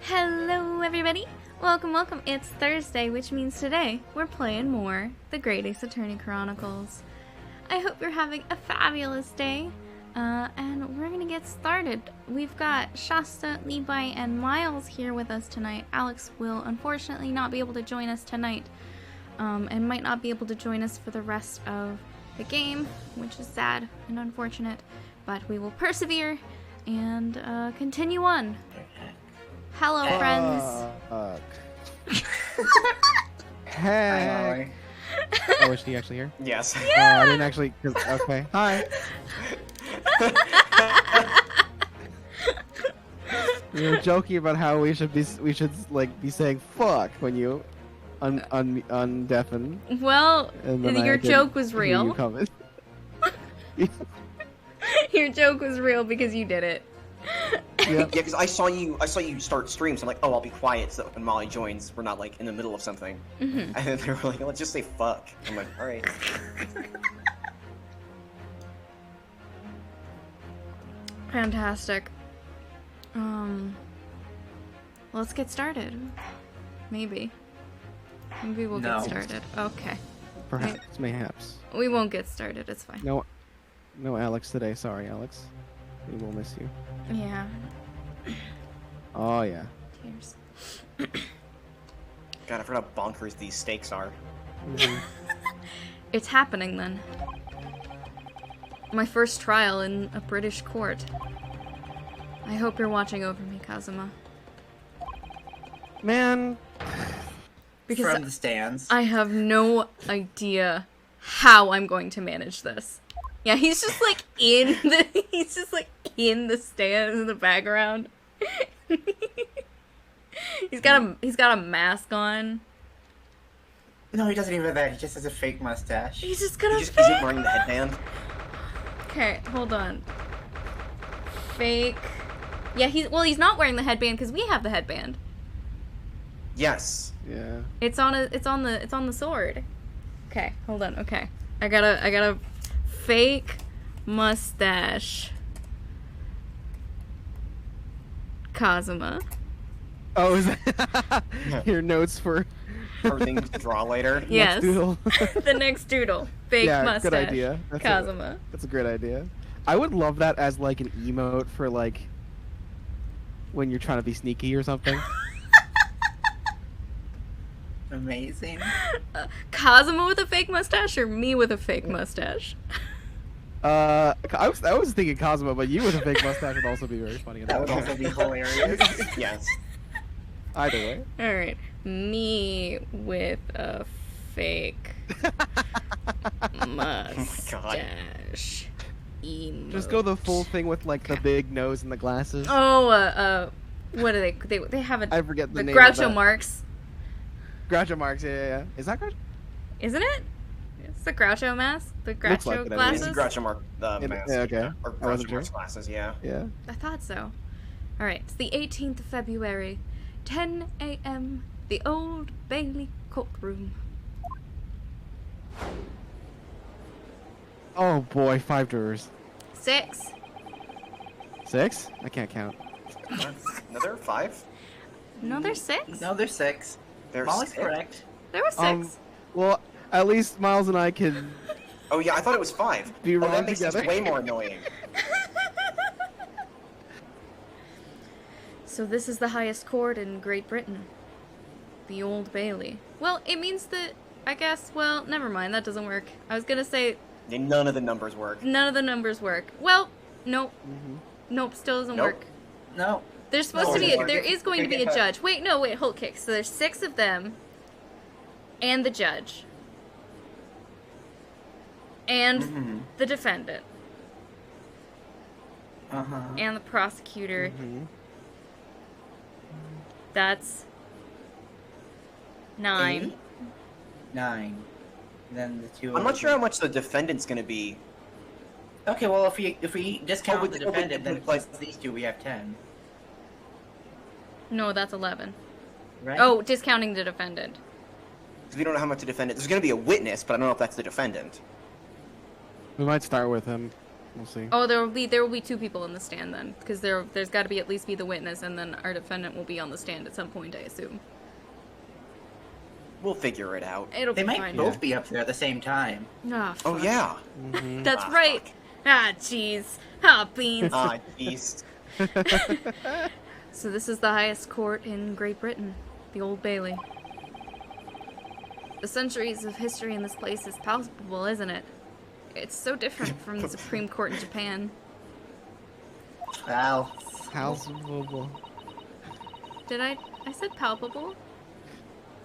Hello everybody! Welcome. It's Thursday, which means today we're playing more The Great Ace Attorney Chronicles. I hope you're having a fabulous day, and we're gonna get started. We've got Shasta, Levi, and Miles here with us tonight. Alex will unfortunately not be able to join us tonight, and might not be able to join us for the rest of the game, which is sad and unfortunate, but we will persevere and continue on. Hello, friends. Hey. Oh, is she actually here? Yes. Yeah. I didn't actually. Okay. Hi. We were joking about how we should be saying "fuck" when you undeafen. Well, And then your I didn't joke was hear real. you coming. Your joke was real because you did it. Yep. Yeah, because I saw you start stream, so I'm like, oh, I'll be quiet so that when Molly joins, we're not like in the middle of something. Mm-hmm. And then they were like, let's just say fuck. I'm like, all right. Fantastic. Let's get started. Maybe we'll get started. Okay. Mayhaps. We won't get started. It's fine. No, Alex today. Sorry, Alex. We will miss you. Yeah. Oh yeah. Tears. God, I forgot how bonkers these stakes are. Mhm. It's happening then. My first trial in a British court. I hope you're watching over me, Kazuma. Man. Because From the stands. I have no idea how I'm going to manage this. Yeah, he's just like in the stands in the background. He's got a mask on. No, he doesn't even have that. He just has a fake mustache. He's just gonna He just isn't wearing the headband. Okay, hold on. Fake. Yeah, he's not wearing the headband because we have the headband. Yes. Yeah. It's on the sword. Okay, hold on. Okay. I got a fake mustache. Kazuma. Oh, is that your notes for Everything to draw later. Yes. doodle? The next doodle. Fake Yeah, mustache. good idea. Kazuma. That's a great idea. I would love that as like an emote for like when you're trying to be sneaky or something. Amazing. Kazuma with a fake mustache or me with a fake mustache? I was thinking Cosmo, but you with a fake mustache would also be very funny. That would also be hilarious. Yes. Either way. Alright. Me with a fake mustache. Emote. Just go the full thing with like the big nose and the glasses. Oh, what are they have a I forget the name. Groucho of that. Marx. Groucho Marx, yeah. Is that Groucho? Isn't it? It's the Groucho mask? The Looks like Groucho it, I mean. glasses? It's Groucho Mark the mask. Yeah, okay. Or I wasn't Groucho sure. Mark's glasses, yeah. Yeah. I thought so. Alright, it's the 18th of February, 10 a.m., the Old Bailey courtroom. Oh boy, 5 jurors. 6. 6? I can't count. Another 5? No, there's 6. No, there's 6. There's Molly's 6? correct. There were 6. Well, at least Miles and I can Oh yeah, I thought it was 5. be Oh, wrong that makes together. this way more annoying. So this is the highest court in Great Britain. The Old Bailey. Well, it means that, I guess, well, never mind, that doesn't work. I was gonna say None of the numbers work. none of the numbers work. Well, nope. Nope, still doesn't Nope. work. No. There's supposed No, to be it there doesn't. is going to be a judge. Wait, hold kick. So there's 6 of them and the judge. And the defendant. Uh-huh. And the prosecutor. That's 9. 8? 9. Then the 2. I'm not sure how much the defendant's gonna be. Okay, well if we discount with- the oh, with- defendant, then with, plus these 2 we have 10. No, that's 11. Right? Oh, discounting the defendant. Because we don't know how much the defendant. There's gonna be a witness, but I don't know if that's the defendant. We might start with him. We'll see. Oh, there will be 2 people in the stand then, because there's got to be at least be the witness, and then our defendant will be on the stand at some point, I assume. We'll figure it out. It'll They be might fine. both be up there at the same time. Ah, Oh fuck. yeah. Mhm. That's Ah, right. fuck. Ah, jeez. Ah, beans. Ah, jeez. So this is the highest court in Great Britain, the Old Bailey. The centuries of history in this place is palpable, isn't it? It's so different from the Supreme Court in Japan. Well, Palpable. Did I said palpable?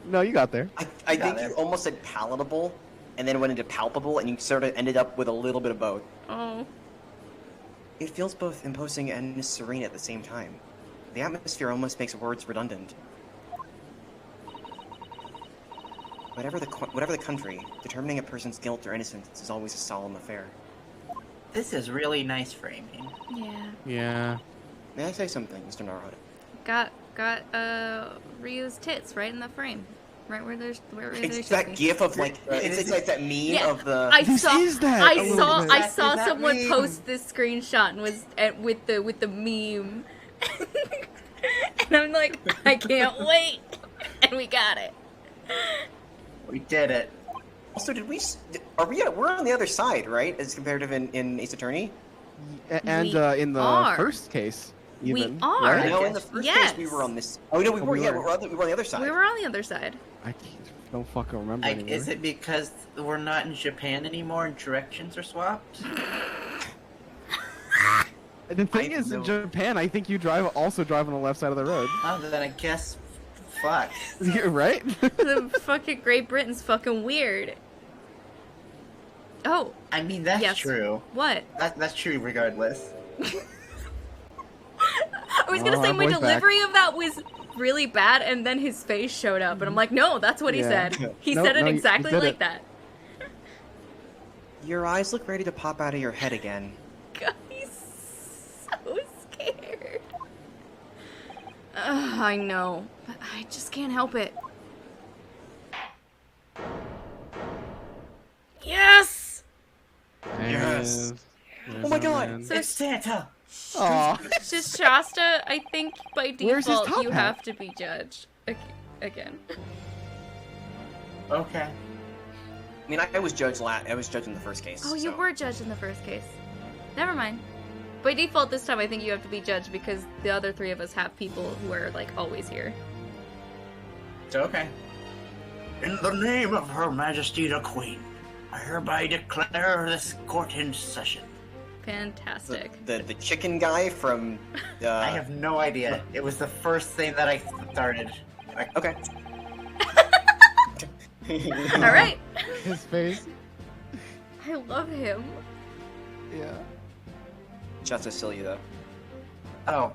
No, you got there. I Got think it. you almost said palatable, and then went into palpable, and you sort of ended up with a little bit of both. Oh. It feels both imposing and serene at the same time. The atmosphere almost makes words redundant. Whatever the country, determining a person's guilt or innocence is always a solemn affair. this is really nice framing. Yeah. Yeah. May I say something, Mr. Narod? Got Ryu's tits right in the frame. Right where there's It's that gif of like it's like that meme Yeah, of the. This is that I a little saw bit. I saw Is that someone meme? post this screenshot and was with the meme. And I'm like, I can't wait. And we got it. We did it. Also, we're on the other side, right? As compared to in Ace Attorney. And We in the are. first case, even. are. right? I know I in the guess. first Yes. case we were on this. Oh no, we were. we Yeah, were. we were on the other side. We were on the other side. I don't fucking remember anymore. Is it because we're not in Japan anymore and directions are swapped? The thing I is, in know. Japan, I think you also drive on the left side of the road. Oh, then I guess, fuck. Right? The fucking Great Britain's fucking weird. Oh, I mean, that's Yes. true. what? That's true regardless. I was gonna Oh, say our my boy's back. delivery of that was really bad, and then his face showed up, and I'm like, no, that's what he Yeah. said. He No, said it no, you exactly did like it. that. Your eyes look ready to pop out of your head again. God, he's so scared. I know, but I just can't help it. Yes! There it Yes. is. Oh my God. So It's Santa! Aw. just Shasta, I think by Where's his default top you hat? have to be judged again. Okay. I mean, I was judged I was judged in the first case. Oh, you so. were judged in the first case. Never mind. By default, this time I think you have to be judged because the other 3 of us have people who are like always here. It's okay. In the name of Her Majesty the Queen, I hereby declare this court in session. Fantastic. The chicken guy from. I have no idea. It was the first thing that I started. Okay. All right. His face. I love him. Yeah. Justice Celia, though. Oh,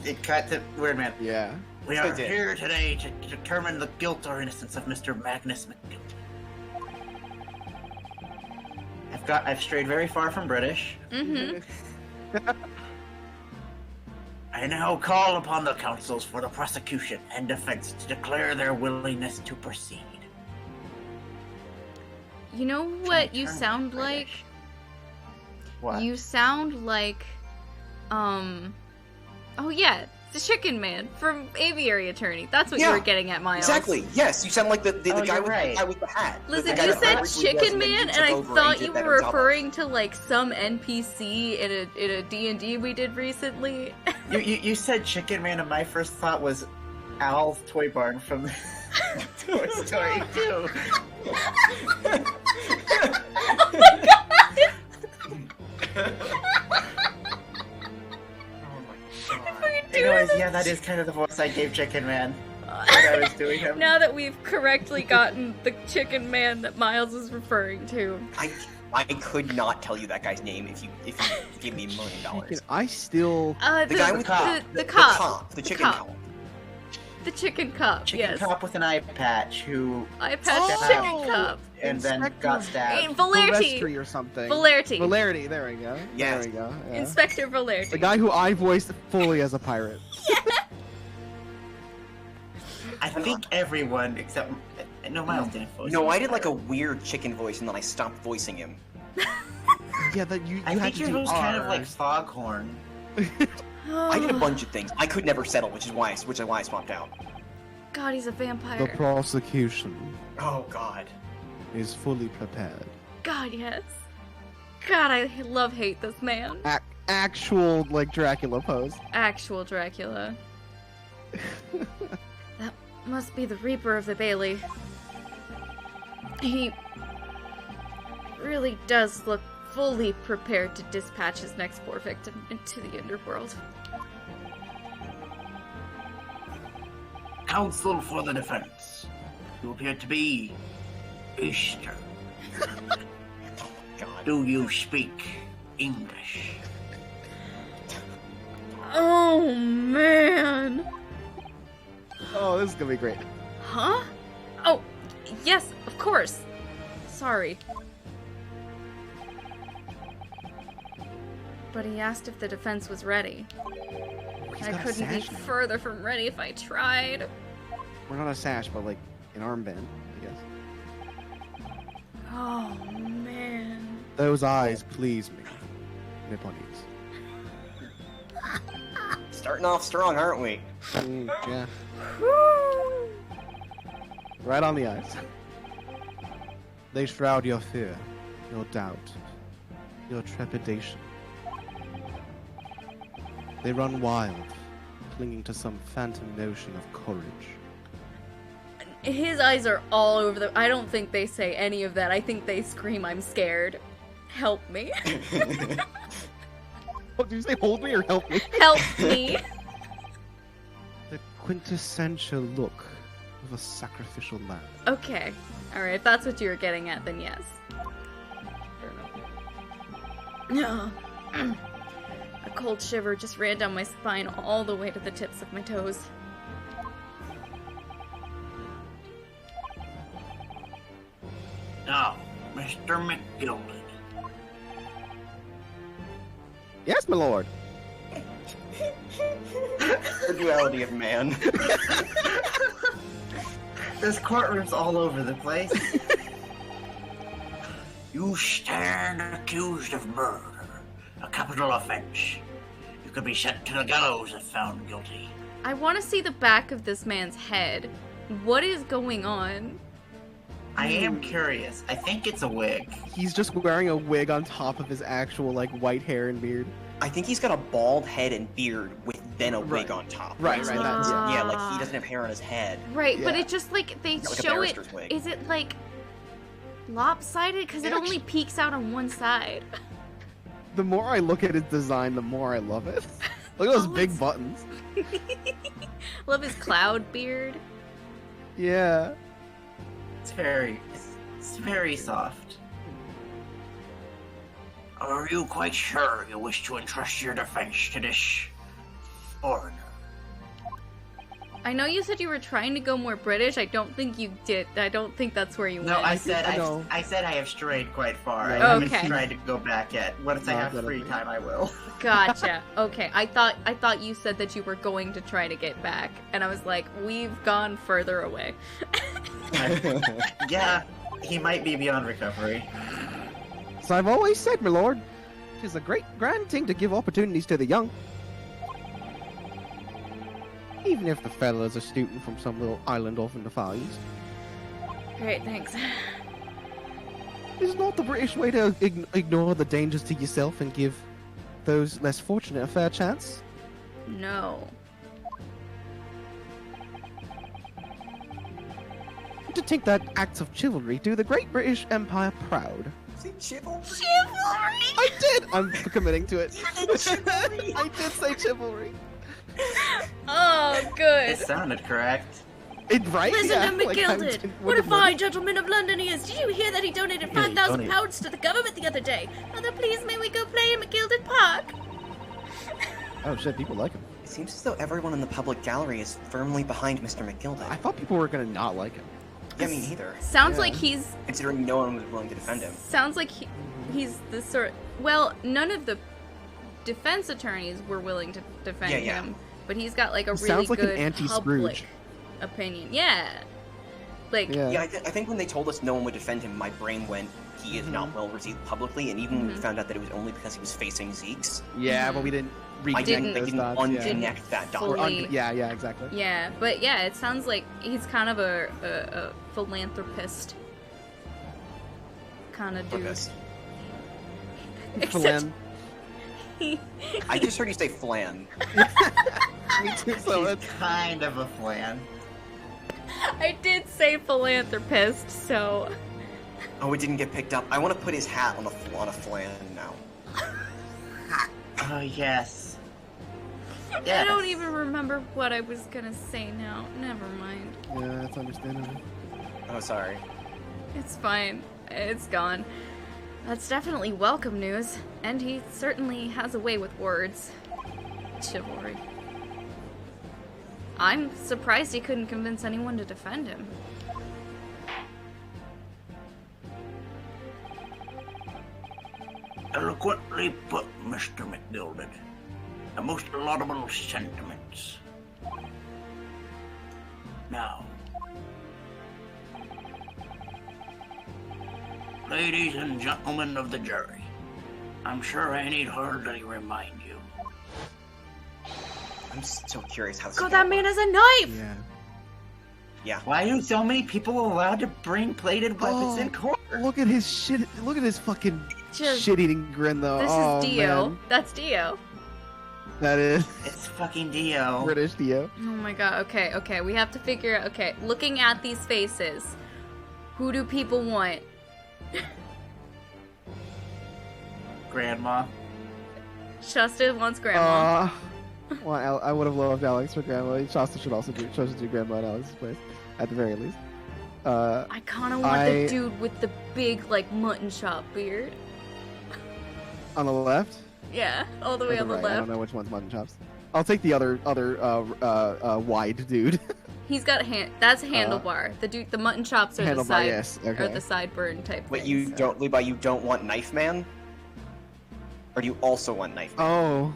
it cut to weird man. Yeah. We I are did. here today to determine the guilt or innocence of Mr. Magnus McGilt. I've strayed very far from British. Mm-hmm. I now call upon the counsels for the prosecution and defense to declare their willingness to proceed. You know what you Turn sound British. like? What? You sound like, oh yeah, the Chicken Man from Aviary Attorney. That's what you Yeah, were getting at, Miles. Exactly. Yes, you sound like the Oh, guy you're with right. the guy with the hat. Listen, The guy you that said originally was, Chicken and then Man, you and took I over thought did you that were on top of. referring to like some NPC in a D&D we did recently. You said Chicken Man, and my first thought was Al's Toy Barn from Toy Story 2. Anyways, yeah, that is kind of the voice I gave Chicken Man when I was doing him. Now that we've correctly gotten the Chicken Man that Miles is referring to. I could not tell you that guy's name if you gave me $1 million. I still. The guy with the cop. The chicken cop. cop. The chicken cop, Chicken yes. Cop with an eye patch who I patched Oh! chicken cop. and then Inspector got stabbed. Valerty. Valerty or something. Valerty. Valerty, there we go. Yes. There we go. Yeah. Inspector Valerty. The guy who I voiced fully as a pirate. I think everyone except no Miles didn't voice No, him. I did like a weird chicken voice and then I stopped voicing him. Yeah, that you I had think to yours do was kind of like R's. Foghorn. I did a bunch of things. I could never settle, which is why I swapped out. God, he's a The vampire. prosecution Oh God. is fully prepared. God, yes. God, I hate this man. Actual, like, Dracula pose. Actual Dracula. That must be the Reaper of the Bailey. He really does look fully prepared to dispatch his next poor victim into the underworld. Counsel for the defense. You appear to be Easter. God. Do you speak English? Oh, man. Oh, this is gonna be great. Huh? Oh, yes, of course. Sorry. But he asked if the defense was ready. He's I got a couldn't be sash now. further from ready if I tried. We're not a sash, but like an armband, I guess. Oh, man. Those eyes please me. Nipponese. Starting off strong, aren't we? Yeah. Woo! Right on the eyes. They shroud your fear, your doubt, your trepidation. They run wild, clinging to some phantom notion of courage. His eyes are all over the... I don't think they say any of that. I think they scream, I'm scared. Help me. Oh, did you say hold me or help me? Help me. The quintessential look of a sacrificial lamb. Okay. Alright, if that's what you were getting at, then yes. No. A cold shiver just ran down my spine all the way to the tips of my toes. Now, Mr. McGilded. Yes, my lord. The duality of man. This courtroom's all over the place. You stand accused of murder, a capital offense. You could be sent to the gallows if found guilty. I want to see the back of this man's head. What is going on? I am curious. I think it's a wig. He's just wearing a wig on top of his actual, like, white hair and beard. I think he's got a bald head and beard with then a wig Right. on top. Right, It's right, not- that's- yeah, like he doesn't have hair on his head. Right, but Yeah. it just like they Like a show it. barrister's wig. Is it like lopsided? Because it only peeks out on one side. The more I look at his design, the more I love it. Look at those Oh, big it's- buttons. Love his cloud beard. Yeah. It's very soft. Are you quite sure you wish to entrust your defense to this foreigner? I know you said you were trying to go more British. I don't think you did. I don't think that's where you No, went. I said I know. I said I have strayed quite far. I Yeah. haven't Okay. tried to go back yet. Once I No, have that'll free be- time, I will. Gotcha. Okay, I thought you said that you were going to try to get back, and I was like, we've gone further away. Yeah, he might be beyond recovery. So I've always said, my lord, it is a great grand thing to give opportunities to the young. Even if the fella's a student from some little island off in the Far East. Great, thanks. Is not the British way to ignore the dangers to yourself and give those less fortunate a fair chance? No. To think that acts of chivalry do the great British Empire proud. See, chivalry? Chivalry! I did! I'm committing to it. Chivalry. I did say chivalry. Oh, It good. sounded correct. It, right? Listen Yeah, to like, I McGilded. didn't- What a wouldn't fine gentleman of London he is. Did you hear that he donated Yeah, he 5,000 donated. pounds to the government the other day? Mother, please, may we go play in McGilded Park? Oh shit, people like him. It seems as though everyone in the public gallery is firmly behind Mr. McGilded. I thought people were gonna not like him. Yeah, me neither. Sounds Yeah. like he's Considering no one was willing to defend him. Sounds like he's the sort. Well, none of the defense attorneys were willing to defend Yeah, yeah. him, but he's got like a He really sounds like an good anti-Scrooge. public opinion. Yeah, like Yeah. Yeah, I think when they told us no one would defend him, my brain went, he is not well received publicly, and even when we found out that it was only because he was facing Zeke's, Yeah, but we didn't I didn't those dots, yeah. unconnect that dot. Or fully- yeah, exactly. Yeah, but yeah, it sounds like he's kind of a philanthropist kind of dude. Purpose. Except Flan. he, I just heard you say flan. Me too, so He's it's kind of a flan. I did say philanthropist, so Oh, it didn't get picked up. I want to put his hat on a flan now. Oh, yes. I don't even remember what I was gonna say now. Never mind. yeah, that's understandable. Oh, sorry. It's fine. It's gone. That's definitely welcome news, and he certainly has a way with words. Chivalry. I'm surprised he couldn't convince anyone to defend him. Eloquently put, Mr. McGilded. A most laudable sentiments. Now, ladies and gentlemen of the jury, I'm sure I need hardly remind you. I'm so curious how this God, is that gonna man work. has a knife! Yeah. Yeah. Why are so many people allowed to bring plated weapons Oh, in court? Look at his shit. Look at his fucking Just- shit-eating grin, though. This oh, is Dio. Man. That's Dio. That is It's fucking Dio. British Dio. Oh my god, okay, we have to figure out, okay, looking at these faces, who do people want? Grandma. Shasta wants grandma. Well, I would have loved Alex for grandma. Shasta should also do grandma in Alex's place, at the very least. I kinda want the dude with the big, like, mutton chop beard. On the left. Yeah, all the Or way on the right. I don't left. know which one's mutton chops. I'll take the other wide dude. He's got that's a handlebar. The dude, the mutton chops are the Handlebar, side, yes, okay. or the sideburn type. Wait, things. you don't, Levi, you don't want Knife Man? Or do you also want Knife Man? Oh.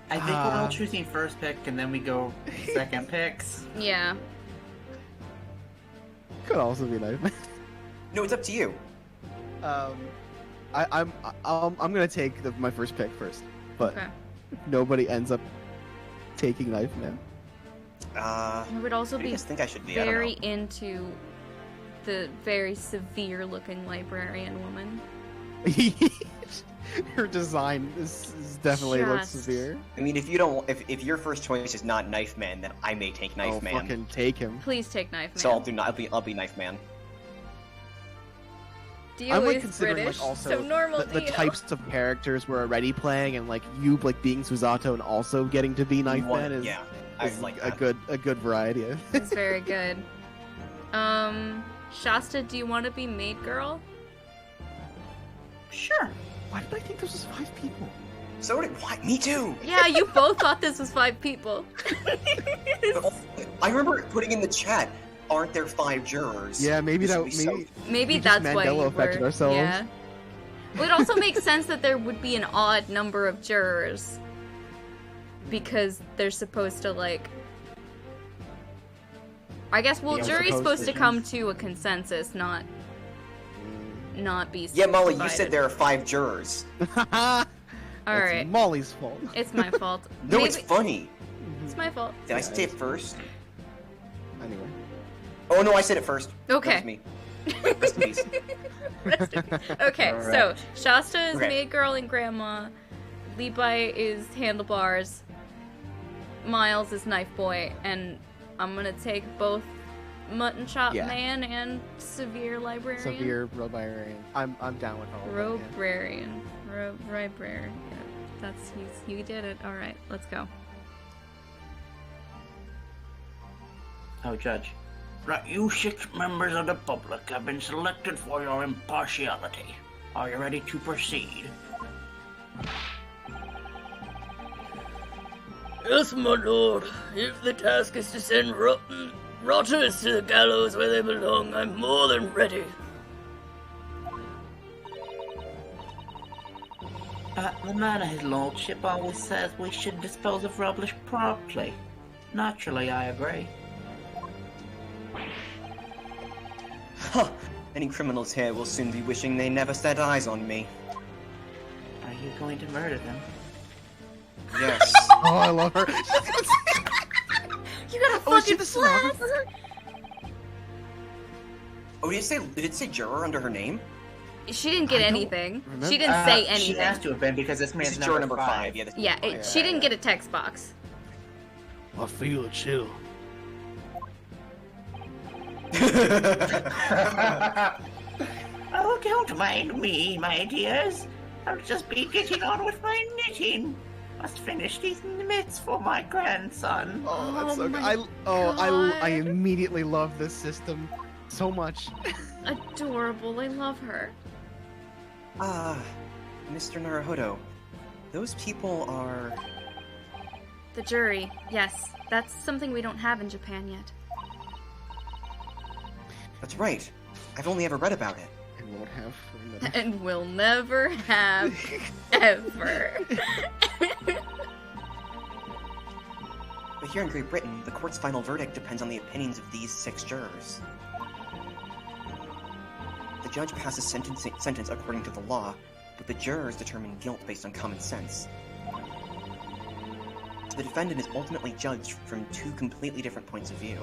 I think we're all choosing first pick and then we go second picks. Yeah. Could also be nice. No, it's up to you. I'm gonna take my first pick first, but Okay. nobody ends up taking Knife Man. I would also What do you be guys think I should be? I don't very know. into the very severe-looking librarian woman. Her design is definitely looks Just- severe. I mean, if you don't, if your first choice is not Knife Man, then I may take Knife I'll Man. fucking take him. Please take Knife Man. So I'll be Knife Man. Dio I'm like is considering British, like also so normal the Dio. types of characters we're already playing, and like you like being Susato and also getting to be Knife Man is, yeah, I is like a that. good variety. It's very good. Shasta, do you want to be maid girl? Sure. Why did I think this was 5 people? So did what? Me too. Yeah, you both thought this was 5 people. I remember putting in the chat. Aren't there 5 jurors? Yeah, maybe This that would be so- Maybe We just that's why Mandela you affected were. ourselves. Yeah. Well, it also makes sense that there would be an odd number of jurors because they're supposed to like. I guess Yeah, jury's supposed to to. come to a consensus, not be. Yeah, Molly, you divided. said there are 5 jurors. All It's right, Molly's fault. it's my fault. No, Maybe it's funny. it's my fault. Did I say it first? Anyway. Oh no, I said it first. Okay. That was me. Rest in peace. Rest in peace. Okay, All so right. Shasta is Okay. maid girl and grandma. Levi is handlebars. Miles is knife boy, and I'm gonna take both mutton chop Yeah. man and severe librarian. Severe librarian. I'm down with all of that. Yeah. Robrarian. Librarian. Yeah, that's you did it. All right, let's go. Oh, Judge. Right, you 6 members of the public have been selected for your impartiality. Are you ready to proceed? Yes, my lord. If the task is to send rotters to the gallows where they belong, I'm more than ready. The man of his lordship always says we should dispose of rubbish promptly. Naturally, I agree. Huh. Any criminals here will soon be wishing they never set eyes on me. Are you going to murder them? Yes. Oh, I love her. You got a Oh, is she fucking the flask! stenographer? Oh, did it say juror under her name? She didn't get I don't anything. remember. She didn't say anything. She has to have been because this This man's is juror number 5. Yeah, She didn't get a text box. I feel a chill. Oh, don't mind me, my dears. I'll just be getting on with my knitting. Must finish these mitts for my grandson. Oh, that's so good. my I God. immediately love this system so much. Adorable. I love her. Mr. Naruhodo, those people are... The jury. Yes, that's something we don't have in Japan yet. That's right. I've only ever read about it. And won't have for another. And we'll never have ever. But here in Great Britain, the court's final verdict depends on the opinions of these 6 jurors. The judge passes sentence according to the law, but the jurors determine guilt based on common sense. The defendant is ultimately judged from 2 completely different points of view.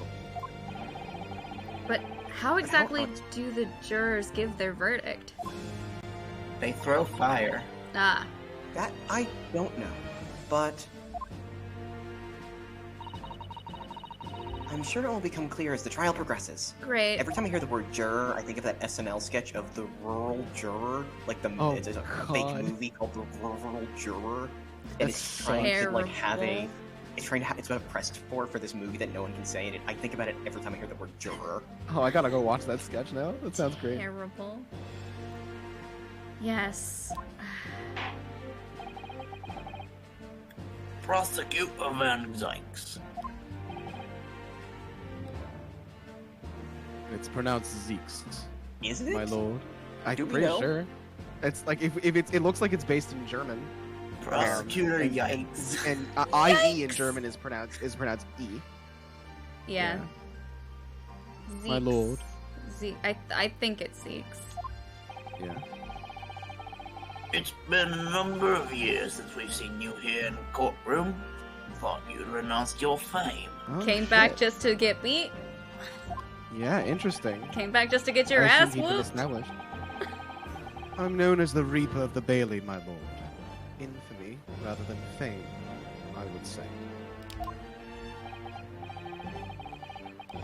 But how exactly do the jurors give their verdict? They throw fire. Ah, That I don't know, but... I'm sure it will become clear as the trial progresses. great. Every time I hear the word juror, I think of that SNL sketch of the rural juror, like it's a fake God. movie called The Rural Juror, and That's it's trying to like have terrible. it's been pressed for this movie that no one can say, and I think about it every time I hear the word juror. Oh, I gotta go watch that sketch now. That sounds great. Terrible. Yes. Prosecutor Van Zykes. It's pronounced Zeeks, Is it? my lord. I'm Do we pretty know? sure. It's like if it looks like it's based in German. Prosecutor And- Yikes. And IE in German is pronounced E. Yeah. My lord. I think it's Zeke's. Yeah. It's been a number of years since we've seen you here in the courtroom. Thought you'd renounced your fame. Oh, Came back shit. just to get beat. Yeah, interesting. Came back just to get your I ass assumed he'd been whooped. established. I'm known as the Reaper of the Bailey, my lord. Infamy rather than fame, I would say.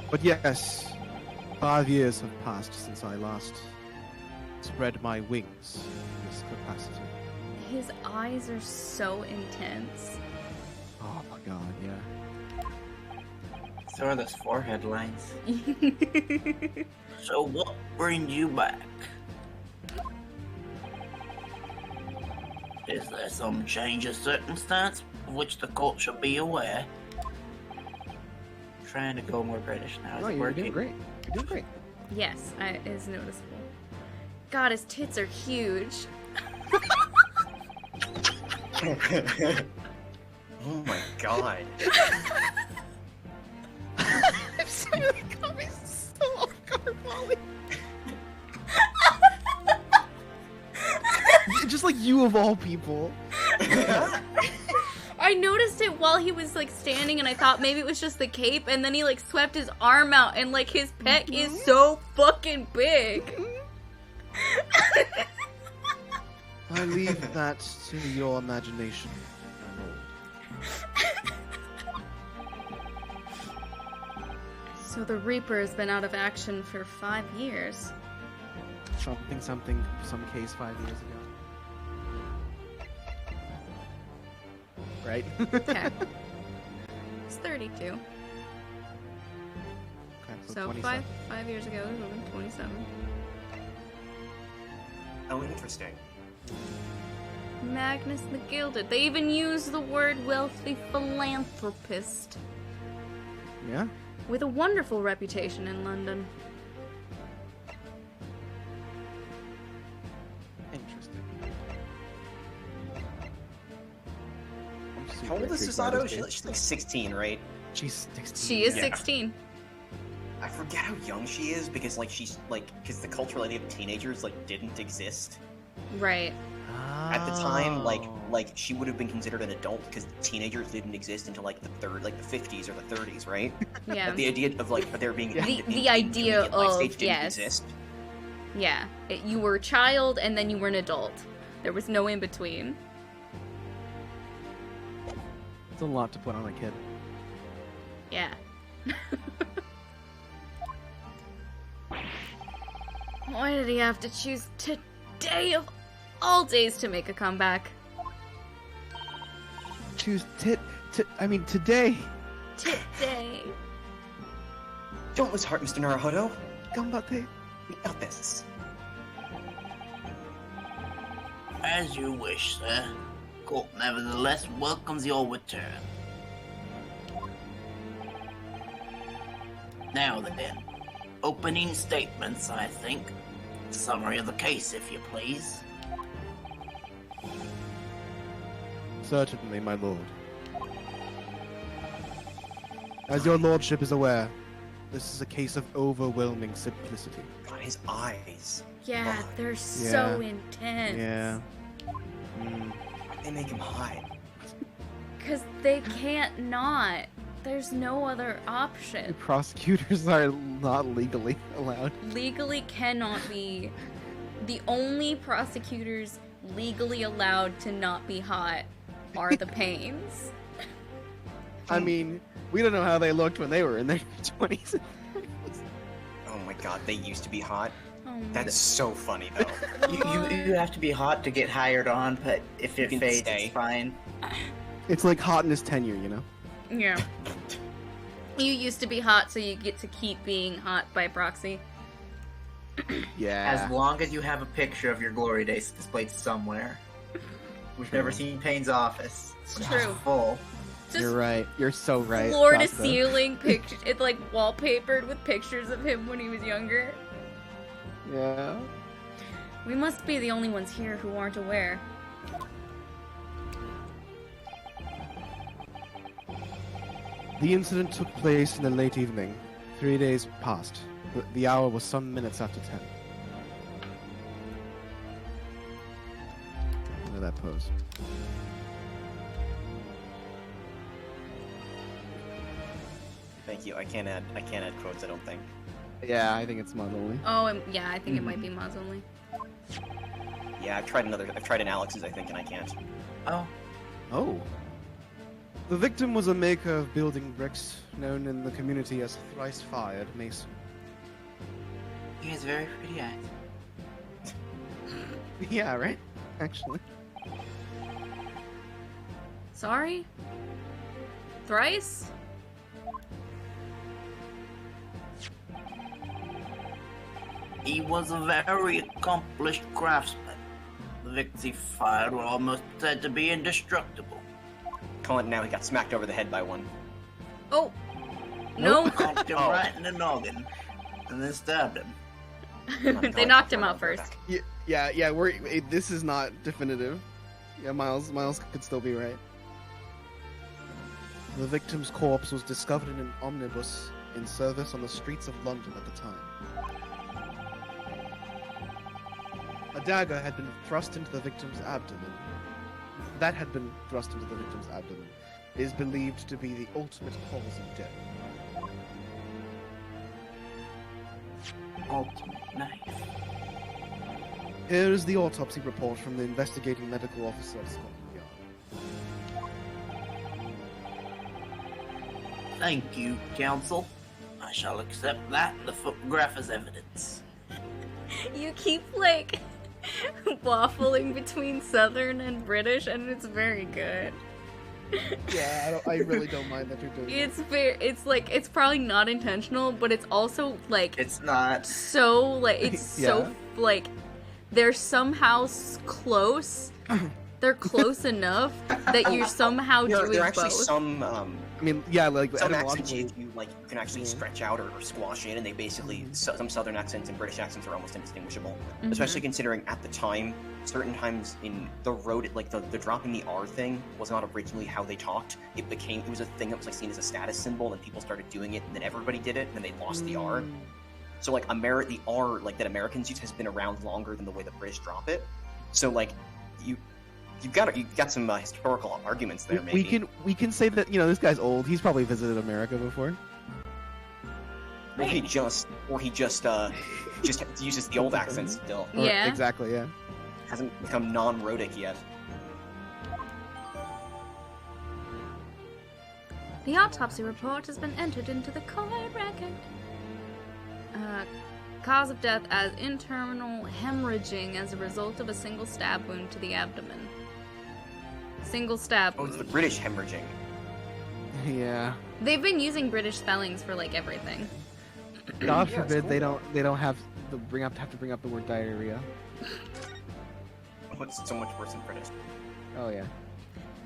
But yes, 5 years have passed since I last spread my wings in this capacity. His eyes are so intense. Oh my god, yeah. So are those forehead lines. So what brings you back? Is there some change of circumstance of which the court should be aware? Trying to go more British now. Is No, it you're working? doing great. You're doing great. Yes, it's noticeable. God, his tits are huge. Oh my god. I'm sorry, that got me so off guard, Molly. Just like you of all people. I noticed it while he was like standing and I thought maybe it was just the cape and then he like swept his arm out and like his peck is so fucking big. I leave that to your imagination. my lord. So the Reaper has been out of action for 5 years. Something, some case 5 years ago. Right? Okay. He's 32. Okay, So 27. 5 years ago, he was 27. Oh, interesting. Magnus the Gilded. They even use the word wealthy philanthropist. Yeah? With a wonderful reputation in London. Interesting. I'm super How old is intrigued by Susato? this game. She's like 16, right? She's 16. She is Yeah. 16. I forget how young she is because she's because the cultural idea of teenagers didn't exist Right. at the time. Like she would have been considered an adult because teenagers didn't exist until the 50s or the 30s, right? Yeah. But the idea of there being The idea intermediate life of, stage didn't yes. exist. Yeah. You were a child and then you were an adult. There was no in between. It's a lot to put on a kid. Yeah. Why did he have to choose today of all days to make a comeback? Choose today. Today. Don't lose heart, Mr. Naruhodo. Gambate. We got this. As you wish, sir. Court nevertheless welcomes your return. Now then, opening statements, I think. Summary of the case, if you please. Certainly, my lord. As your lordship is aware, this is a case of overwhelming simplicity. God, his eyes. Yeah, Oh, they're so intense. Yeah. They make him hot. Because they can't not. There's no other option. Prosecutors are not legally allowed. Legally cannot be. The only prosecutors legally allowed to not be hot are the Pains. I mean, we don't know how they looked when they were in their 20s. Oh my god, they used to be hot. Oh my That's so funny, though. You have to be hot to get hired on, but if it You can fades, stay. it's fine. It's like hot in his tenure, you know? Yeah. You used to be hot, so you get to keep being hot by proxy. Yeah. As long as you have a picture of your glory days displayed somewhere. We've never seen Payne's office. It's just True. full. Just You're right. You're so right. floor to Costa. ceiling pictures. It's like wallpapered with pictures of him when he was younger. Yeah. We must be the only ones here who aren't aware. The incident took place in the late evening. 3 days passed. The hour was some minutes after 10. Look at that pose. Thank you. I can't add quotes, I don't think. Yeah, I think it's mod only. Oh, yeah, I think it might be Moz only. Yeah, I've tried an Alex's, I think, and I can't. Oh, Oh. The victim was a maker of building bricks, known in the community as thrice-fired mason. he has very pretty eyes. Yeah, right? Actually. Sorry? Thrice? He was a very accomplished craftsman. The victims he fired were almost said to be indestructible. Call it now, he got smacked over the head by one. Oh! No! Knocked him Oh. right in the noggin, and then stabbed him. They knocked him out first. Yeah, this is not definitive. Yeah, Miles could still be right. The victim's corpse was discovered in an omnibus in service on the streets of London at the time. A dagger had been thrust into the victim's abdomen. That had been thrust into the victim's abdomen. It is believed to be the ultimate cause of death. Ultimate knife. Here is the autopsy report from the investigating medical officer at Scotland Yard. Thank you, counsel. I shall accept that and the photograph as evidence. You keep, like, waffling between Southern and British, and it's very good. Yeah, I really don't mind that you're doing It's probably not intentional, but it's also, like, It's not. so, like, it's Yeah. so, like, they're somehow close, they're close enough that you're somehow There doing are actually both. some I mean, yeah, like some accents etymologically. you can actually stretch out or squash in, and they basically some Southern accents and British accents are almost indistinguishable. Mhm. Especially considering at the time, certain times in the road, like the dropping the R thing was not originally how they talked. It was a thing that was like seen as a status symbol, and people started doing it, and then everybody did it, and then they lost the R. So like the R like that Americans use has been around longer than the way the British drop it. So like you've got some historical arguments there. Maybe We can say that this guy's old. He's probably visited America before. or he just uses the old accent still. Or- Yeah. exactly. Yeah. Hasn't become non-rhotic yet. The autopsy report has been entered into the court record. Cause of death as internal hemorrhaging as a result of a single stab wound to the abdomen. Single stab Oh, it's the wound. British hemorrhaging. Yeah. They've been using British spellings for like everything. God Yeah, it's forbid cool. they don't have to bring up the word diarrhea. What's so much worse than British? Oh yeah.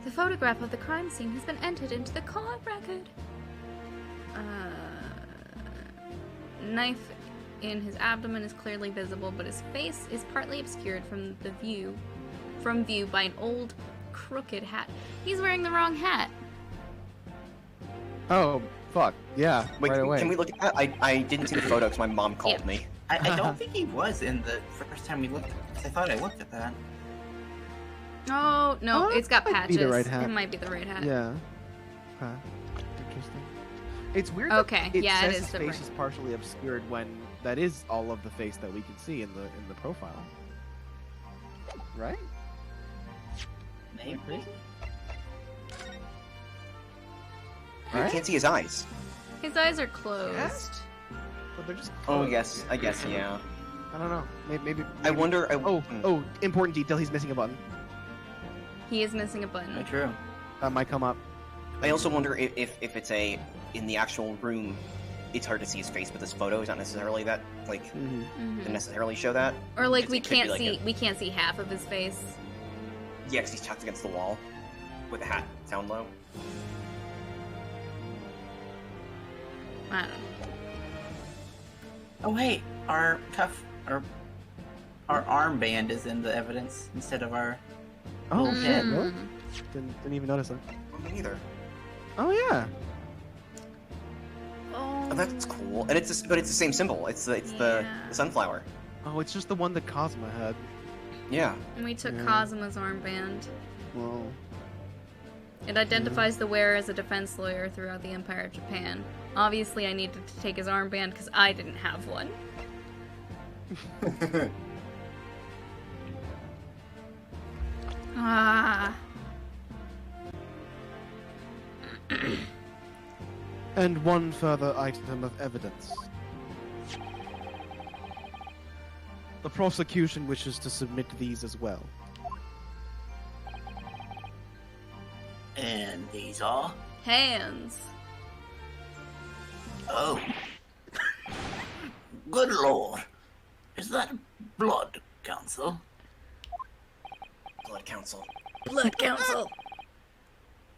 The photograph of the crime scene has been entered into the court record. Knife in his abdomen is clearly visible, but his face is partly obscured from view by an old crooked hat. He's wearing the wrong hat. Oh fuck. Yeah. Wait, right away. can we look at that? I didn't see the photo because my mom called Yeah. me. I don't think he was in the first time we looked at this. I thought I looked at that. Oh no, Oh, it's got that might be patches. the right hat. It might be the right hat. Yeah. Huh. Interesting. It's weird. Okay, That it yeah, it says is his the face right- is partially obscured when that is all of the face that we can see in the profile. Right? Maybe. I Right? can't see his eyes. His eyes are closed. But they're just. Oh, closed. yes. I guess, yeah. I don't know. Maybe. I wonder. Oh, important detail. He's missing a button. He is missing a button. True. That might come up. I also wonder if it's in the actual room, it's hard to see his face, but this photo is not necessarily that Mm-hmm. doesn't necessarily show that. Or like It we could be can't like see we can't see half of his face. Yeah, because he's tucked against the wall with the hat down low. I don't know. Oh wait, our armband is in the evidence instead of our. Oh Mm. shit! Really? Mm. Didn't even notice that. Me neither. Oh yeah. Oh, that's cool. And it's the same symbol. It's the Yeah. sunflower. Oh, it's just the one that Cosma had. Yeah. And we took Yeah. Cosmo's armband. Well. It identifies the wearer as a defense lawyer throughout the Empire of Japan. Obviously, I needed to take his armband because I didn't have one. Ah. And one further item of evidence. The prosecution wishes to submit these as well. And these are. Hands. Oh. Good lord. Is that blood, Council? Blood Council. Blood Council.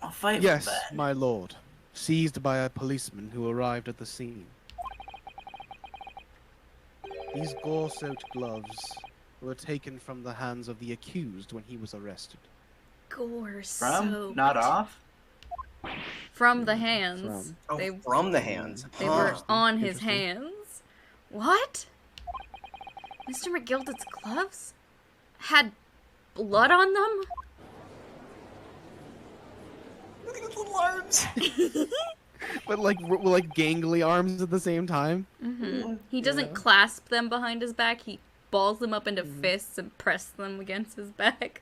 My favorite Yes, band. my lord. Seized by a policeman who arrived at the scene. These gore-soaked gloves were taken from the hands of the accused when he was arrested. Gore From? soaked. Not off? From the hands. From. Oh, They from the hands. they were Huh. on his Interesting. hands. What? Mr. McGilded's gloves had blood on them? Look at his little arms. But like gangly arms at the same time. Mm-hmm. He doesn't Yeah. clasp them behind his back. He balls them up into fists and presses them against his back.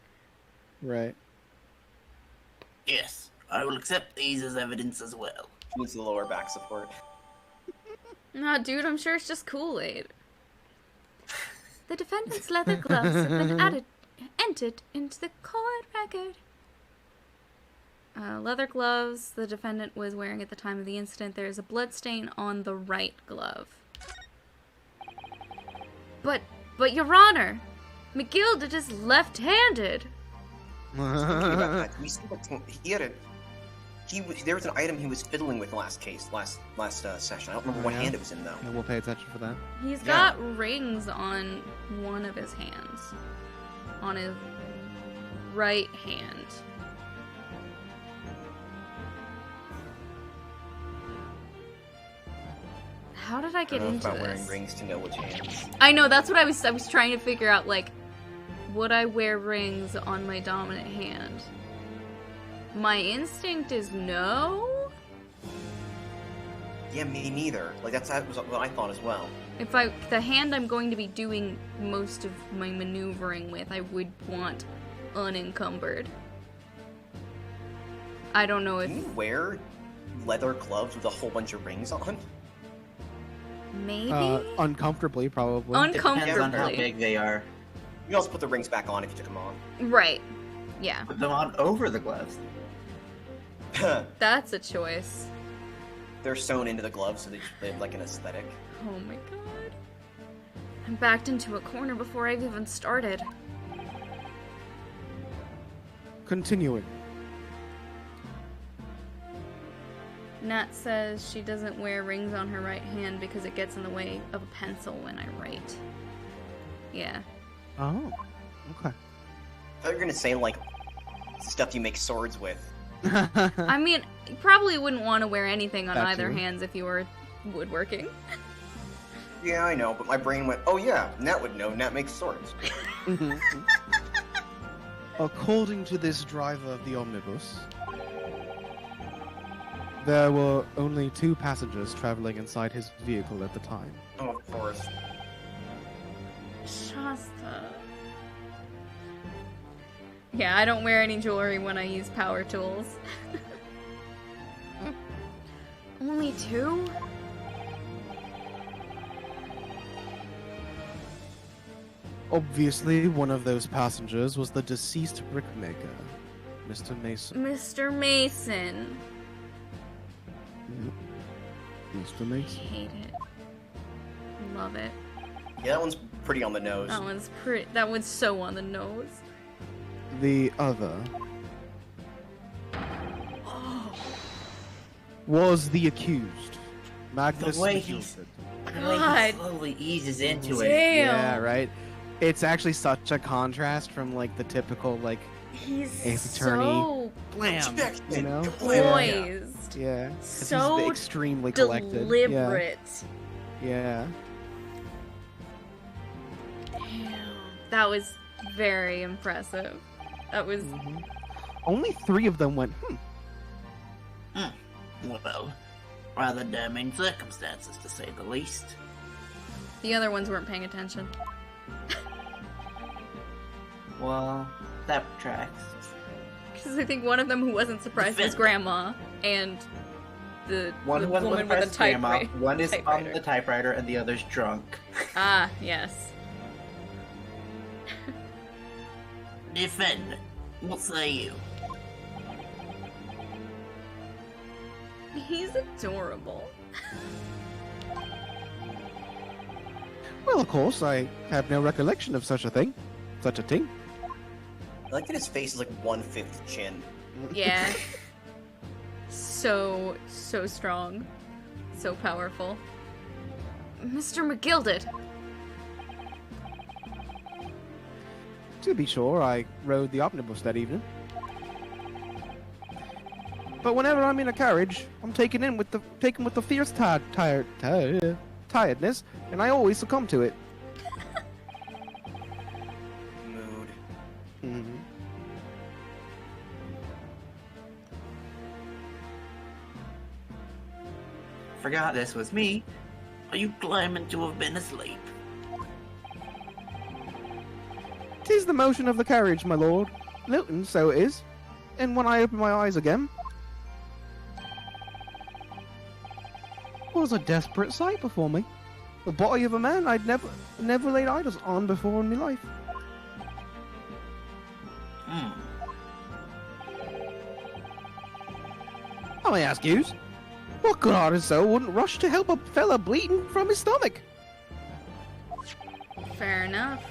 Right. Yes. I will accept these as evidence as well. Needs the lower back support. Nah, dude, I'm sure it's just Kool-Aid. The defendant's leather gloves have been entered into the court record. Leather gloves the defendant was wearing at the time of the incident. There is a blood stain on the right glove. But Your Honor, McGilded is left-handed. Thinking about that, we see that he had a. There was an item he was fiddling with last session. I don't remember what hand it was in though. Yeah, we'll pay attention for that. He's got rings on one of his hands. On his right hand. How did I get into about this? wearing rings to know which hands. I know, that's what I was trying to figure out, like, would I wear rings on my dominant hand? My instinct is no? Yeah, me neither. Like that was what I thought as well. If the hand I'm going to be doing most of my maneuvering with, I would want unencumbered. I don't know if... Can you wear leather gloves with a whole bunch of rings on? Maybe? Uncomfortably, probably. Uncomfortably. Depends on how big they are. You can also put the rings back on if you took them on. Right. Yeah. Put them on over the gloves. That's a choice. They're sewn into the gloves so they have like an aesthetic. Oh my god. I'm backed into a corner before I've even started. Continuing. Nat says she doesn't wear rings on her right hand because it gets in the way of a pencil when I write. Yeah. Oh, okay. I thought you were gonna say like stuff you make swords with. I mean, you probably wouldn't want to wear anything on That either too. hands if you were woodworking. Yeah, I know, but my brain went, oh yeah, Nat would know. Nat makes swords. According to this driver of the omnibus, there were only 2 passengers traveling inside his vehicle at the time. Oh, of course. Shasta. Yeah, I don't wear any jewelry when I use power tools. Only 2? Obviously, one of those passengers was the deceased brickmaker, Mr. Mason. Mr. Mason. Yep. Mr. I Mason. hate it. Love it. Yeah, that one's pretty on the nose. That one's so on the nose. The other was the accused, Magnus The way Gilford. The way God. he slowly eases into it. Damn. Yeah, right. It's actually such a contrast from like the typical like He's Ace Attorney. so blam, you know? poised. Yeah. 'Cause he's So extremely collected. deliberate. Yeah. Damn. That was very impressive. That was... Mhm. Only 3 of them went, Well, rather damning circumstances, to say the least. The other ones weren't paying attention. Well, that tracks. Because I think one of them who wasn't surprised was Defend. Grandma, and the One woman with a pressed grandma, typewriter. one is on typewriter. the typewriter, and the other's drunk. Ah, yes. Defend. What say you? He's adorable. well, of course, I have no recollection of such a thing. Such a thing. I like that his face is like 1/5 chin. Yeah. so strong. So powerful. Mr. McGilded. To be sure, I rode the omnibus that evening. But whenever I'm in a carriage, I'm taken with the fierce tiredness, and I always succumb to it. Mood. Mm-hmm. Forgot this was me. Are you claiming to have been asleep? 'Tis the motion of the carriage, my lord. Lilton, so it is. And when I open my eyes again, was a desperate sight before me. The body of a man I'd never laid eyes on before in my life. I ask yous, what good-hearted soul wouldn't rush to help a fella bleeding from his stomach? Fair enough.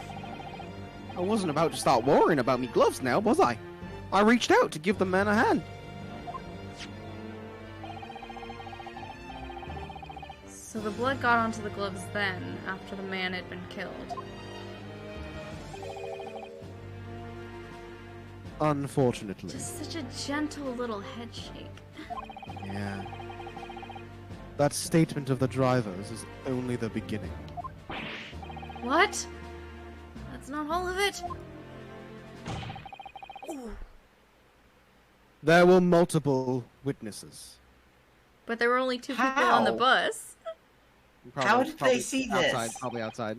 I wasn't about to start worrying about me gloves now, was I? I reached out to give the man a hand. So the blood got onto the gloves then, after the man had been killed. Unfortunately. Just such a gentle little head shake. Yeah. That statement of the drivers is only the beginning. What? That's not all of it. Ooh. There were multiple witnesses. But there were only 2 people on the How? bus. How did they see outside, this? Probably outside.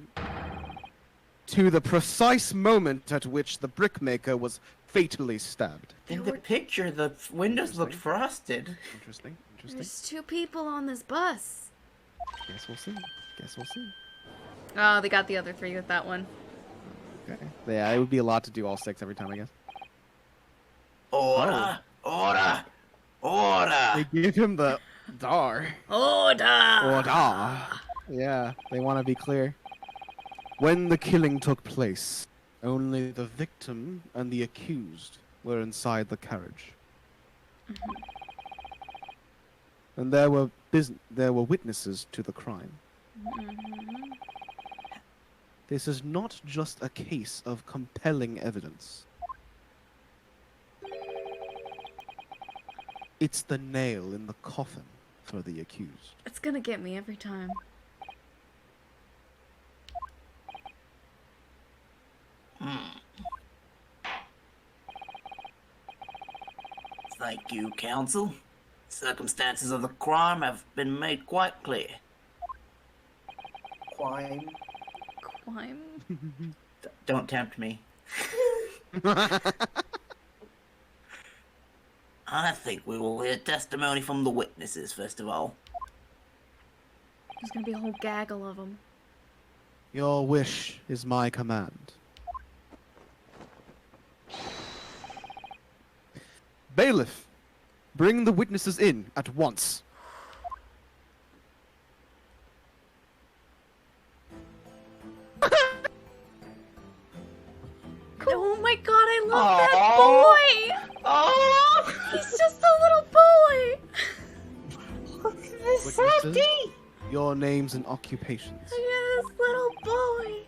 To the precise moment at which the brickmaker was fatally stabbed. In the picture, the windows looked frosted. Interesting. There's 2 people on this bus. Guess we'll see. Oh, they got the other 3 with that one. Okay. Yeah, it would be a lot to do all 6 every time, I guess. Order! Order! They Order! give him the dar. Order! Order. Yeah, they want to be clear. When the killing took place, only the victim and the accused were inside the carriage. And there were witnesses to the crime. This is not just a case of compelling evidence. It's the nail in the coffin for the accused. It's gonna get me every time. Thank you, counsel. Circumstances of the crime have been made quite clear. Crime. Quime? Don't tempt me. I think we will hear testimony from the witnesses, first of all. There's gonna be a whole gaggle of them. Your wish is my command. Bailiff, bring the witnesses in at once. Oh my god, I love Aww. that boy! Oh! He's just a little boy! Look at this Witnesses, safety! your names and occupations. Look at this little boy!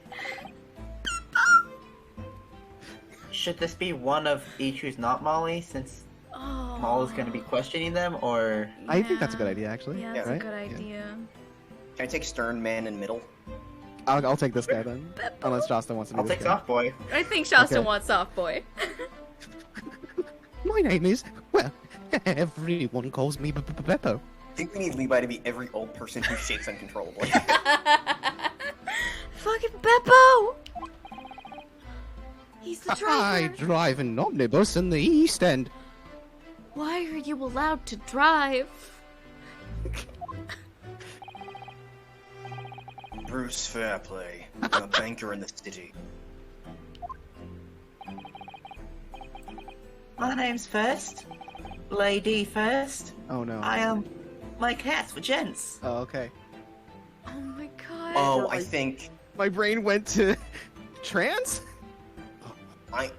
Should this be one of each who's not Molly, since Oh. Molly's going to be questioning them, or... I think that's a good idea, actually. Yeah, that's right? a good idea. Can I take stern man in middle? I'll take this guy then. Beppo. Unless Josta wants to be I'll this take guy. Soft Boy. I think Shasta Okay. wants soft boy. My name is, well, everyone calls me Beppo. I think we need Levi to be every old person who shakes uncontrollably. Fucking Beppo! He's the I driver. drive an omnibus in the East End. Why are you allowed to drive? Bruce Fairplay, I'm a banker in the city. My name's First. Lady First. Oh no. I like hats for gents. Oh, okay. Oh my god. Oh, I think My brain went to trans? I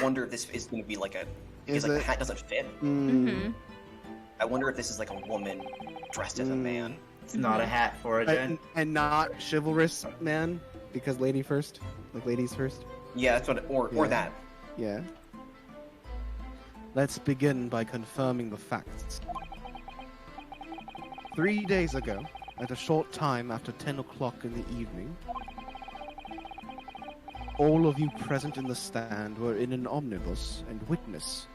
wonder if this is going to be like a Is because like it? the hat doesn't fit. Mm-hmm. I wonder if this is like a woman dressed as a man. It's not a hat for a gent. And not chivalrous man, because lady first, like ladies first. Yeah, that's what. Or Yeah. that. Yeah. Let's begin by confirming the facts. 3 days ago, at a short time after 10 o'clock in the evening, all of you present in the stand were in an omnibus and witness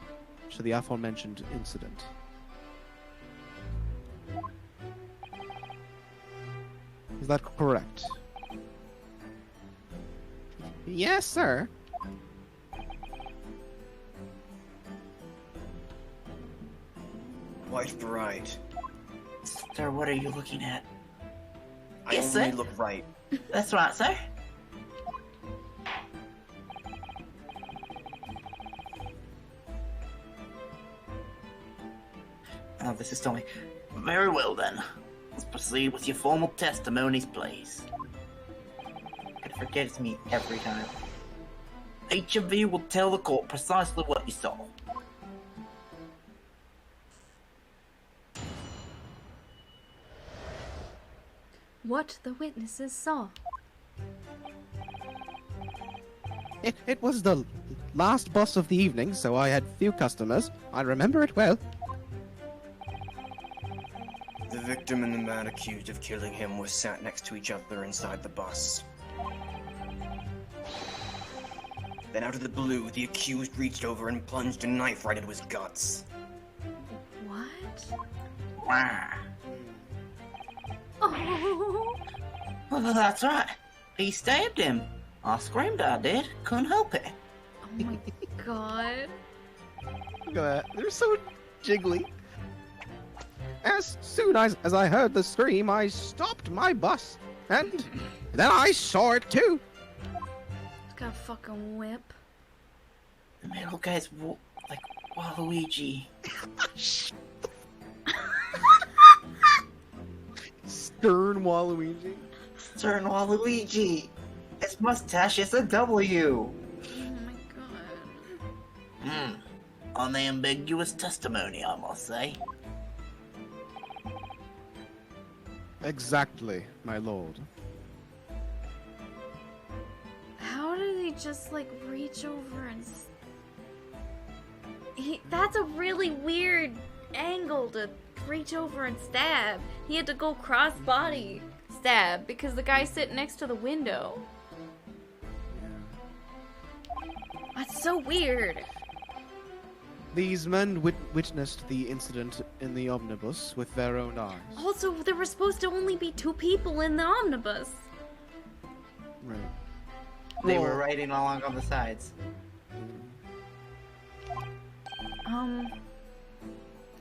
to the aforementioned incident. Is that correct? Yes, sir. Quite right. Sir, what are you looking at? I Yes, only sir. look right. That's right, sir. Oh, this is Tommy. Very well then. Let's proceed with your formal testimonies, please. I forget it's me every time. Each of you will tell the court precisely what you saw. What the witnesses saw. It was the last bus of the evening, so I had few customers. I remember it well. The victim and the man accused of killing him were sat next to each other inside the bus. Then out of the blue, the accused reached over and plunged a knife right into his guts. What? Wah. Oh. Well, that's right. He stabbed him. I screamed, I did. Couldn't help it. Oh my god. Look at that. They're so jiggly. As soon as I heard the scream, I stopped my bus. And then I saw it too. It's got a fucking whip. The middle guy's like Waluigi. Stern Waluigi. Stern Waluigi. His mustache is a W. Oh my god. Unambiguous testimony, I must say. Exactly, my lord. How did he just like reach over and that's a really weird angle to reach over and stab. He had to go cross-body stab because the guy's sitting next to the window. That's so weird. These men witnessed the incident in the omnibus with their own eyes. Also, there were supposed to only be 2 people in the omnibus. Right. They were riding along on the sides.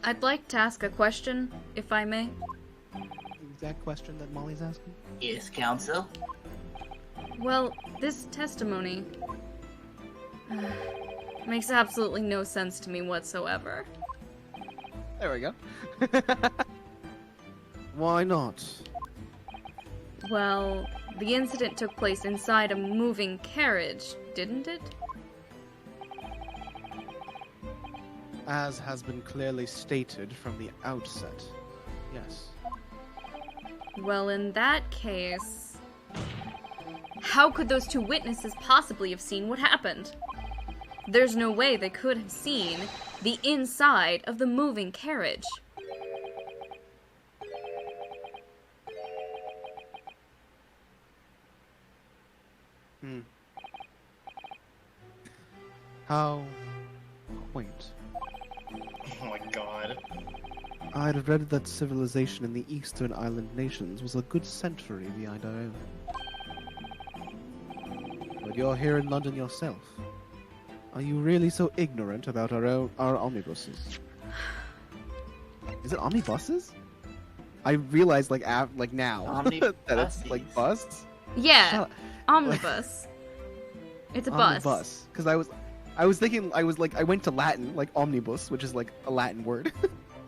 I'd like to ask a question, if I may. Exact question that Molly's asking? Yes, counsel. Well, this testimony makes absolutely no sense to me whatsoever. There we go. Why not? Well, the incident took place inside a moving carriage, didn't it? As has been clearly stated from the outset. Yes. Well, in that case, how could those 2 witnesses possibly have seen what happened? There's no way they could have seen the inside of the moving carriage. How quaint. Oh my god. I'd read that civilization in the eastern island nations was a good century behind our own. But you're here in London yourself. Are you really so ignorant about our omnibuses? Is it omnibuses? I realized like now that it's like bus. Yeah, omnibus. It's a bus. Omnibus. Because I was thinking I went to Latin, like omnibus, which is like a Latin word.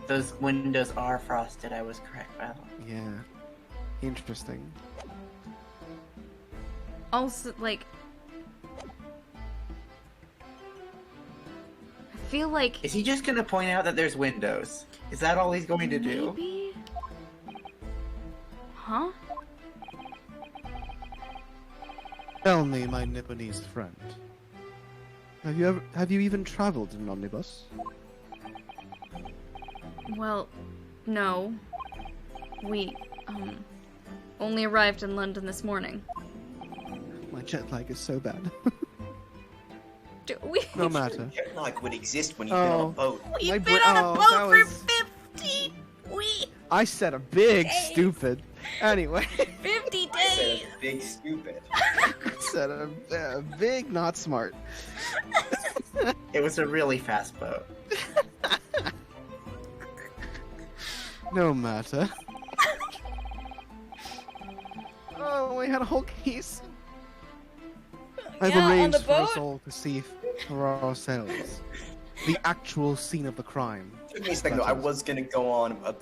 Those windows are frosted, I was correct, by the way. Yeah. Interesting. Also, like, I feel like... Is he just gonna point out that there's windows? Is that all he's going to do? Maybe? Huh? Tell me, my Nipponese friend. Have you even traveled in an omnibus? Well, no. We, only arrived in London this morning. My jet lag is so bad. Do we? No matter. Jet lag would exist when you've been on a boat. We've been on a boat for 50 weeks! I said a big Days. stupid. Anyway. 50 I said days! a big stupid. Said a big not smart. It was a really fast boat. No matter. Oh, we had a whole case. I've Yeah, on arranged the for us boat? all to see for ourselves the actual scene of the crime. Took me a second though. I was gonna go on with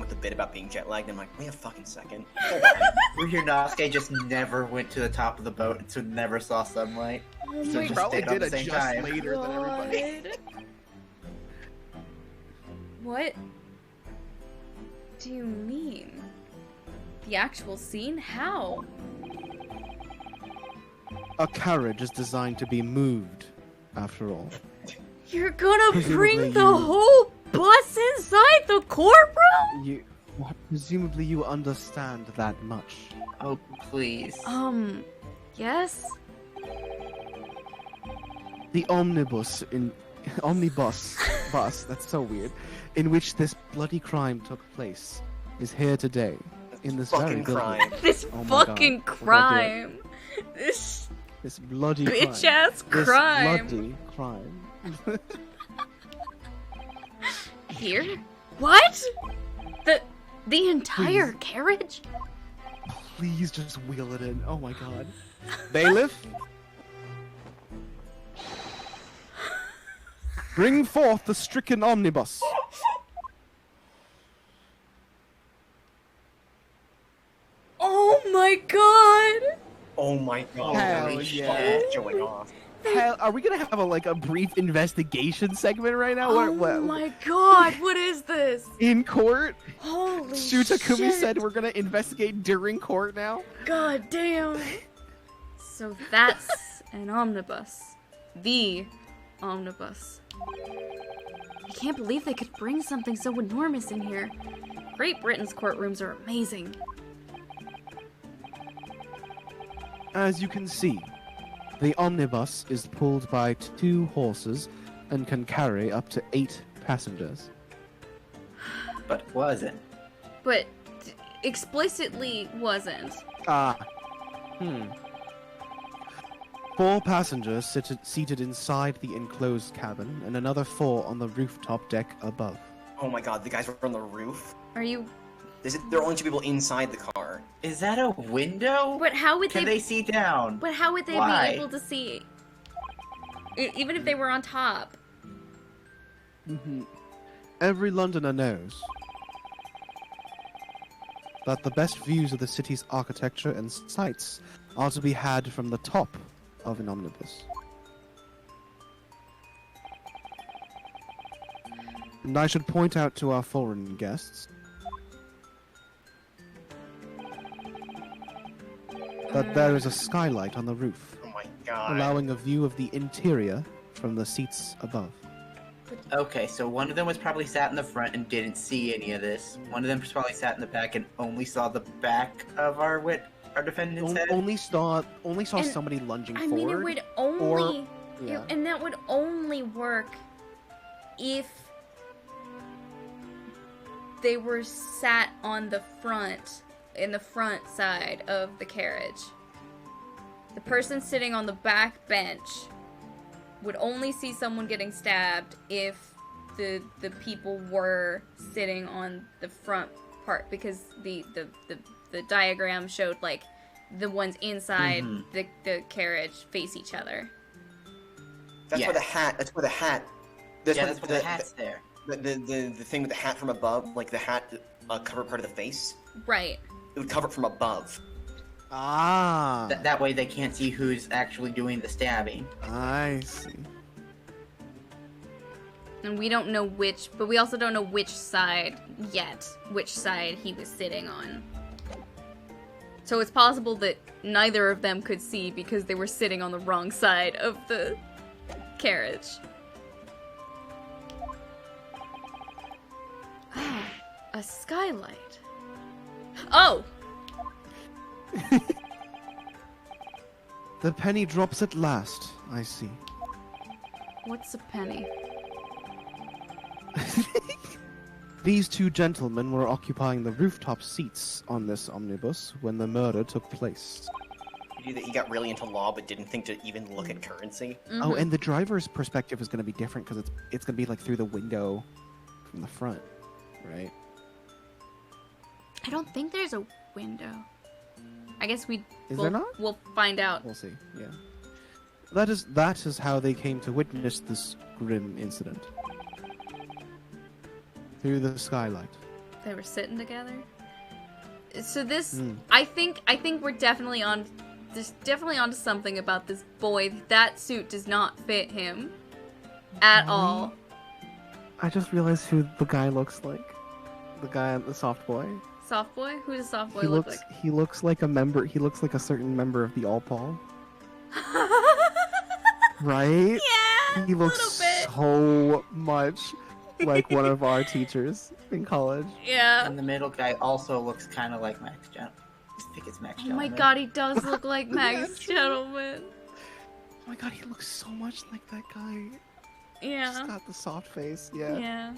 the bit about being jet lagged. And I'm like, wait a fucking second. Hold on. Ryunosuke just never went to the top of the boat, so never saw sunlight. Oh So my just Probably dead on did the same adjust time. later than everybody. God. What do you mean? The actual scene? How? A carriage is designed to be moved, after all. You're gonna Presumably bring the you- whole bus inside the courtroom? Presumably you understand that much. Oh, please. Yes? The omnibus bus, that's so weird, in which this bloody crime took place, is here today. In this very Fucking building. crime. This Oh my fucking God. We're gonna do crime. This This bloody bitch crime. ass This crime. bloody crime. Here? What? The entire carriage? Please just wheel it in. Oh my god. Bailiff? Bring forth the stricken omnibus. Oh my god! Oh my god. Hell Holy yeah. shit, showing off. Hell, are we gonna have a brief investigation segment right now? Oh my god, what is this? In court? Holy Shutakumi shit. said we're gonna investigate during court now? God damn. So that's an omnibus. The omnibus. I can't believe they could bring something so enormous in here. Great Britain's courtrooms are amazing. As you can see, the omnibus is pulled by 2 horses and can carry up to 8 passengers. But wasn't. But explicitly wasn't. Ah. 4 passengers seated inside the enclosed cabin, and another 4 on the rooftop deck above. Oh my god, the guys were on the roof? Are you... There are only 2 people inside the car. Is that a window? But how would Can they... they see down? But how would they Why? be able to see... Even if they were on top? Every Londoner knows that the best views of the city's architecture and sights are to be had from the top of an omnibus. And I should point out to our foreign guests that there is a skylight on the roof, Oh my god. allowing a view of the interior from the seats above. Okay, so one of them was probably sat in the front and didn't see any of this. One of them probably sat in the back and only saw the back of our defendant's head. Only saw And- somebody lunging I forward. mean, it would only... yeah. And that would only work if they were sat on the front, in the front side of the carriage. The person sitting on the back bench would only see someone getting stabbed if the people were sitting on the front part, because the diagram showed like the ones inside the carriage face each other. That's Yeah. where the hat. That's where the hat. That's why the hat's there. The thing with the hat from above, like the hat covered part of the face, Right. it would cover it from above. Ah, That way they can't see who's actually doing the stabbing. I see. And we don't know which, but we also don't know which side yet, which side he was sitting on. So it's possible that neither of them could see because they were sitting on the wrong side of the carriage. Ah, a skylight. Oh! The penny drops at last, I see. What's a penny? These 2 gentlemen were occupying the rooftop seats on this omnibus when the murder took place. You knew that he got really into law, but didn't think to even look at currency. Oh, and the driver's perspective is going to be different because it's going to be like through the window from the front, right? I don't think there's a window. I guess Is there not? We'll find out. We'll see. Yeah. That is how they came to witness this grim incident. Through the skylight. They were sitting together. So this, Hmm. I think we're definitely on there's definitely onto something about this boy. That suit does not fit him at all. I just realized who the guy looks like. The guy, the soft boy. Soft boy? Who does soft boy look like? He looks like a member. He looks like a certain member of the All Paul. Right? Yeah, He a looks little bit. so much like one of our teachers in college. Yeah. And the middle guy also looks kind of like Max Gentleman. I think it's Max Oh Gentleman. my god, he does look like Max That's Gentleman. Oh my god, he looks so much like that guy. Yeah. Just got the soft face. Yeah. Yeah.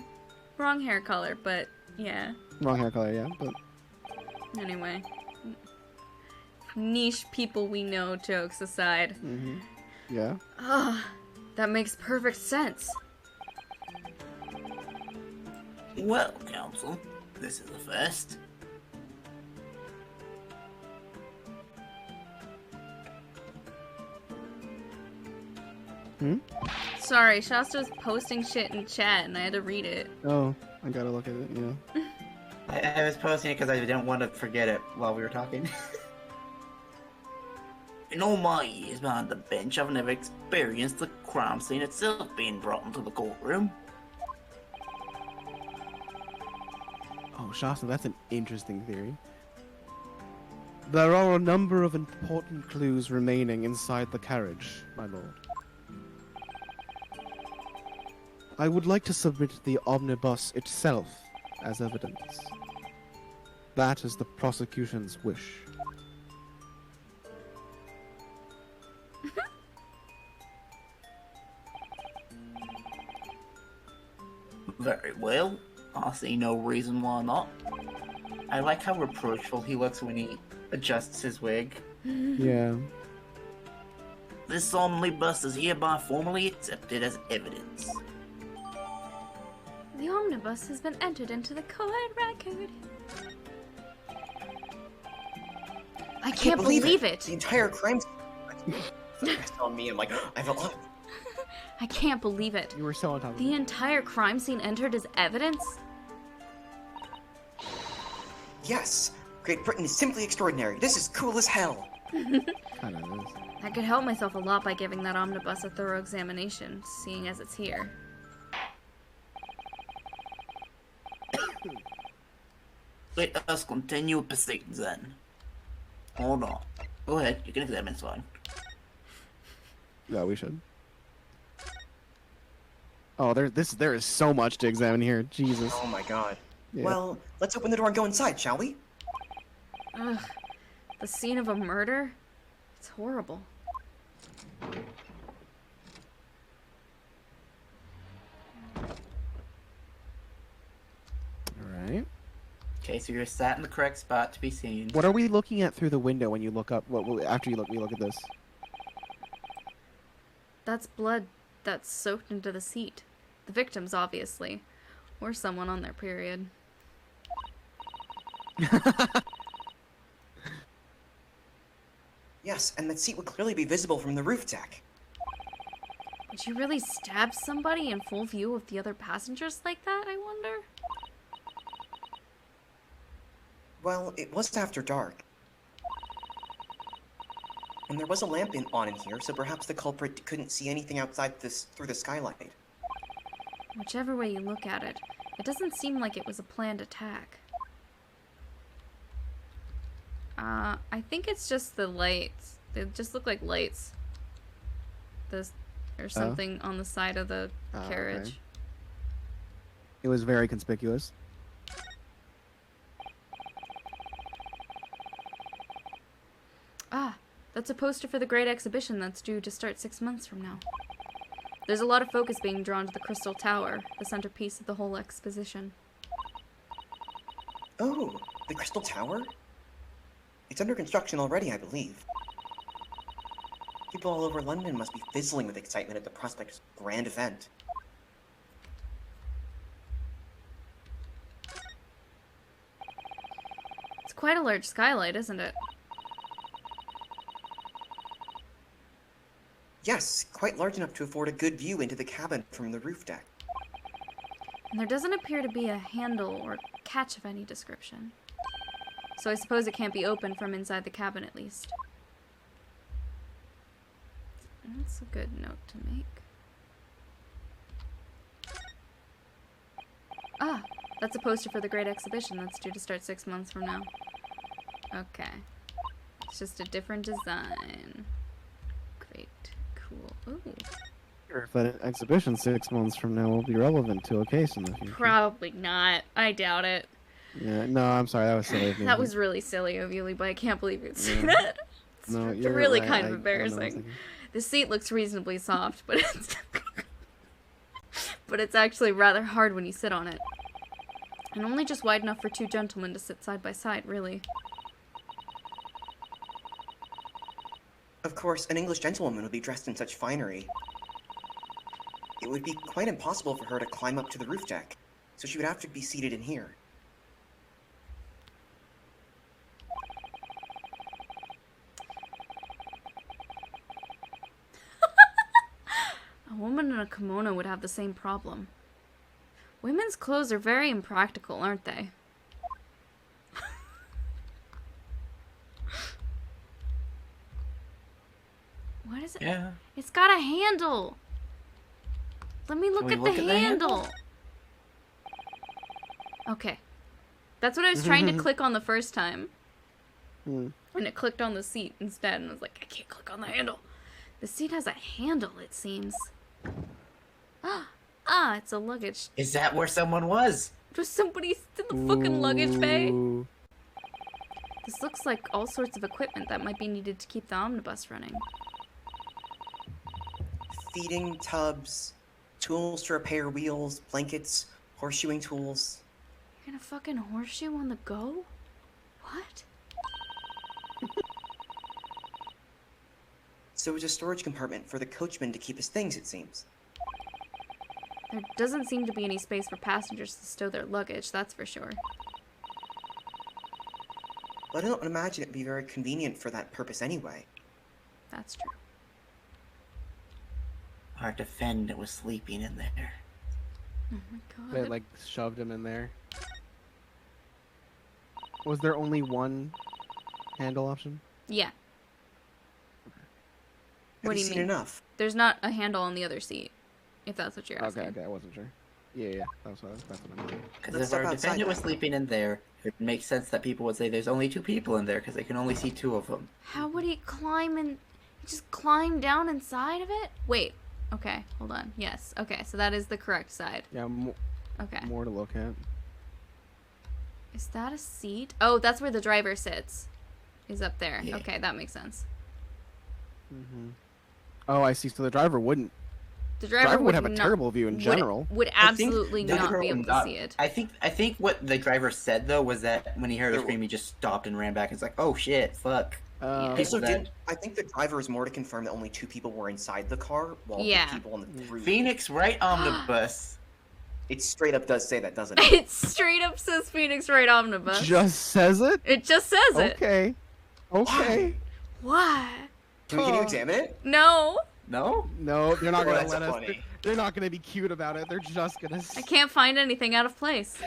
Wrong hair color, but yeah. Wrong hair color. Yeah, but Anyway. Niche people we know jokes aside. yeah. Ah, that makes perfect sense. Well, Council, this is the first. Sorry, Shasta was posting shit in chat and I had to read it. Oh, I gotta look at it. Yeah. I was posting it because I didn't want to forget it while we were talking. In all my years behind the bench, I've never experienced the crime scene itself being brought into the courtroom. Oh, Shasta, that's an interesting theory. There are a number of important clues remaining inside the carriage, my lord. I would like to submit the omnibus itself as evidence. That is the prosecution's wish. Very well. I see no reason why not. I like how reproachful he looks when he adjusts his wig. Yeah. This omnibus is hereby formally accepted as evidence. The omnibus has been entered into the court record. I can't believe it. The entire crime it's on me. I'm like, I have a lot. I can't believe it. You were so on top of The it. entire crime scene entered as evidence? Yes, Great Britain is simply extraordinary. This is cool as hell. Kind of is. I could help myself a lot by giving that omnibus a thorough examination, seeing as it's here. Let us continue proceedings then. Hold on. Go ahead, you can examine, it's fine. Yeah, we should. Oh, there is so much to examine here. Jesus. Oh my god. Yeah. Well, let's open the door and go inside, shall we? Ugh. The scene of a murder? It's horrible. Alright. Okay, so you're sat in the correct spot to be seen. What are we looking at through the window when you look up? After we look at this? That's blood that's soaked into the seat. The victims, obviously. Or someone on their period. Yes, and that seat would clearly be visible from the roof deck. Would you really stab somebody in full view of the other passengers like that, I wonder? Well, it was after dark. And there was a lamp on in here, so perhaps the culprit couldn't see anything outside this through the skylight. Whichever way you look at it, it doesn't seem like it was a planned attack. I think it's just the lights. They just look like lights. Or something on the side of the carriage. Okay. It was very conspicuous. Ah, that's a poster for the great exhibition that's due to start 6 months from now. There's a lot of focus being drawn to the Crystal Tower, the centerpiece of the whole exposition. Oh, the Crystal Tower? It's under construction already, I believe. People all over London must be fizzling with excitement at the prospect of a grand event. It's quite a large skylight, isn't it? Yes, quite large enough to afford a good view into the cabin from the roof deck. And there doesn't appear to be a handle or catch of any description. So I suppose it can't be opened from inside the cabin at least. That's a good note to make. Ah, that's a poster for the Great Exhibition that's due to start 6 months from now. Okay. It's just a different design. Great. Cool. Ooh. If that exhibition 6 months from now will be relevant to a case in the future. Probably not. I doubt it. Yeah, no, I'm sorry, that was silly of me. That was really silly of you, but I can't believe you'd say Yeah. that. It's No, you're really right. kind I of don't know what I was embarrassing. thinking. The seat looks reasonably soft, but it's but it's actually rather hard when you sit on it. And only just wide enough for two gentlemen to sit side by side, really. Of course, an English gentlewoman would be dressed in such finery. It would be quite impossible for her to climb up to the roof deck, so she would have to be seated in here. A woman in a kimono would have the same problem. Women's clothes are very impractical, aren't they? What is it? Yeah. It's got a handle. Let me look we at look the at the handle? handle. Okay. That's what I was trying to click on the first time. Hmm. And it clicked on the seat instead, and I was like, I can't click on the handle. The seat has a handle, it seems. It's a luggage. Is that where someone was? Just somebody in the fucking luggage bay. Ooh. This looks like all sorts of equipment that might be needed to keep the omnibus running. Feeding tubs, tools to repair wheels, blankets, horseshoeing tools. You're gonna fucking horseshoe on the go? What? So it's a storage compartment for the coachman to keep his things, it seems. There doesn't seem to be any space for passengers to stow their luggage, that's for sure. But I don't imagine it'd be very convenient for that purpose anyway. That's true. Our defendant was sleeping in there. Oh my They god. like shoved him in there. Was there only one handle option? Yeah. Have What do you you seen mean? enough? There's not a handle on the other seat, if that's what you're asking. Okay, I wasn't sure. Yeah, that's what I mean. Because Let's if our step outside defendant was then. sleeping in there, it would make sense that people would say there's only 2 people in there because they can only see 2 of them. How would he climb in? He just climb down inside of it? Wait. Okay, hold on. Yes. Okay, so that is the correct side. Yeah, Okay. more to look at. Is that a seat? Oh, that's where the driver sits. Is up there. Yeah. Okay, that makes sense. Mm-hmm. Oh, I see. So the driver wouldn't. The Driver would have a not- terrible view in general. Would I think absolutely the not driver be able would to not- see it. I think what the driver said though was that when he heard the There- scream, he just stopped and ran back. It's like, oh shit, fuck. Yeah. Also, that- I think the driver was more to confirm that only 2 people were inside the car, while Yeah. the people on the roof... Phoenix Wright omnibus. It straight up does say that, doesn't it? It straight up says Phoenix Wright Omnibus. Just says it. It just says it. Okay. Okay. Why? Can you examine it? No. No? No, they're not Oh, gonna that's let us. funny. They're not gonna be cute about it. They're just gonna. I can't find anything out of place.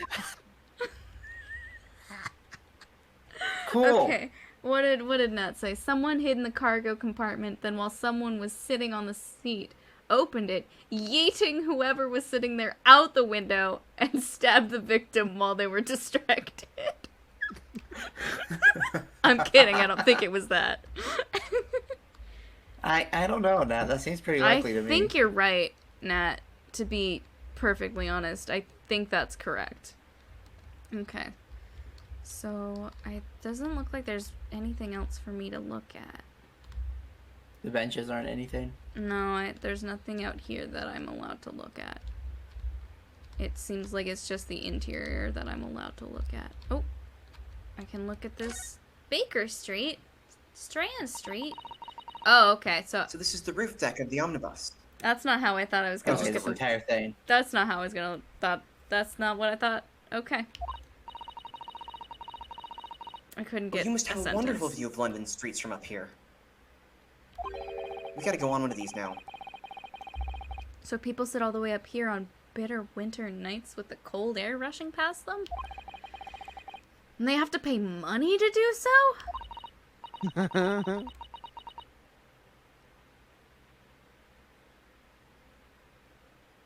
Cool. Okay. What did Nat say? Someone hid in the cargo compartment, then while someone was sitting on the seat, opened it, yeeting whoever was sitting there out the window, and stabbed the victim while they were distracted. I'm kidding, I don't think it was that. I don't know, Nat. That seems pretty likely to I me. think you're right, Nat, to be perfectly honest. I think that's correct. Okay. So, it doesn't look like there's anything else for me to look at. The benches aren't anything. No, there's nothing out here that I'm allowed to look at. It seems like it's just the interior that I'm allowed to look at. Oh, I can look at this. Baker Street? Strand Street? Oh, okay, so So this is the roof deck of the omnibus. that's not how I thought I was gonna Okay, look this at the... entire thing. That's not how I was gonna... That's not what I thought. Okay. I couldn't Well, get you must a have a wonderful sentence. view of London streets from up here. We gotta go on one of these now. So people sit all the way up here on bitter winter nights with the cold air rushing past them? And they have to pay money to do so?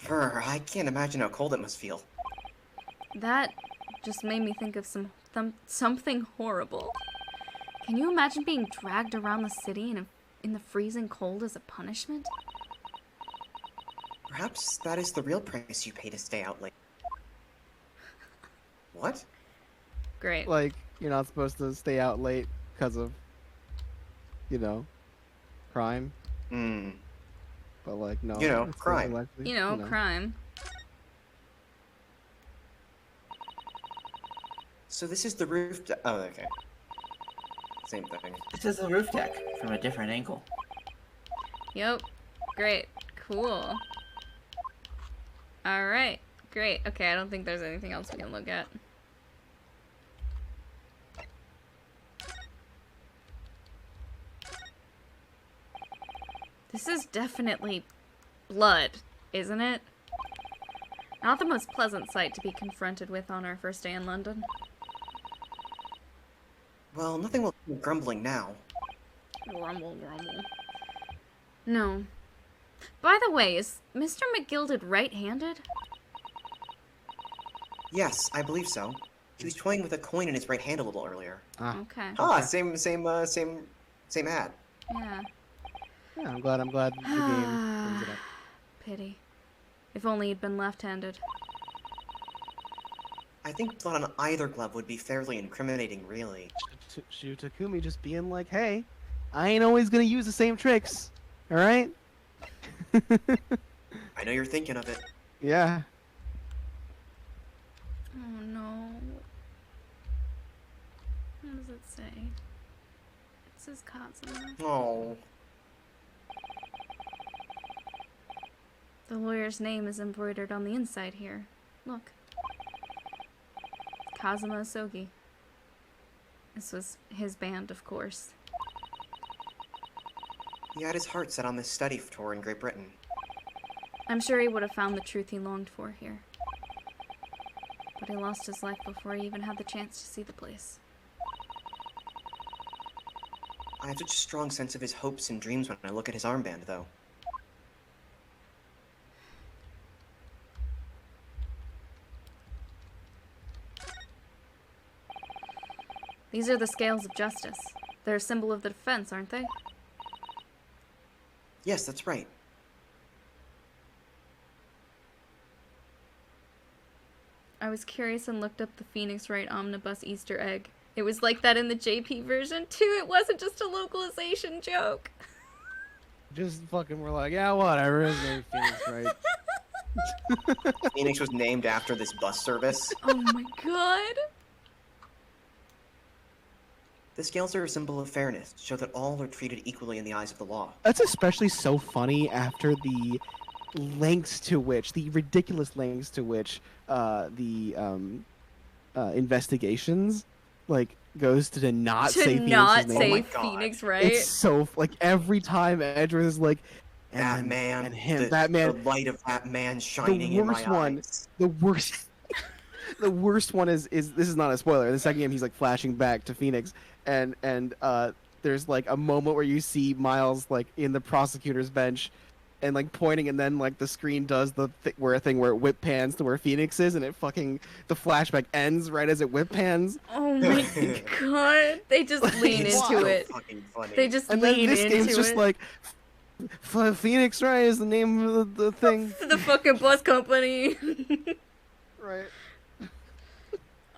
Brr, I can't imagine how cold it must feel. That just made me think of something horrible. Can you imagine being dragged around the city in the freezing cold as a punishment? Perhaps that is the real price you pay to stay out late. What? Great. Like, you're not supposed to stay out late because of, crime. Hmm. But like, no. You know, it's crime. likely, Crime. So this is the roof. Oh, okay. Same thing. This is the roof deck from a different angle. Yep. Great. Cool. Alright. Great. Okay, I don't think there's anything else we can look at. This is definitely blood, isn't it? Not the most pleasant sight to be confronted with on our first day in London. Well, nothing will keep grumbling now. Grumble, grumble. No. By the way, is Mr. McGilded right-handed? Yes, I believe so. He was toying with a coin in his right hand a little earlier. Okay. Ah, same ad. Yeah. Yeah, I'm glad the game brings it up. Pity. If only he'd been left-handed. I think blood on either glove would be fairly incriminating, really. Shu Takumi just being like, hey, I ain't always gonna use the same tricks. Alright? I know you're thinking of it. Yeah. Oh no. What does it say? It says Kazuma. Oh. The lawyer's name is embroidered on the inside here. Look. Kazuma Asogi. This was his band, of course. He had his heart set on this study tour in Great Britain. I'm sure he would have found the truth he longed for here. But he lost his life before he even had the chance to see the place. I have such a strong sense of his hopes and dreams when I look at his armband, though. These are the scales of justice. They're a symbol of the defense, aren't they? Yes, that's right. I was curious and looked up the Phoenix Wright Omnibus Easter egg. It was like that in the JP version, too. It wasn't just a localization joke. Just fucking we're like, yeah, whatever. His name's Phoenix, right? Phoenix was named after this bus service. Oh my god. The scales are a symbol of fairness, to show that all are treated equally in the eyes of the law. That's especially so funny after the ridiculous lengths to which the investigations goes to not say not Phoenix's say name. Phoenix Wright. It's so every time Edward is like, That man, and him, the light of that man shining in my eyes. The worst. The worst one is this is not a spoiler. The second game he's flashing back to Phoenix, and there's a moment where you see Miles in the prosecutor's bench, and pointing, and then the screen does the where it whip pans to where Phoenix is, and the flashback ends right as it whip pans. Oh my god! They just lean It's into so it. fucking funny. They just And then lean this into game's just it. Phoenix Wright is the name of the thing. The fucking bus company. Right.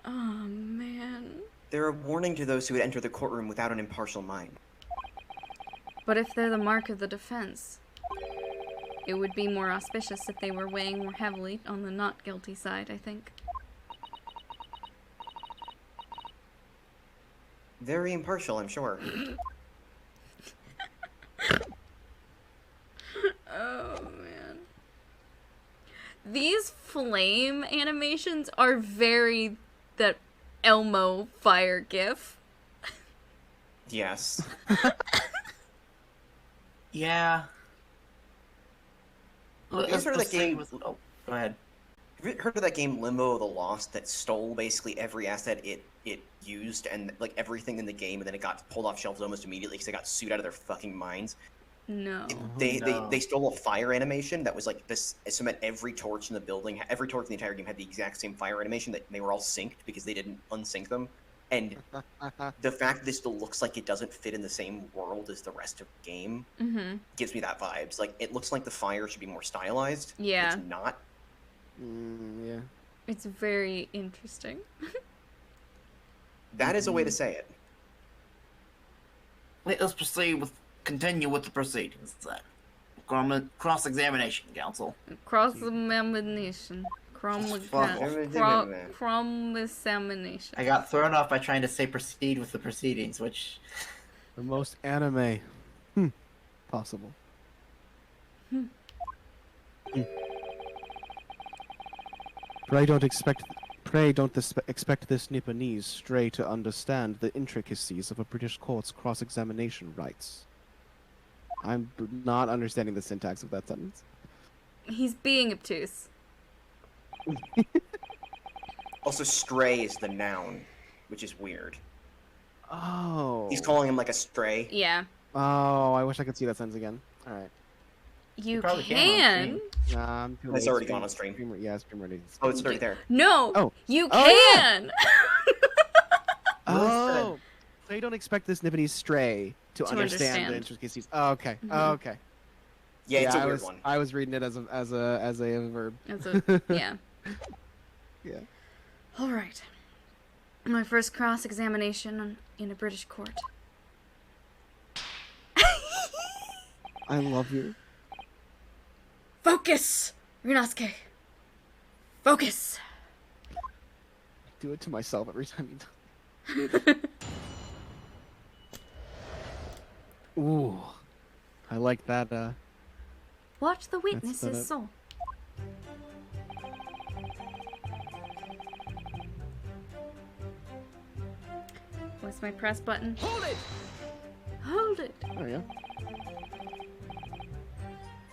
Oh man. They're a warning to those who would enter the courtroom without an impartial mind. But if they're the mark of the defense, it would be more auspicious if they were weighing more heavily on the not guilty side, I think. Very impartial, I'm sure. Oh man. These flame animations are very that Elmo fire gif. Yes. Yeah. You guys heard of that game? Oh, go ahead. Have you heard of that game Limbo the Lost that stole basically every asset it used and everything in the game, and then it got pulled off shelves almost immediately because they got sued out of their fucking minds? No. They stole a fire animation that was like this. So meant every torch in the building, every torch in the entire game had the exact same fire animation. That they were all synced because they didn't unsync them. And the fact that this still looks like it doesn't fit in the same world as the rest of the game gives me that vibes. Like it looks like the fire should be more stylized. Yeah. It's not. Yeah. It's very interesting. That is a way to say it. Let us continue with the proceedings then. Cross-examination, counsel. Cross-examination. Cross-examination. I got thrown off by trying to say proceed with the proceedings, which... The most anime possible. Pray don't expect this Nipponese stray to understand the intricacies of a British court's cross-examination rights. I'm not understanding the syntax of that sentence. He's being obtuse. Also, stray is the noun, which is weird. Oh. He's calling him like a stray. Yeah. Oh, I wish I could see that sentence again. All right. You probably can. Nah, I'm too It's late. already gone on stream. Yeah, stream ready. Oh, it's already there. No. Oh. You Oh, can. Oh. So you don't expect this Nipponese stray to understand the intricacies. Oh, okay. Oh, okay. Yeah, it's a weird was, one. I was reading it as a verb. Yeah. Yeah. All right. My first cross-examination in a British court. I love you. Focus, Ryunosuke. Focus. I do it to myself every time you Ooh. I like that, Watch the witness's That's soul. What's my press button? Hold it! Hold it. There you go.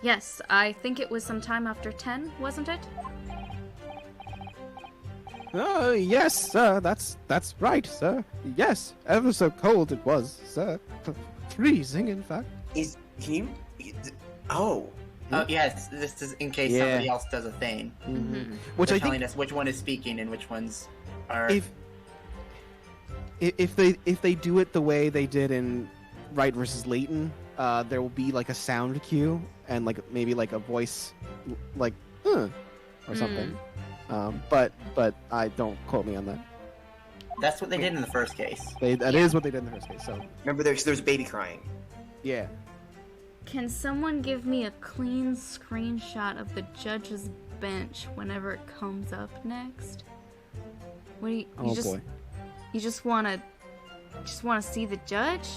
Yes, I think it was sometime after 10, wasn't it? Oh, yes, sir. That's right, sir. Yes, ever so cold it was, sir. Freezing, in fact. Can you? Oh. Oh, yes, this is in case Yeah. somebody else does a thing. Which They're I think telling us which one is speaking and which ones are... if they do it the way they did in Wright versus Layton, there will be like a sound cue and like maybe like a voice like or something. But I don't quote me on that. That's what they did in the first case. That is what they did in the first case. So Remember, there's baby crying. yeah. Can someone give me a clean screenshot of the judge's bench whenever it comes up next? What do you Oh just boy. you just wanna see the judge?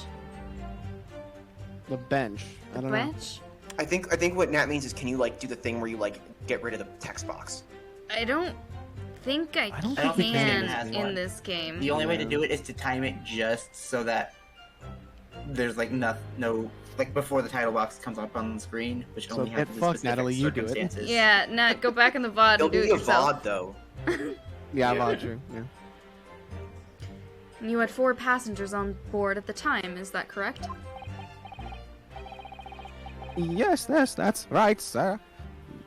The bench. I The don't bench? I think what Nat means is, can you like do the thing where you like get rid of the text box? I don't think I I don't can think this game has in one. this game. The only way to do it is to time it just so that there's like no like before the title box comes up on the screen, which So only get happens in fucked, specific Natalie, you do it. circumstances. Yeah, Nat, go back in the VOD There'll and do be it a yourself. VOD though. Yeah, Yeah. Roger. Yeah. And you had 4 passengers on board at the time, is that correct? Yes, that's right, sir.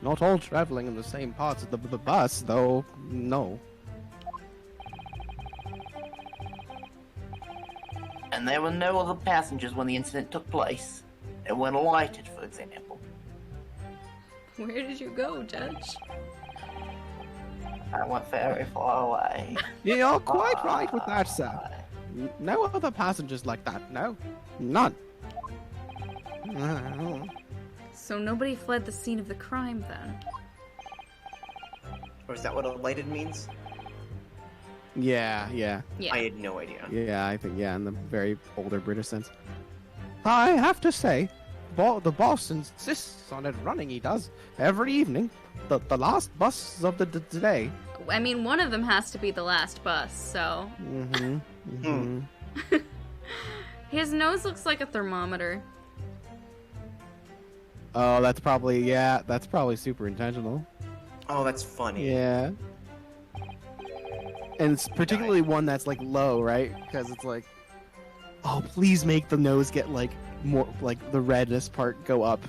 Not all traveling in the same parts of the bus, though. No. And there were no other passengers when the incident took place. They weren't alighted, for example. Where did you go, Judge? I went very far away. You're quite right with that, sir. No other passengers like that, no. None. So nobody fled the scene of the crime then? Or is that what alighted means? Yeah. Yeah. I had no idea. Yeah, I think, yeah, in the very older British sense. I have to say, the boss insists on it running, he does, every evening. The last bus of the day. I mean, one of them has to be the last bus, so... His nose looks like a thermometer. Oh, that's probably super intentional. Oh, that's funny. Yeah. And it's particularly one that's like low, right? Because it's like, oh, please make the nose get like more like the redness part go up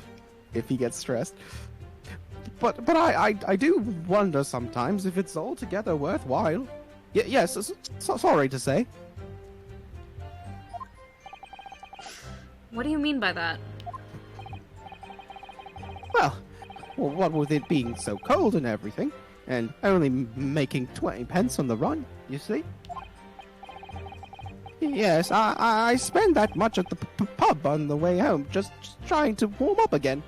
if he gets stressed. But I do wonder sometimes if it's altogether worthwhile. Yes, sorry to say. What do you mean by that? Well, what with it being so cold and everything, and only making 20 pence on the run, you see? Yes, I spend that much at the pub on the way home, just trying to warm up again.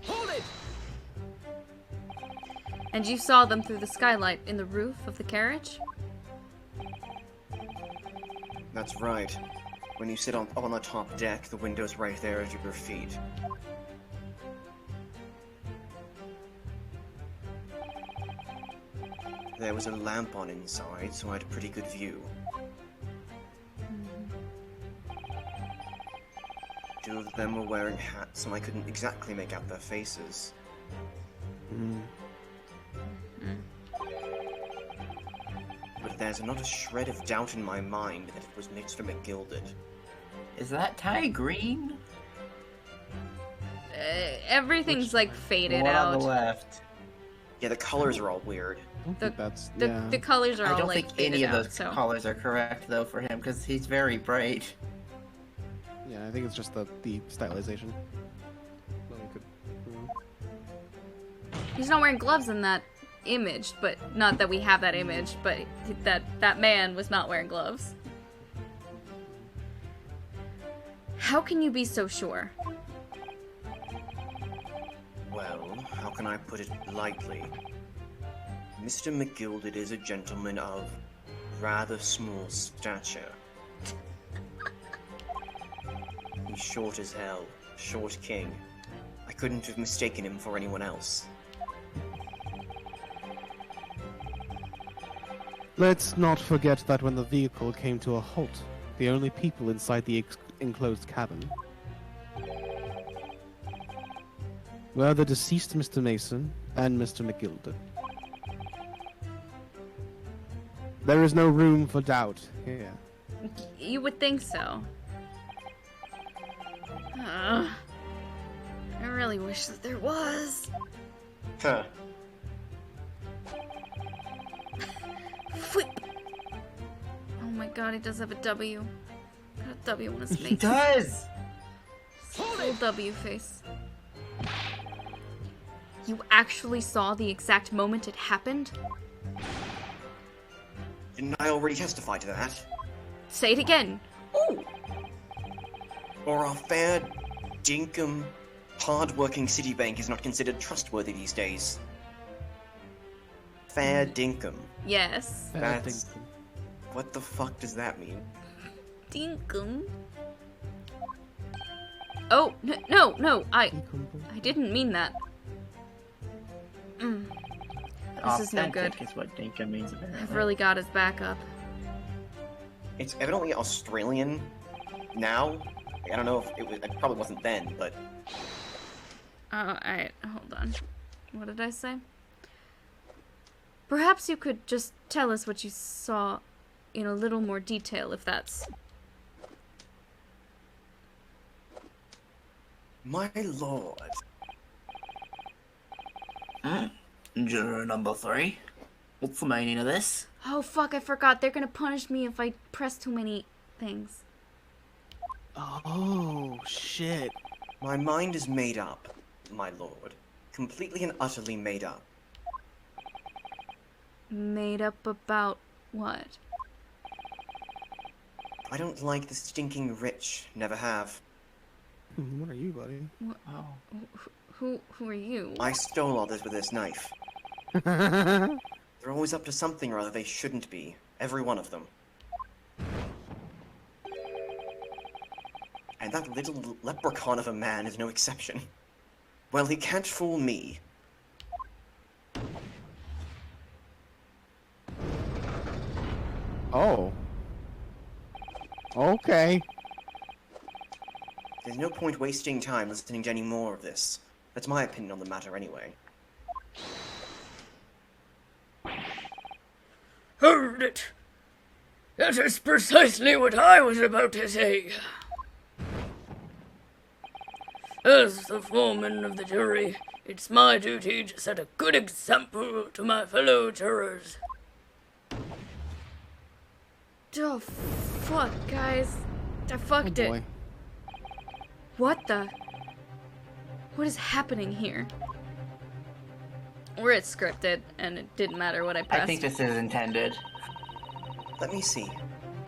Hold it! And you saw them through the skylight in the roof of the carriage? That's right. When you sit up on the top deck, the window's right there at your feet. There was a lamp on inside, so I had a pretty good view. Two of them were wearing hats, so I couldn't exactly make out their faces. But there's not a shred of doubt in my mind that it was Mr. McGilded. Is that Ty green? Everything's like faded One out. on the left. Yeah, the colors are all weird. I don't think that's... The, yeah. the colors are I all don't like think faded any of out, those so. colors are correct though for him because he's very bright. Yeah, I think it's just the stylization. Well, we could- He's not wearing gloves in that image, but not that we have that image, but that man was not wearing gloves. How can you be so sure? Well, how can I put it lightly? Mr. McGilded is a gentleman of rather small stature. He's short as hell, short king. I couldn't have mistaken him for anyone else. Let's not forget that when the vehicle came to a halt, the only people inside the enclosed cabin were the deceased Mr. Mason and Mr. McGilded. There is no room for doubt here. You would think so. I really wish that there was. Huh. Whip. Oh my god, he does have a W. Got a W on his He face. does. Full W face. You actually saw the exact moment it happened? Didn't I already testify to that? Say it again. Ooh! Or our fair, dinkum, hard-working Citibank is not considered trustworthy these days. Fair dinkum. Yes. That's... What the fuck does that mean? Dinkum. Oh, no, I didn't mean that. This is no good. Authentic is what Dinka means apparently. I've really got his back up. It's evidently Australian now. Like, I don't know if it probably wasn't then, but Alright, hold on. What did I say? Perhaps you could just tell us what you saw in a little more detail, if that's... my lord. Juror number 3. What's the meaning of this? Oh fuck, I forgot. They're gonna punish me if I press too many things. Oh, shit. My mind is made up, my lord. Completely and utterly made up. Made up about what? I don't like the stinking rich. Never have. What are you, buddy? Oh. Who are you? I stole all this with this knife. They're always up to something or other they shouldn't be. Every one of them. And that little leprechaun of a man is no exception. Well, he can't fool me. Oh. Okay. There's no point wasting time listening to any more of this. That's my opinion on the matter anyway. That is precisely what I was about to say. As the foreman of the jury, it's my duty to set a good example to my fellow jurors. Oh, fuck, guys. I fucked it. boy. What the? What is happening here? Or it's scripted, and it didn't matter what I pressed. I think this is intended. Let me see.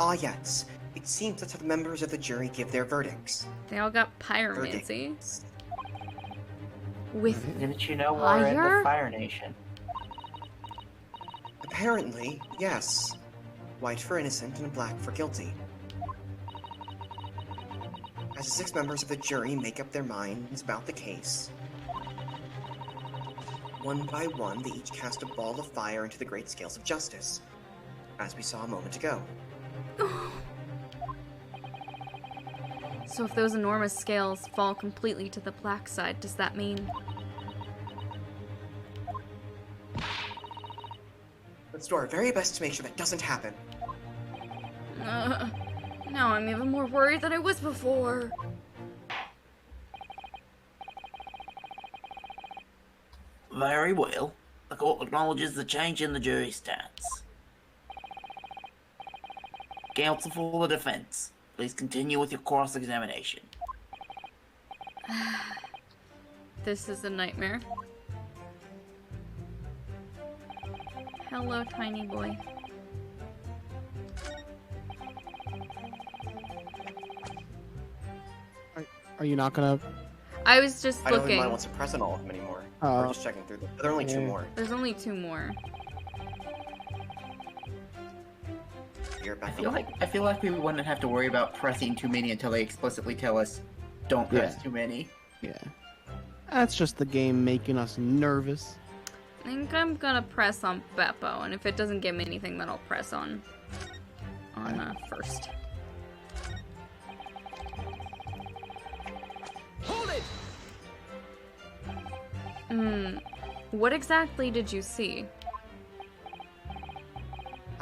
Ah, yes. It seems that's how the members of the jury give their verdicts. They all got pyromancy. Verdicts. With Didn't you know we're in Fire? the Fire Nation? Apparently, yes. White for innocent and black for guilty. As the 6 members of the jury make up their minds about the case, one by one, they each cast a ball of fire into the great scales of justice, as we saw a moment ago. So if those enormous scales fall completely to the black side, does that mean... Let's do our very best to make sure that doesn't happen. Now I'm even more worried than I was before. Very well. The court acknowledges the change in the jury stance. Counsel for the defense, please continue with your cross-examination. This is a nightmare. Hello, tiny boy. Are you not gonna? I was just I don't think looking. mine wants to press on all of them anymore. Oh. We're just checking through them. There are only 2 Yeah. more. There's only 2 more. You're back. I feel like we wouldn't have to worry about pressing too many until they explicitly tell us, don't press Yeah. too many. Yeah. That's just the game making us nervous. I think I'm gonna press on Beppo, and if it doesn't give me anything, then I'll press on first. Hold it! What exactly did you see?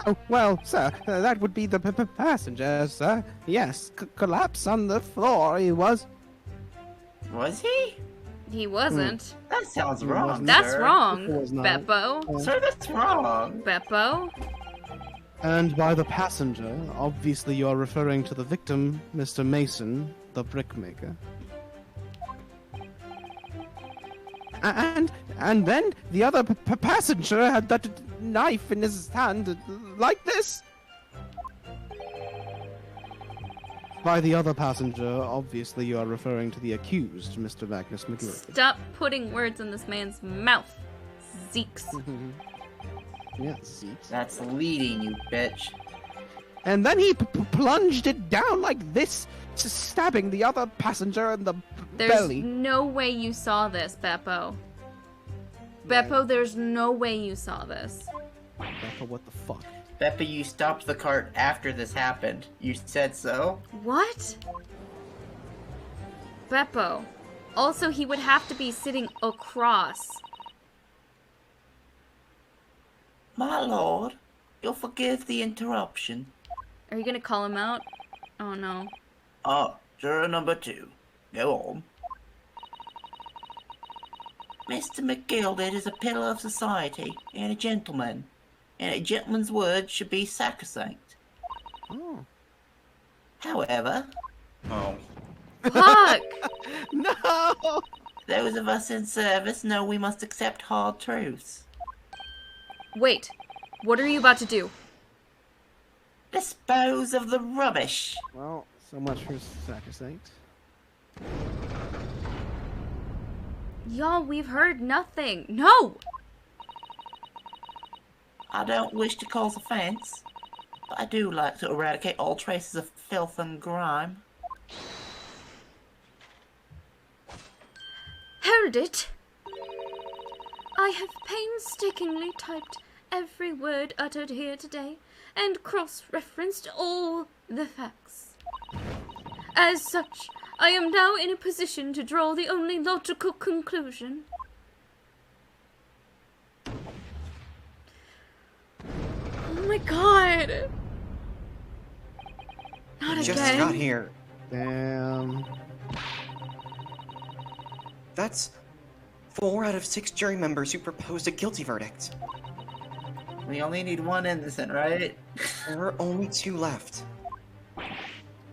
Oh, well, sir, that would be the passenger, sir. Yes, collapse on the floor, he was. Was he? He wasn't. That sounds He wrong. wasn't. That's sir. wrong, It was not. Beppo. Sir, that's wrong. Beppo? And by the passenger, obviously you're referring to the victim, Mr. Mason, the brickmaker. And then the other passenger had that knife in his hand, like this. By the other passenger, obviously you are referring to the accused, Mr. Magnus McGillicuddy. Stop putting words in this man's mouth. Zeeks. Yes, Zeke. That's leading, you bitch. And then he plunged it down like this, stabbing the other passenger in the There's belly. no way you saw this, Beppo. Beppo, there's no way you saw this. Becca, what the fuck? Beppa, you stopped the cart after this happened. You said so? What? Beppo. Also, he would have to be sitting across. My lord, you'll forgive the interruption. Are you gonna call him out? Oh no. Juror number 2. Go on. Mr. McGilded is a pillar of society and a gentleman, and a gentleman's word should be sacrosanct. Oh. However, Oh. Fuck! No! those of us in service know we must accept hard truths. Wait. What are you about to do? Dispose of the rubbish. Well, so much for sacrosanct. Y'all, we've heard nothing. No! I don't wish to cause offense, but I do like to eradicate all traces of filth and grime. Hold it! I have painstakingly typed every word uttered here today and cross-referenced all the facts. As such, I am now in a position to draw the only logical conclusion. Oh my god! Not Just again. got here. Damn. That's 4 out of 6 jury members who proposed a guilty verdict. We only need one innocent, right? There are only 2 left.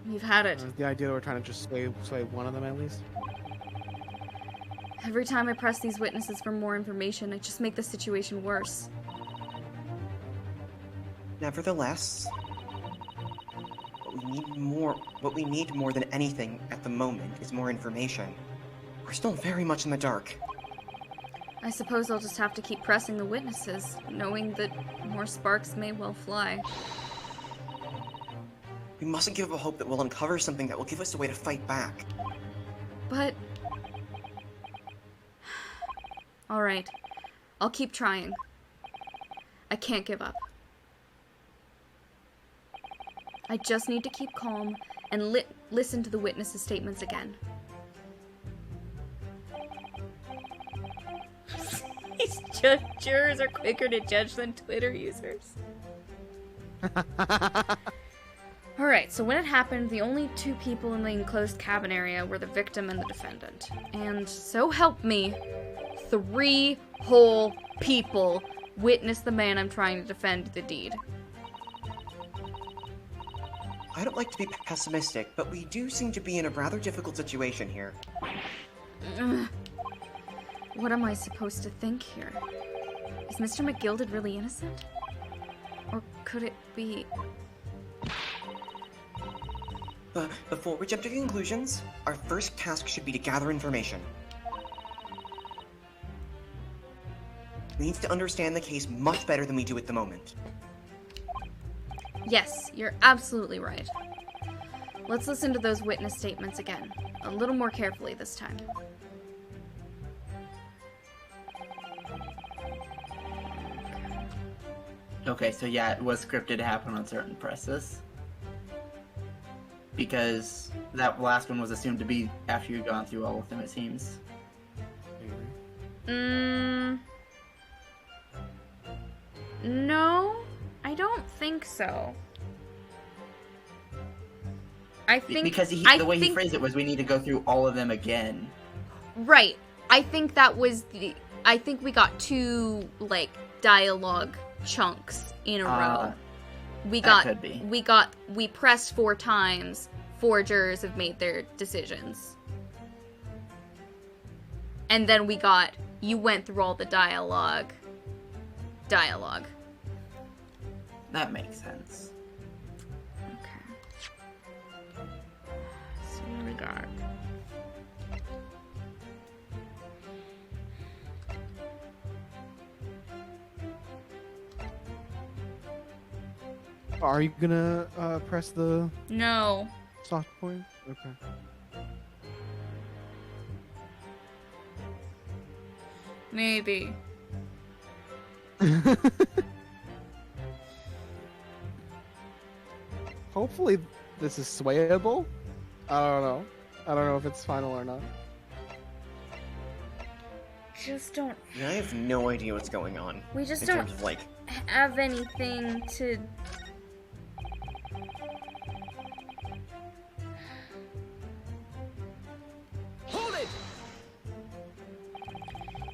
You've had it. The idea that we're trying to just sway one of them at least. Every time I press these witnesses for more information, I just make the situation worse. Nevertheless, what we need more than anything at the moment is more information. We're still very much in the dark. I suppose I'll just have to keep pressing the witnesses, knowing that more sparks may well fly. We mustn't give up hope that we'll uncover something that will give us a way to fight back. But... Alright. I'll keep trying. I can't give up. I just need to keep calm and listen to the witnesses' statements again. These jurors are quicker to judge than Twitter users. Alright, so when it happened, the only 2 people in the enclosed cabin area were the victim and the defendant. And so help me, 3 whole people witnessed the man I'm trying to defend the deed. I don't like to be pessimistic, but we do seem to be in a rather difficult situation here. Ugh. What am I supposed to think here? Is Mr. McGilded really innocent? Or could it be... But before we jump to conclusions, our first task should be to gather information. We need to understand the case much better than we do at the moment. Yes, you're absolutely right. Let's listen to those witness statements again. A little more carefully this time. Okay, so yeah, it was scripted to happen on certain presses. Because that last one was assumed to be after you'd gone through all of them, it seems. No, I don't think so. I think... Because the way he phrased it was, we need to go through all of them again. Right. I think that was the... I think we got 2, like, dialogue chunks in a row. Could be. We pressed 4 times. 4 jurors have made their decisions. And then we got, you went through all the dialogue. That makes sense. Okay. So what we got? Are you gonna press the No. soft point? Okay. Maybe. Hopefully this is swayable. I don't know. I don't know if it's final or not. Just don't... I have no idea what's going on. We just in don't terms of, like... have anything to... Hold it!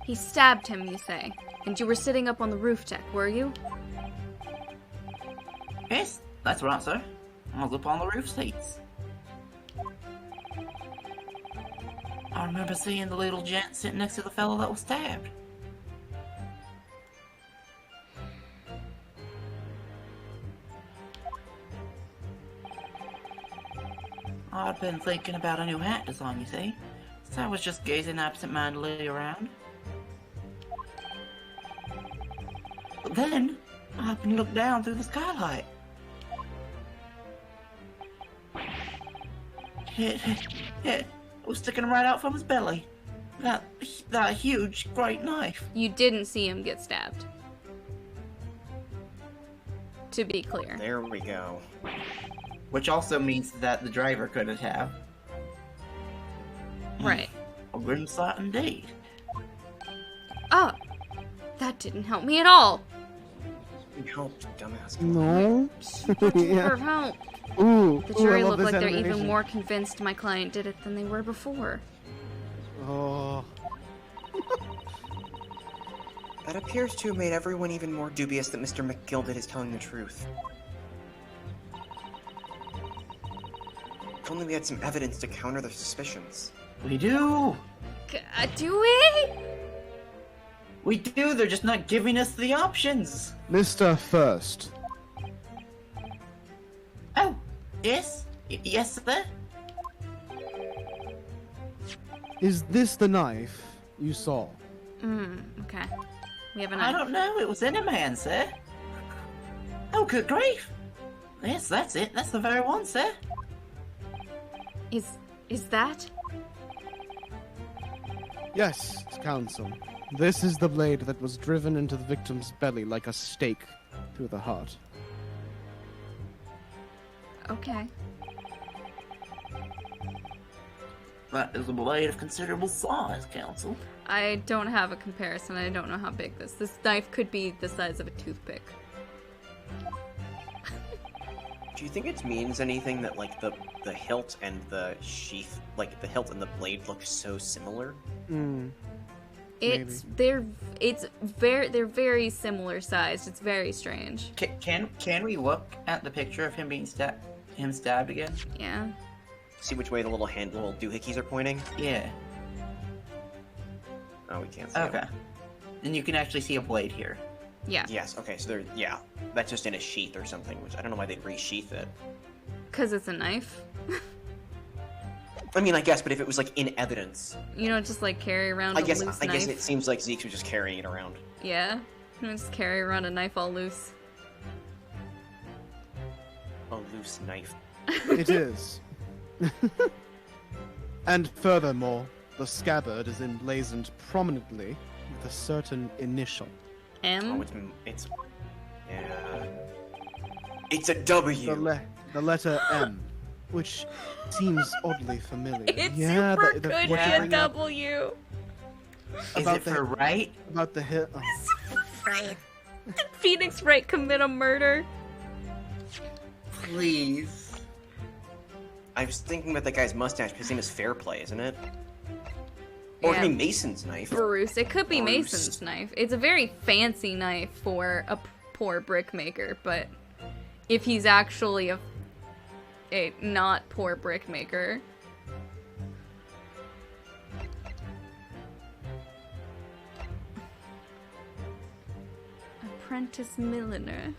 He stabbed him, you say. And you were sitting up on the roof deck, were you? Yes, that's right, sir. I was up on the roof seats. I remember seeing the little gent sitting next to the fellow that was stabbed. I'd been thinking about a new hat design, you see, so I was just gazing absent-mindedly around. But then, I happened to look down through the skylight. It was sticking right out from his belly. That huge, great knife. You didn't see him get stabbed. To be clear. There we go. Which also means that the driver couldn't have. Right. A grim sight indeed. Oh! That didn't help me at all! fucking helped, dumbass. No. That would Yeah. have helped. Ooh. The ooh, I jury love looked this like they're even animation. more convinced my client did it than they were before. Oh. That appears to have made everyone even more dubious that Mr. McGilded is telling the truth. If only we had some evidence to counter their suspicions. We do! Do we? We do, they're just not giving us the options! Mr. First. Oh, yes? Yes, sir? Is this the knife you saw? Okay. We have a I knife. don't know, it was in a man, sir. Oh, good grief! Yes, that's it, that's the very one, sir. Is that? Yes, Counsel. This is the blade that was driven into the victim's belly like a stake through the heart. Okay. That is a blade of considerable size, Counsel. I don't have a comparison. I don't know how big this knife could be the size of a toothpick. Do you think it means anything that like the hilt and the sheath, like the hilt and the blade, look so similar? They're very similar sized. It's very strange. Can we look at the picture of him being stabbed again? Yeah. See which way the little little doohickeys are pointing? Yeah. Oh, we can't see. Okay. them. And you can actually see a blade here. Yeah. Yes. Okay. So they're that's just in a sheath or something. Which I don't know why they'd resheath it. Cause it's a knife. I mean, I guess, but if it was like in evidence, You don't just like carry around I a guess loose I knife. guess it seems like Zeke was just carrying it around. Yeah. You don't just carry around a knife all loose. A loose knife. It is. And furthermore, the scabbard is emblazoned prominently with a certain initial. M. Oh, it's yeah. It's a W. The letter M, which seems oddly familiar. It yeah, super the could be what you a bring up W. Is About it for right? about the hit. Did Phoenix Wright commit a murder? Please. I was thinking about that guy's mustache. His name is Fairplay, isn't it? Or it Yeah. could be Mason's knife. Bruce. It could be Bruce. Mason's knife. It's a very fancy knife for a poor brickmaker, but if he's actually a not poor brickmaker. Apprentice milliner.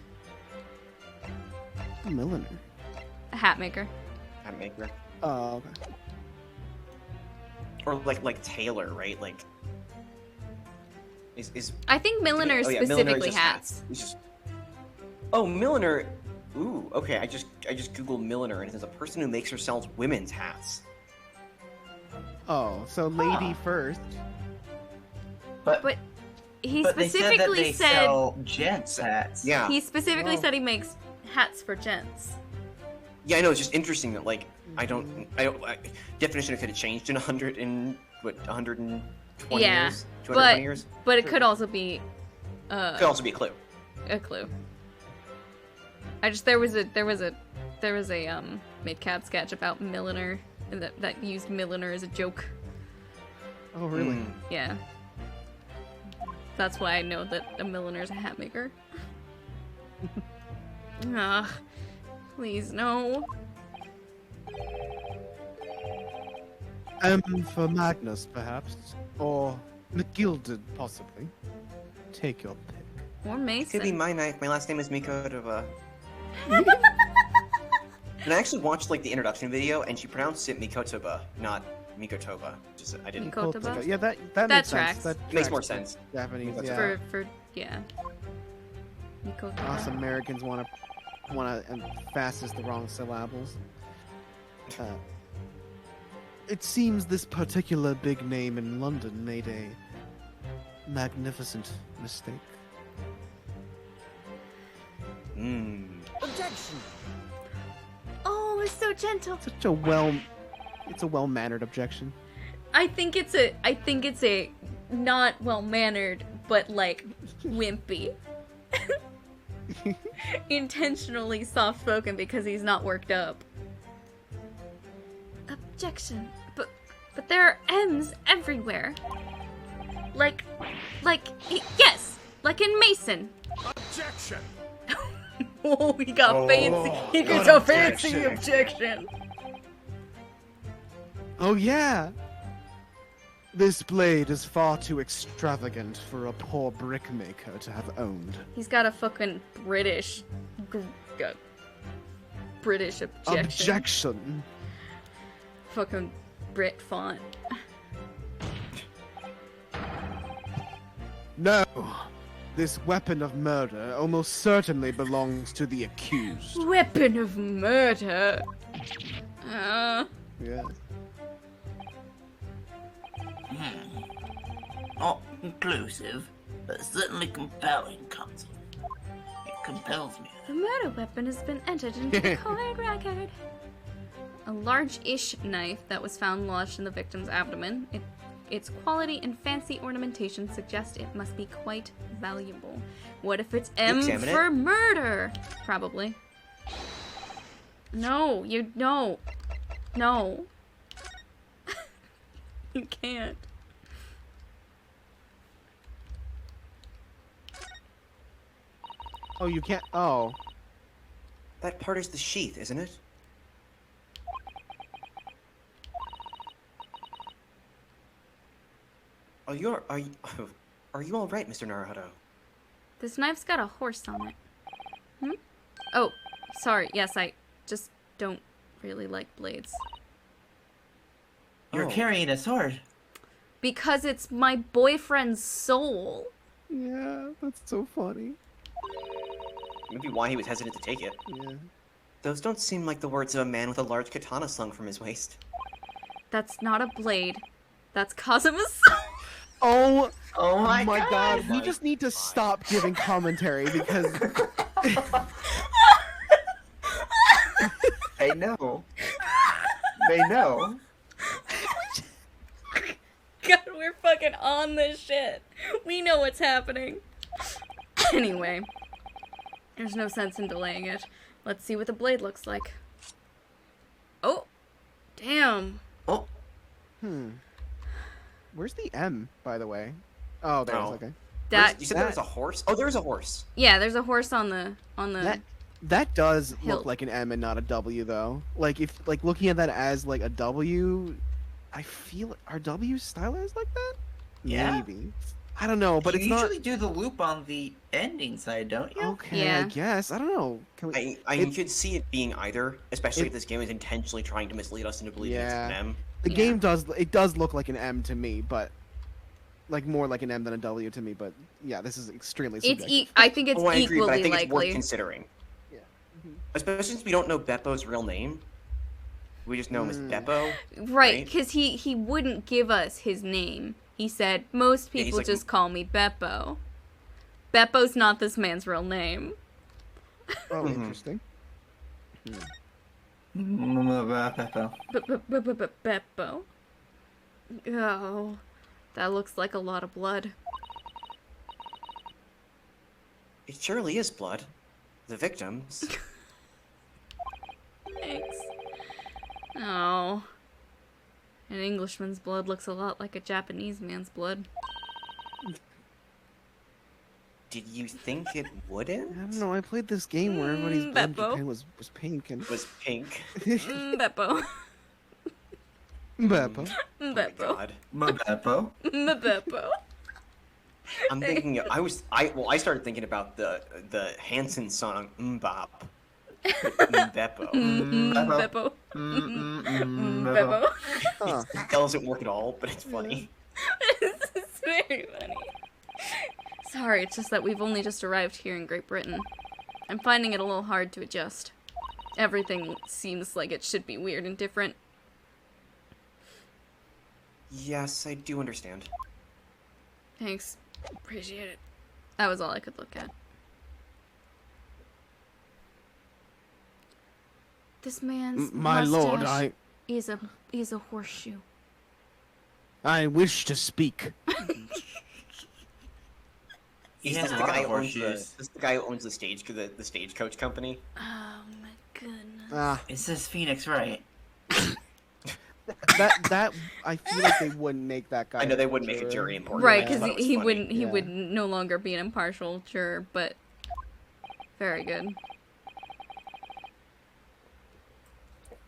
Milliner. A hat maker. Hat maker. Oh, okay. Or like Taylor, right? Like is I think milliner is oh, yeah, milliner is specifically just hats. It's just oh, milliner. Ooh, okay. I just googled milliner and it says a person who makes or sells women's hats. Oh, so lady first. But he But they said that specifically they said sell gents hats. Yeah, he specifically Wow. said he makes hats for gents. yeah. I know. It's just interesting that like definition could have changed in 120 Yeah, years, 220 years. But it could also be Could also be a clue. a clue. There was a mid-cap sketch about milliner that used milliner as a joke. Oh, really? Mm. Yeah. That's why I know that a milliner is a hat maker. Ugh. Please, no. M for Magnus, perhaps, or McGilded, possibly. Take your pick. Or Could be Mason. my knife. My last name is Mikotova. And I actually watched like the introduction video, and she pronounced it Mikotova, not Mikotova. Just I didn't. Mikotova? Yeah, that That makes tracks. sense. That Makes tracks more for sense. Japanese, That's yeah. For yeah. Mikotova. Us Americans want to fastest the wrong syllables. It seems this particular big name in London made a magnificent mistake. Mm. Oh, it's so gentle. Such a it's a well-mannered objection. I think it's a not well mannered, but like wimpy. Intentionally soft-spoken because he's not worked up. Objection. But there are M's everywhere. Like, yes, like in Mason. Objection! Oh, he got fancy. He got what so objection? fancy objection. Oh yeah! This blade is far too extravagant for a poor brickmaker to have owned. He's got a fucking British objection. Objection! Fucking Brit font. No! This weapon of murder almost certainly belongs to the accused. Weapon of murder. Yes. Not conclusive, but certainly compelling, Counsel. It compels me. The murder weapon has been entered into the court record. A large-ish knife that was found lodged in the victim's abdomen. Its quality and fancy ornamentation suggest it must be quite valuable. What if it's M examine for it? murder? Probably. No, no. You can't. Oh, you can't. Oh. That part is the sheath, isn't it? Are you all right, Mr. Naruto? This knife's got a horse on it. Oh, sorry. Yes, I just don't really like blades. You're Oh. carrying a sword. Because it's my boyfriend's soul. Yeah, that's so funny. Maybe why he was hesitant to take it. Yeah. Those don't seem like the words of a man with a large katana slung from his waist. That's not a blade. That's Kazuma's soul. Oh, Oh my, god. We my just need to stop giving commentary because They know. They know. God, we're fucking on this shit. We know what's happening. Anyway, there's no sense in delaying it. Let's see what the blade looks like. Oh, damn. Oh, where's the M, by the way? Oh, there's Oh. okay. That You said there was a horse? Oh, there's a horse. yeah, there's a horse on the That does Hilt. look like an M and not a W though. Like if looking at that as like a W, I feel are W's stylized like that? Yeah. Maybe. I don't know, but you it's not usually do the loop on the ending side, don't you? okay. Yeah. I guess I don't know. Can we, I It- could see it being either, especially it- if this game is intentionally trying to mislead us into believing it's Yeah. an M. the Yeah. game does look like an M to me, but like more like an M than a W to me. But yeah, this is extremely subjective. I think it's Oh, I agree, but I equally think it's worth likely. considering. Yeah. Especially since we don't know Beppo's real name. We just know him as Beppo. Right, Right? because he wouldn't give us his name. He said, most Yeah, he's people like- just call me Beppo. Beppo's not this man's real name. Oh, Mhm. interesting. Beppo. Oh, that looks like a lot of blood. It surely is blood. The victims. Thanks. Oh. An Englishman's blood looks a lot like a Japanese man's blood. Did you think it I wouldn't? don't know. I played this game where everybody's blood in Beppo. Japan was pink and It was pink. Beppo. Beppo. Oh my Beppo. god. Mabeppo. Beppo. I'm thinking. I started thinking about the Hanson song Mbop. Beppo. Beppo. Beppo. Beppo. Huh. That doesn't work at all, but it's funny. This is very funny. Sorry, it's just that we've only just arrived here in Great Britain. I'm finding it a little hard to adjust. Everything seems like it should be weird and different. Yes, I do understand. Thanks. Appreciate it. That was all I could look at. This man's My lord, mustache is a horseshoe. I wish to speak. He Is has this a the lot guy of who owns horseshoes. the guy who owns the stagecoach company? Oh my goodness. Ah, It says Phoenix, right? that I feel like they wouldn't make that guy. I know they a wouldn't make a juror. jury important. Right, I because just thought it was he funny. wouldn't. He Yeah. would no longer be an impartial juror. But very good.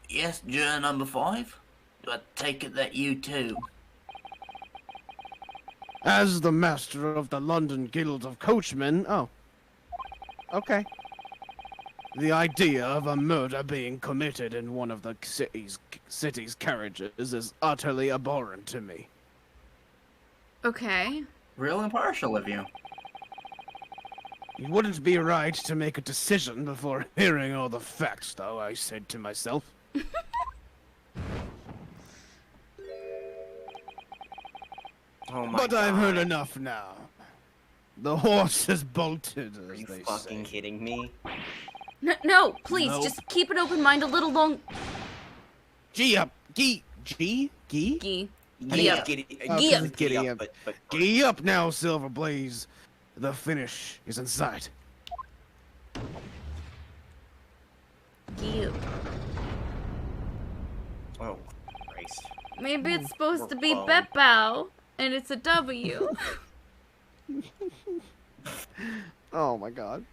Yes, juror number 5. Do I take it that you too? As the master of the London Guild of Coachmen. Oh. Okay. The idea of a murder being committed in one of the city's carriages is utterly abhorrent to me. Okay. Real impartial of you. It wouldn't be right to make a decision before hearing all the facts, though, I said to myself. Oh my But god. I've heard enough now. The horse has bolted, Are as you they fucking say. kidding me? No, please, Nope. just keep an open mind a little long. Gee up, gee Gee. Giddy up. up, giddy, Oh, Gee up. giddy up. but Gee up now, Silver Blaze. The finish is in sight. Gee. oh Christ. Maybe it's supposed to be We're Beppow, and it's a W. Oh my god.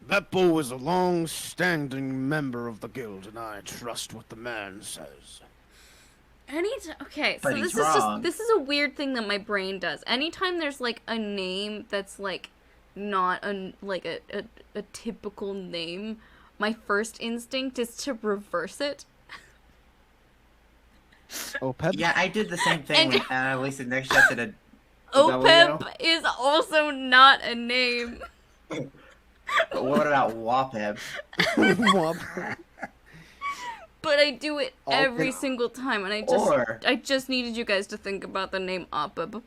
Beppo is a long-standing member of the guild, and I trust what the man says. Okay, so But this he's is wrong. this is a weird thing that my brain does. Anytime there's like a name that's like not a typical name, my first instinct is to reverse it. Opep? Yeah, I did the same thing And- when Lisa next shifted a Opep W. is also not a name. But what about Wapeb? But I do it Oh, every can- single time, and Or- I just needed you guys to think about the name Opeb.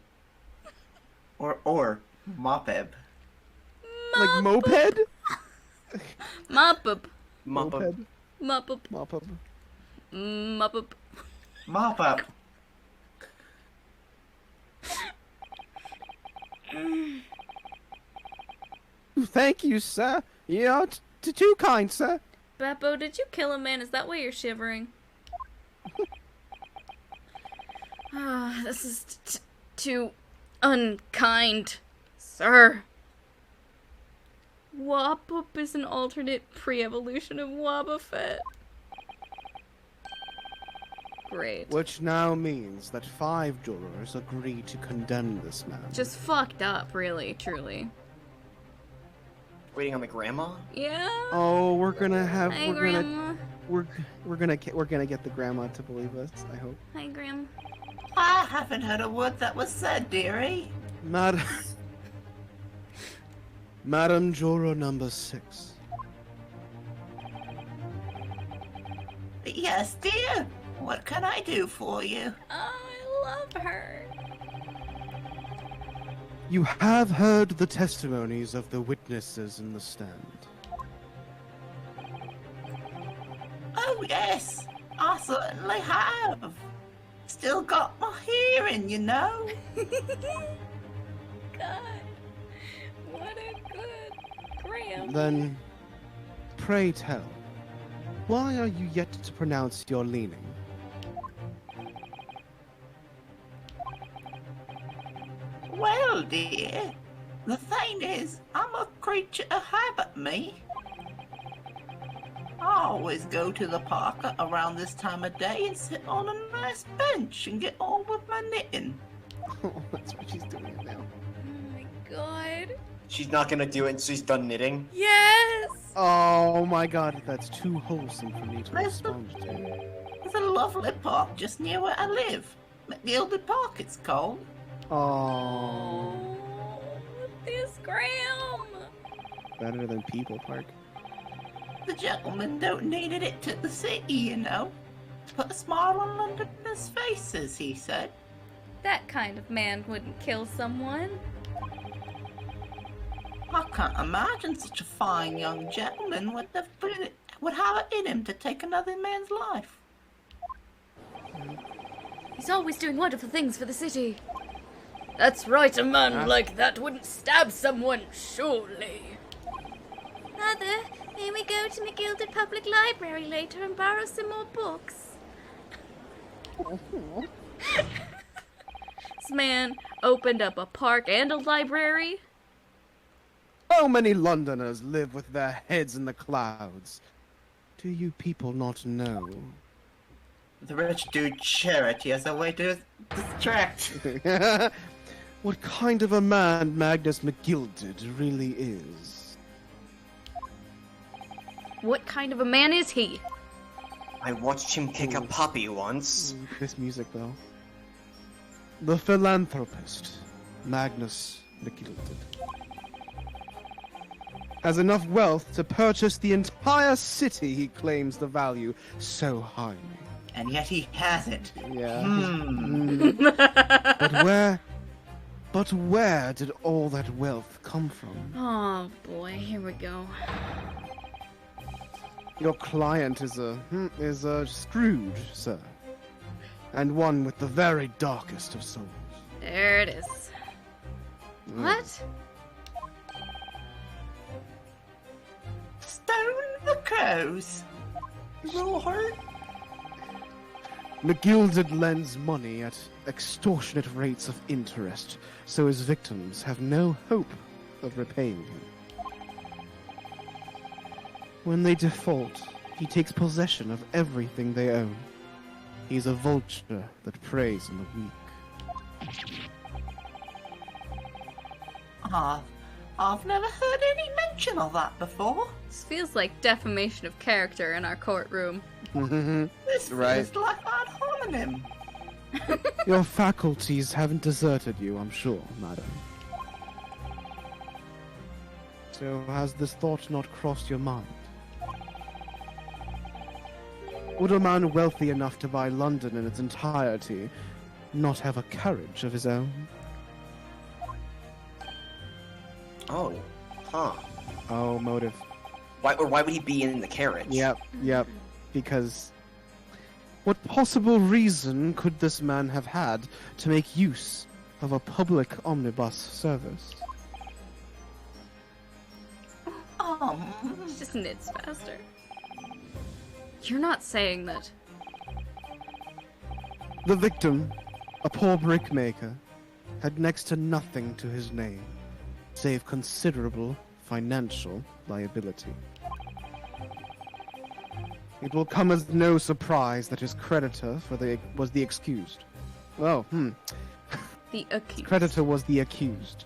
Or Mopeb. Like moped? Mopeb. Mop up. Moped? Mopeb. Moped. Mopeb. Mop up. Thank you, sir. You're too kind, sir. Beppo, did you kill a man? Is that why you're shivering? Ah, this is too unkind, sir. Wapop is an alternate pre-evolution of Wobbuffet. Great. Which now means that 5 jurors agreed to condemn this man. Just fucked up, really, truly. Waiting on the grandma? Yeah. Oh, we're gonna have Hi, Grandma. we're gonna get the grandma to believe us. I hope. Hi, Grandma. I haven't heard a word that was said, dearie. Madam, Madam Juror number 6. Yes, dear. What can I do for you? Oh, I love her. You have heard the testimonies of the witnesses in the stand. Oh, yes. I certainly have. Still got my hearing, you know. God. What a good Graham. Then, pray tell, why are you yet to pronounce your leaning? Well, dear, the thing is, I'm a creature of habit, me. I always go to the park around this time of day and sit on a nice bench and get on with my knitting. Oh, that's what she's doing it now. Oh my god. She's not gonna do it until she's done knitting. Yes! Oh my god, that's too wholesome for me to There's respond to. There's a lovely park just near where I live. McGilded Park, it's called. Oh, Oh, this Graham. better than People Park. The gentleman donated it to the city, you know. To put a smile on Londoners' faces, he said. That kind of man wouldn't kill someone. I can't imagine such a fine young gentleman would have it in him to take another man's life. He's always doing wonderful things for the city. That's right, a man like that wouldn't stab someone, surely. Mother, may we go to McGilded Public Library later and borrow some more books? This man opened up a park and a library. How many Londoners live with their heads in the clouds? Do you people not know? The rich do charity as a way to distract. What kind of a man Magnus McGilded really is? What kind of a man is he? I watched him kick a Ooh. puppy once. This music, though. The philanthropist, Magnus McGilded, has enough wealth to purchase the entire city he claims the value so highly. And yet he hasn't. Yeah. Hmm. But where did all that wealth come from? Oh boy, here we go. Your client is a Scrooge, sir. And one with the very darkest of souls. There it is. What? Stone the crows. Little heart. McGilded lends money at extortionate rates of interest, so his victims have no hope of repaying him. When they default, he takes possession of everything they own. He's a vulture that preys on the weak. I've never heard any mention of that before. This feels like defamation of character in our courtroom. This Right. feels like ad hominem. Your faculties haven't deserted you, I'm sure, madam. So has this thought not crossed your mind? Would a man wealthy enough to buy London in its entirety not have a carriage of his own? Oh, huh. Oh, motive. Why would he be in the carriage? Yep. Because what possible reason could this man have had to make use of a public omnibus service? It's just knits faster. You're not saying that. The victim, a poor brickmaker, had next to nothing to his name, save considerable financial liability. It will come as no surprise that his creditor was the accused. Oh, The accused. Creditor was the accused,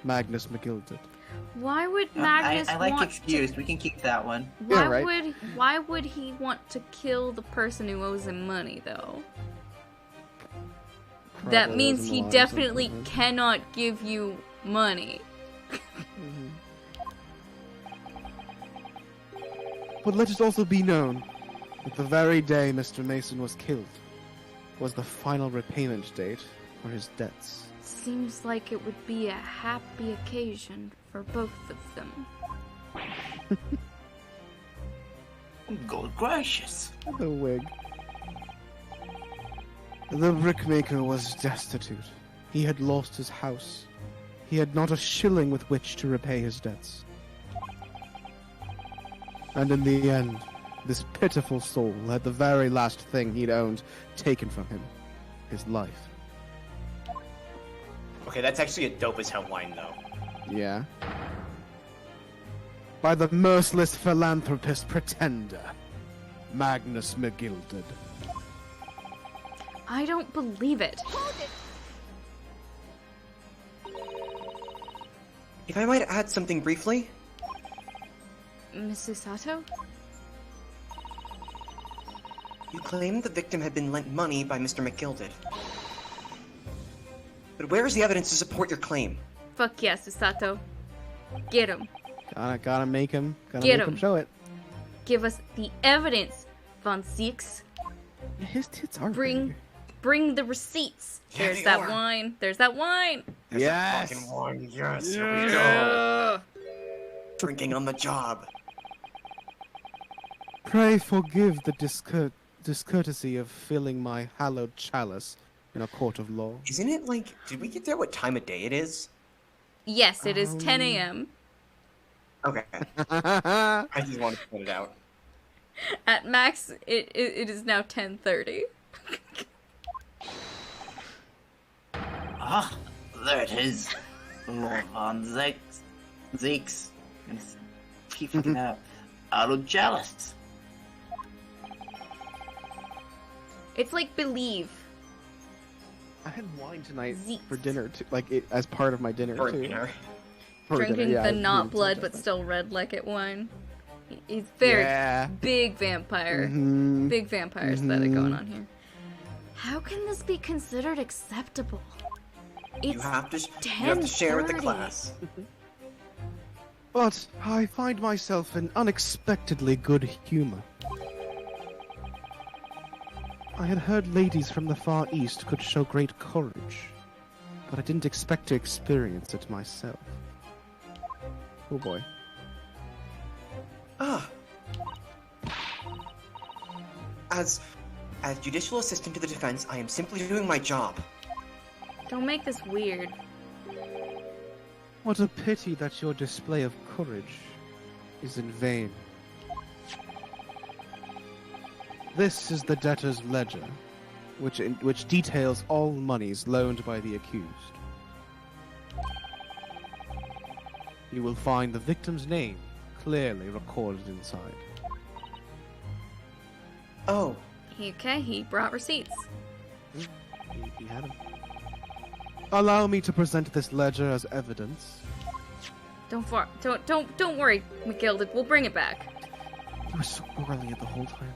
Magnus McGilded. Why would Magnus I like want excused. We can keep that one. Why Yeah, right. why would he want to kill the person who owes him money though? That Probably means was he in line definitely something. cannot give you money. But let it also be known that the very day Mr. Mason was killed was the final repayment date for his debts. Seems like it would be a happy occasion for both of them. Good gracious. The wig. The brickmaker was destitute. He had lost his house. He had not a shilling with which to repay his debts. And in the end, this pitiful soul had the very last thing he'd owned taken from him. His life. Okay, that's actually a dope as hell line, though. Yeah. By the merciless philanthropist pretender, Magnus McGilded. I don't believe it. If I might add something briefly, Mrs. Sato? you claim the victim had been lent money by Mr. McGilded. But where is the evidence to support your claim? Fuck yes, Sato. Get him. Gotta make him. Gotta Get make him him. show it. Give us the evidence, Von Six. His tits are Bring big. bring the receipts. Yeah, There's they that are. wine. There's that wine. There's Yes! that fucking one. Yes, here we go. Drinking on the job. Pray forgive the discourtesy of filling my hallowed chalice in a court of law. Isn't it like? Did we get there? What time of day it is? Yes, it is 10 a.m. Okay. I just wanted to put it out. At max, it is now 10:30. Ah, there it is. Lord von Zeeks. Keep fucking out of jealous. It's like Believe. I had wine tonight Zeeks. for dinner, too, like as part of my dinner For too. dinner. For Drinking dinner, yeah, the I was not doing blood something. but still red like it wine. He's very Yeah. big vampire. Mhm. Big vampire aesthetic going on here. How can this be considered acceptable? It's You have to share with the 10:30. class. But I find myself in unexpectedly good humor. I had heard ladies from the Far East could show great courage, but I didn't expect to experience it myself. Oh boy. Ah. As judicial assistant to the defense, I am simply doing my job. Don't make this weird. What a pity that your display of courage is in vain. This is the debtor's ledger, which details all monies loaned by the accused. You will find the victim's name clearly recorded inside. Oh, Okay, he brought receipts. He had him. Allow me to present this ledger as evidence. Don't worry, McGilded. We'll bring it back. You were so brilliant the whole time.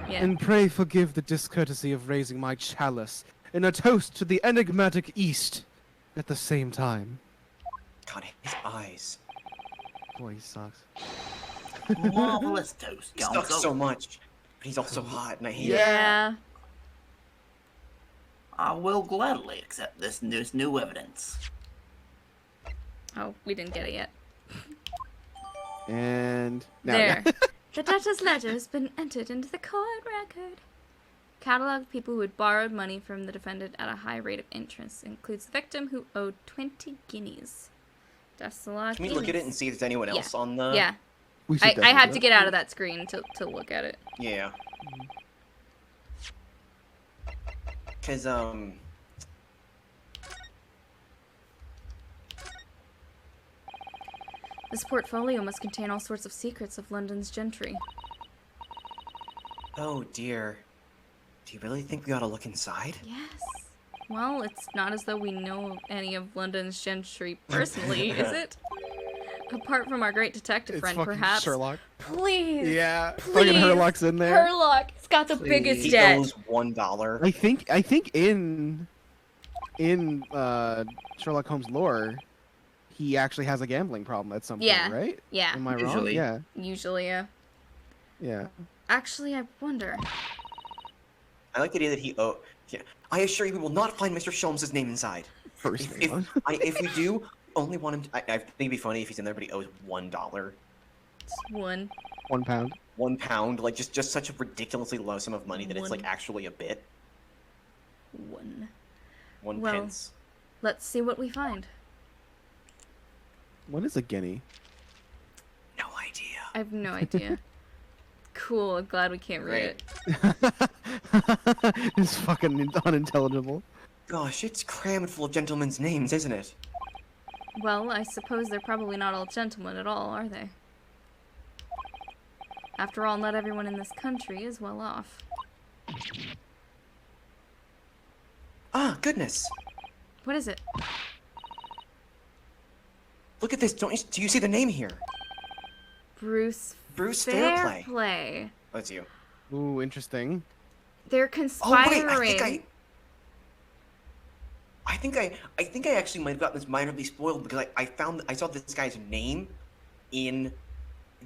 Yeah. And pray forgive the discourtesy of raising my chalice in a toast to the enigmatic East at the same time. God, his eyes. Boy, he sucks. Marvelous toast, He sucks Council. so much, but he's also hot, and I hate it. Yeah. I will gladly accept this new evidence. Oh, we didn't get it yet. And now, There. The debtor's ledger has been entered into the court record. Catalog of people who had borrowed money from the defendant at a high rate of interest includes the victim who owed 20 guineas. That's a lot of Can we look at it guineas. and see if there's anyone else on the? Yeah. we should I definitely had do to it. get out of that screen to look at it. Yeah. Cause This portfolio must contain all sorts of secrets of London's gentry. oh dear. Do you really think we ought to look inside? Yes. Well, it's not as though we know any of London's gentry personally, is it? Apart from our great detective It's friend, fucking perhaps. Sherlock. Please. Yeah, Please. fucking Herlock's in there. Herlock. He's got the Please. biggest He debt. owes $1. I think in Sherlock Holmes lore, he actually has a gambling problem at some Yeah. point, right? Yeah. Am I wrong? Usually. Yeah. Usually, yeah. Yeah. Actually, I wonder. I like the idea that he owe. Yeah. I assure you, we will not find Mr. Sholmes' name inside. First If, thing. if we do, only want him. I think it'd be funny if he's in there, but he owes $1. Just one. £1. £1, like just such a ridiculously low sum of money that it's like One. actually a bit. One. One Well- pence. Let's see what we find. What is a guinea? No idea. I have no idea. Cool, I'm glad we can't read Right. it. It's fucking unintelligible. Gosh, it's crammed full of gentlemen's names, isn't it? Well, I suppose they're probably not all gentlemen at all, are they? After all, not everyone in this country is well off. Ah, goodness! What is it? Look at this. Do you see the name here? Bruce Bruce Fairplay. Fairplay. Oh, it's you. Ooh, interesting. They're Oh conspiring. wait, I think I actually might have gotten this minorly spoiled because I saw this guy's name in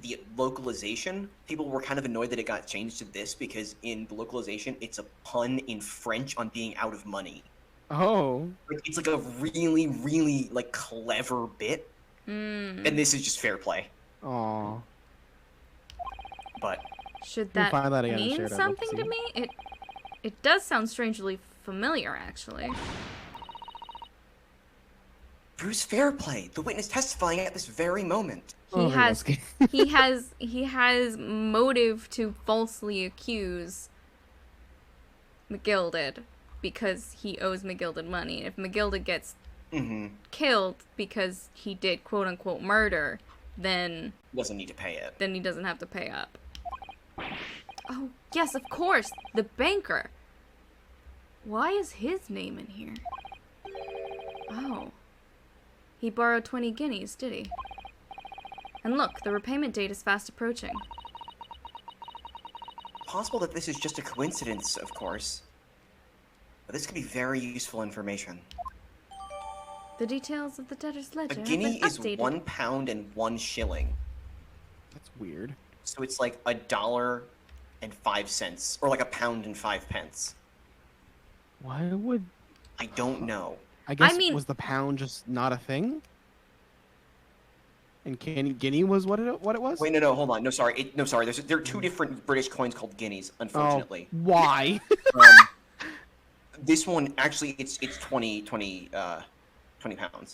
the localization. People were kind of annoyed that it got changed to this because in the localization it's a pun in French on being out of money. Oh. Like, it's like a really, really like clever bit, Hmm. and this is just fair play. Aw. But Should We'll that find that again and mean share it, I'd love to something see to it. me? It does sound strangely familiar, actually. Bruce Fairplay, the witness testifying at this very moment. He has okay. he has motive to falsely accuse McGilded because he owes McGilded money. If McGilded gets killed because he did quote unquote murder, then Doesn't need to pay it. then he doesn't have to pay up. Oh, yes, of course, the banker. Why is his name in here? Oh. He borrowed 20 guineas, did he? And look, the repayment date is fast approaching. Possible that this is just a coincidence, of course. But this could be very useful information. The details of the debtor's ledger A have guinea been is updated. £1 and 1 shilling. That's weird. So it's like $1.05, or like £1.05. Why would... I don't know. I guess, mean- was the pound just not a thing? And guinea was what it was? Wait, no, hold on. No, sorry. Sorry. There are two different British coins called guineas, unfortunately. Oh, why? This one, actually, it's 20 pounds.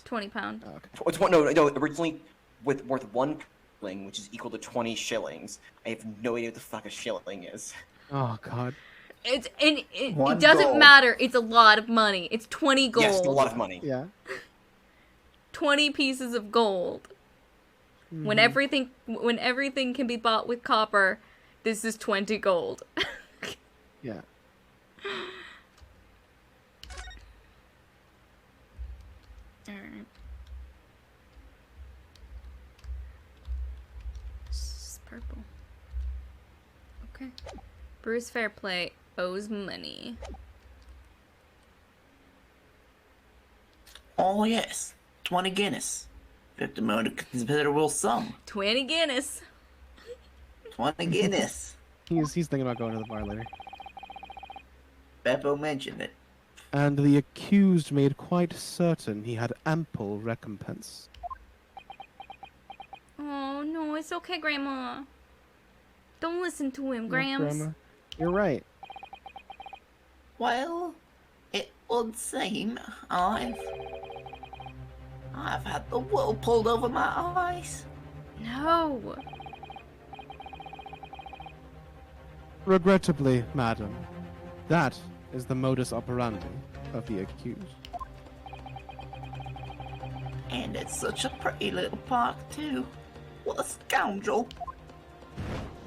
20 pound. Oh, okay. It's one, no, originally worth 1 shilling, which is equal to 20 shillings. I have no idea what the fuck a shilling is. Oh, God. It One doesn't gold. matter. It's a lot of money. It's 20 gold. Yes, it's a lot of money. Yeah. 20 pieces of gold. When everything can be bought with copper, this is 20 gold. Yeah. Alright. It's purple. Okay. Bruce Fairplay owes money. Oh, yes. 20 Guinness. 50 more to considerable sum. 20 Guinness. 20 Guinness. He's thinking about going to the bar later. Beppo mentioned it. And the accused made quite certain he had ample recompense. Oh, no, it's okay, Grandma. Don't listen to him, Yes, Grams. Grandma. You're right. Well, it would seem I've had the wool pulled over my eyes. No. Regrettably, madam, that is the modus operandi of the accused. And it's such a pretty little park, too. What a scoundrel.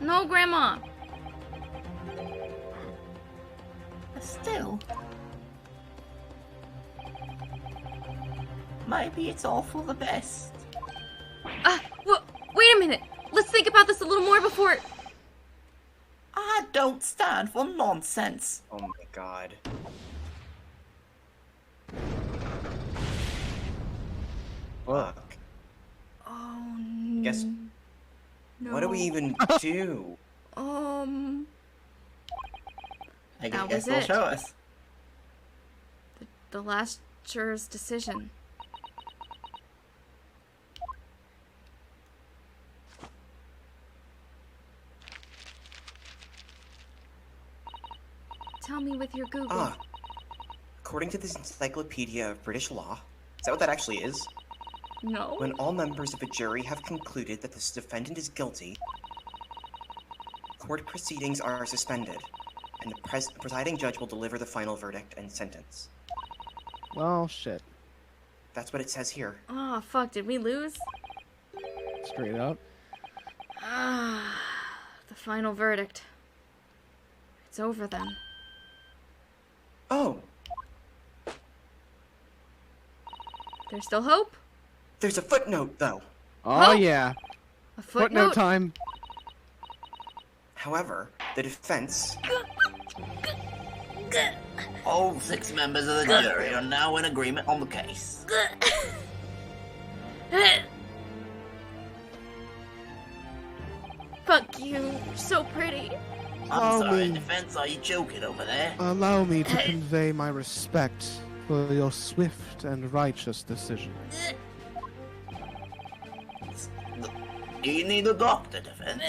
No, Grandma. Still, maybe it's all for the best. Wait a minute. Let's think about this a little more before... I don't stand for nonsense. Oh my god. Fuck. Oh, no. Guess. No. What do we even do? I That guess was they'll it. show us. The last juror's decision. Tell me with your Google. Ah. According to this Encyclopedia of British Law, is that what that actually is? No. When all members of a jury have concluded that this defendant is guilty, court proceedings are suspended, and the presiding judge will deliver the final verdict and sentence. Well, shit. That's what it says here. Oh, fuck. Did we lose? Straight up. Ah, the final verdict. It's over then. Oh, There's still hope? there's a footnote, though. Oh, Oh. yeah. A Footnote time. However, the defense... All 6 members of the jury are now in agreement on the case. Fuck you. You're so pretty. I'm Allow sorry, me. defense, are you joking over there? Allow me to convey my respect for your swift and righteous decision. Do you need a doctor, defense?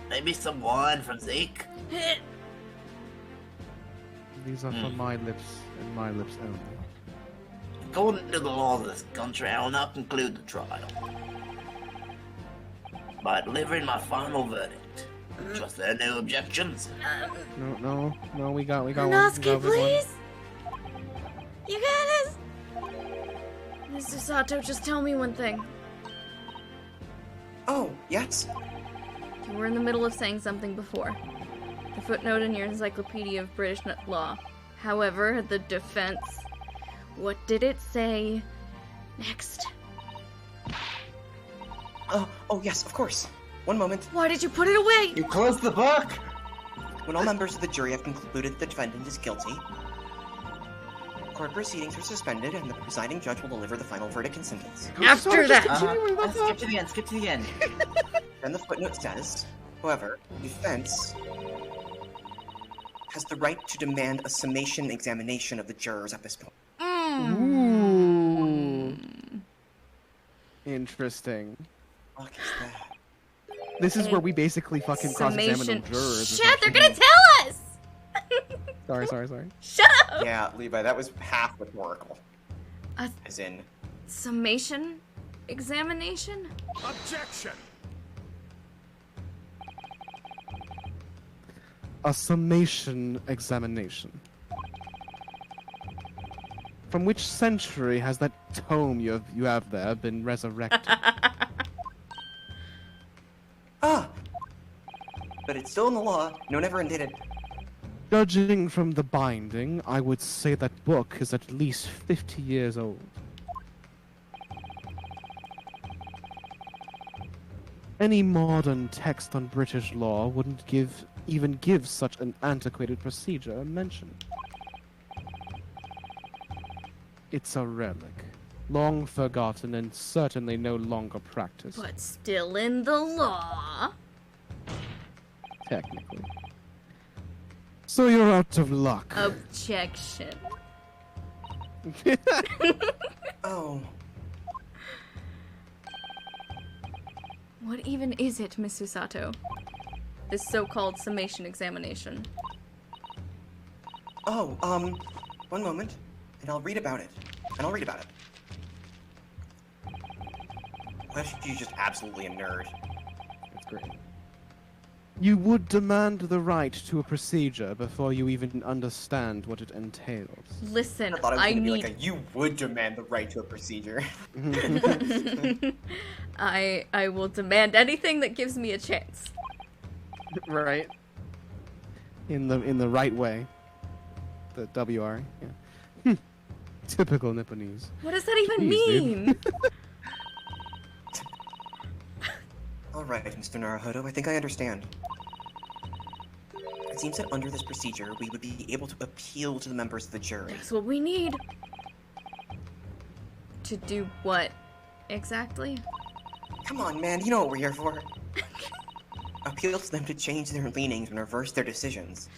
Maybe some wine from Zeke? These are from my lips and my lips only. According to the laws of this country, I will not conclude the trial by delivering my final verdict. Trust there are no objections. No, we got one. Nosuke, please! You got this! Mr. Sato, just tell me one thing. Oh, yes. You were in the middle of saying something before. The footnote in your Encyclopedia of British Law. However, the defense. What did it say next? Oh yes, of course. One moment. Why did you put it away? You closed the book! When all members of the jury have concluded the defendant is guilty, court proceedings are suspended and the presiding judge will deliver the final verdict and sentence. After that! Skip to the end, skip to the end. Then the footnote says, however, defense has the right to demand a summation examination of the jurors at this point. Ooh. Interesting. What is that? This is where we basically fucking cross-examine the jurors. Shut! They're gonna tell us! Sorry. Shut up! Yeah, Levi, that was half rhetorical. A As in, summation examination? Objection! A summation examination. From which century has that tome you have there been resurrected? but it's still in the law. No one ever undid it. Judging from the binding, I would say that book is at least 50 years old. Any modern text on British law wouldn't even give such an antiquated procedure a mention. It's a relic, long forgotten and certainly no longer practiced, But still in the law. technically. So you're out of luck. Objection. Oh, What even is it, Miss Susato? This so-called summation examination. one moment, and I'll read about it. Why should you just absolutely a nerd? That's great. You would demand the right to a procedure before you even understand what it entails. Listen, I thought it was I gonna be need... like you would demand the right to a procedure. I will demand anything that gives me a chance. Right. In the right way. The WR. Yeah. Typical Nipponese. What does that even Jeez, dude. mean? Alright, Mr. Naruhodo, I think I understand. It seems that under this procedure, we would be able to appeal to the members of the jury. That's what we need. To do what, exactly? Come on, man, you know what we're here for. Appeal to them to change their leanings and reverse their decisions.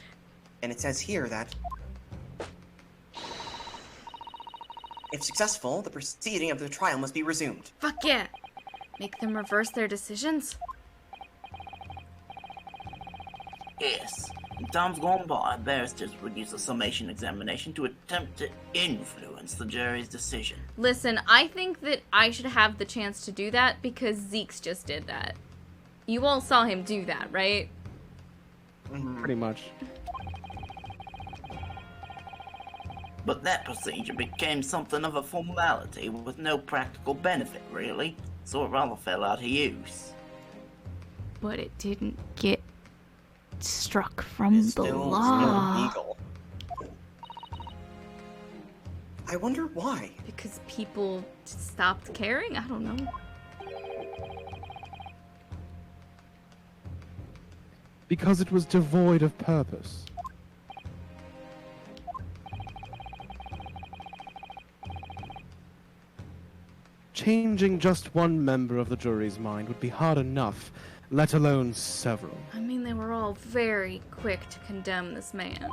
And it says here that if successful, the proceeding of the trial must be resumed. Fuck yeah! Make them reverse their decisions? Yes. In times gone by, barristers would use a summation examination to attempt to influence the jury's decision. Listen, I think that I should have the chance to do that because Zeke's just did that. You all saw him do that, right? Pretty much. But that procedure became something of a formality with no practical benefit, really, so it rather fell out of use. But it didn't get struck from It's the still law. illegal. I wonder why. Because people stopped caring? I don't know. Because it was devoid of purpose. Changing just one member of the jury's mind would be hard enough, let alone several. I mean, they were all very quick to condemn this man.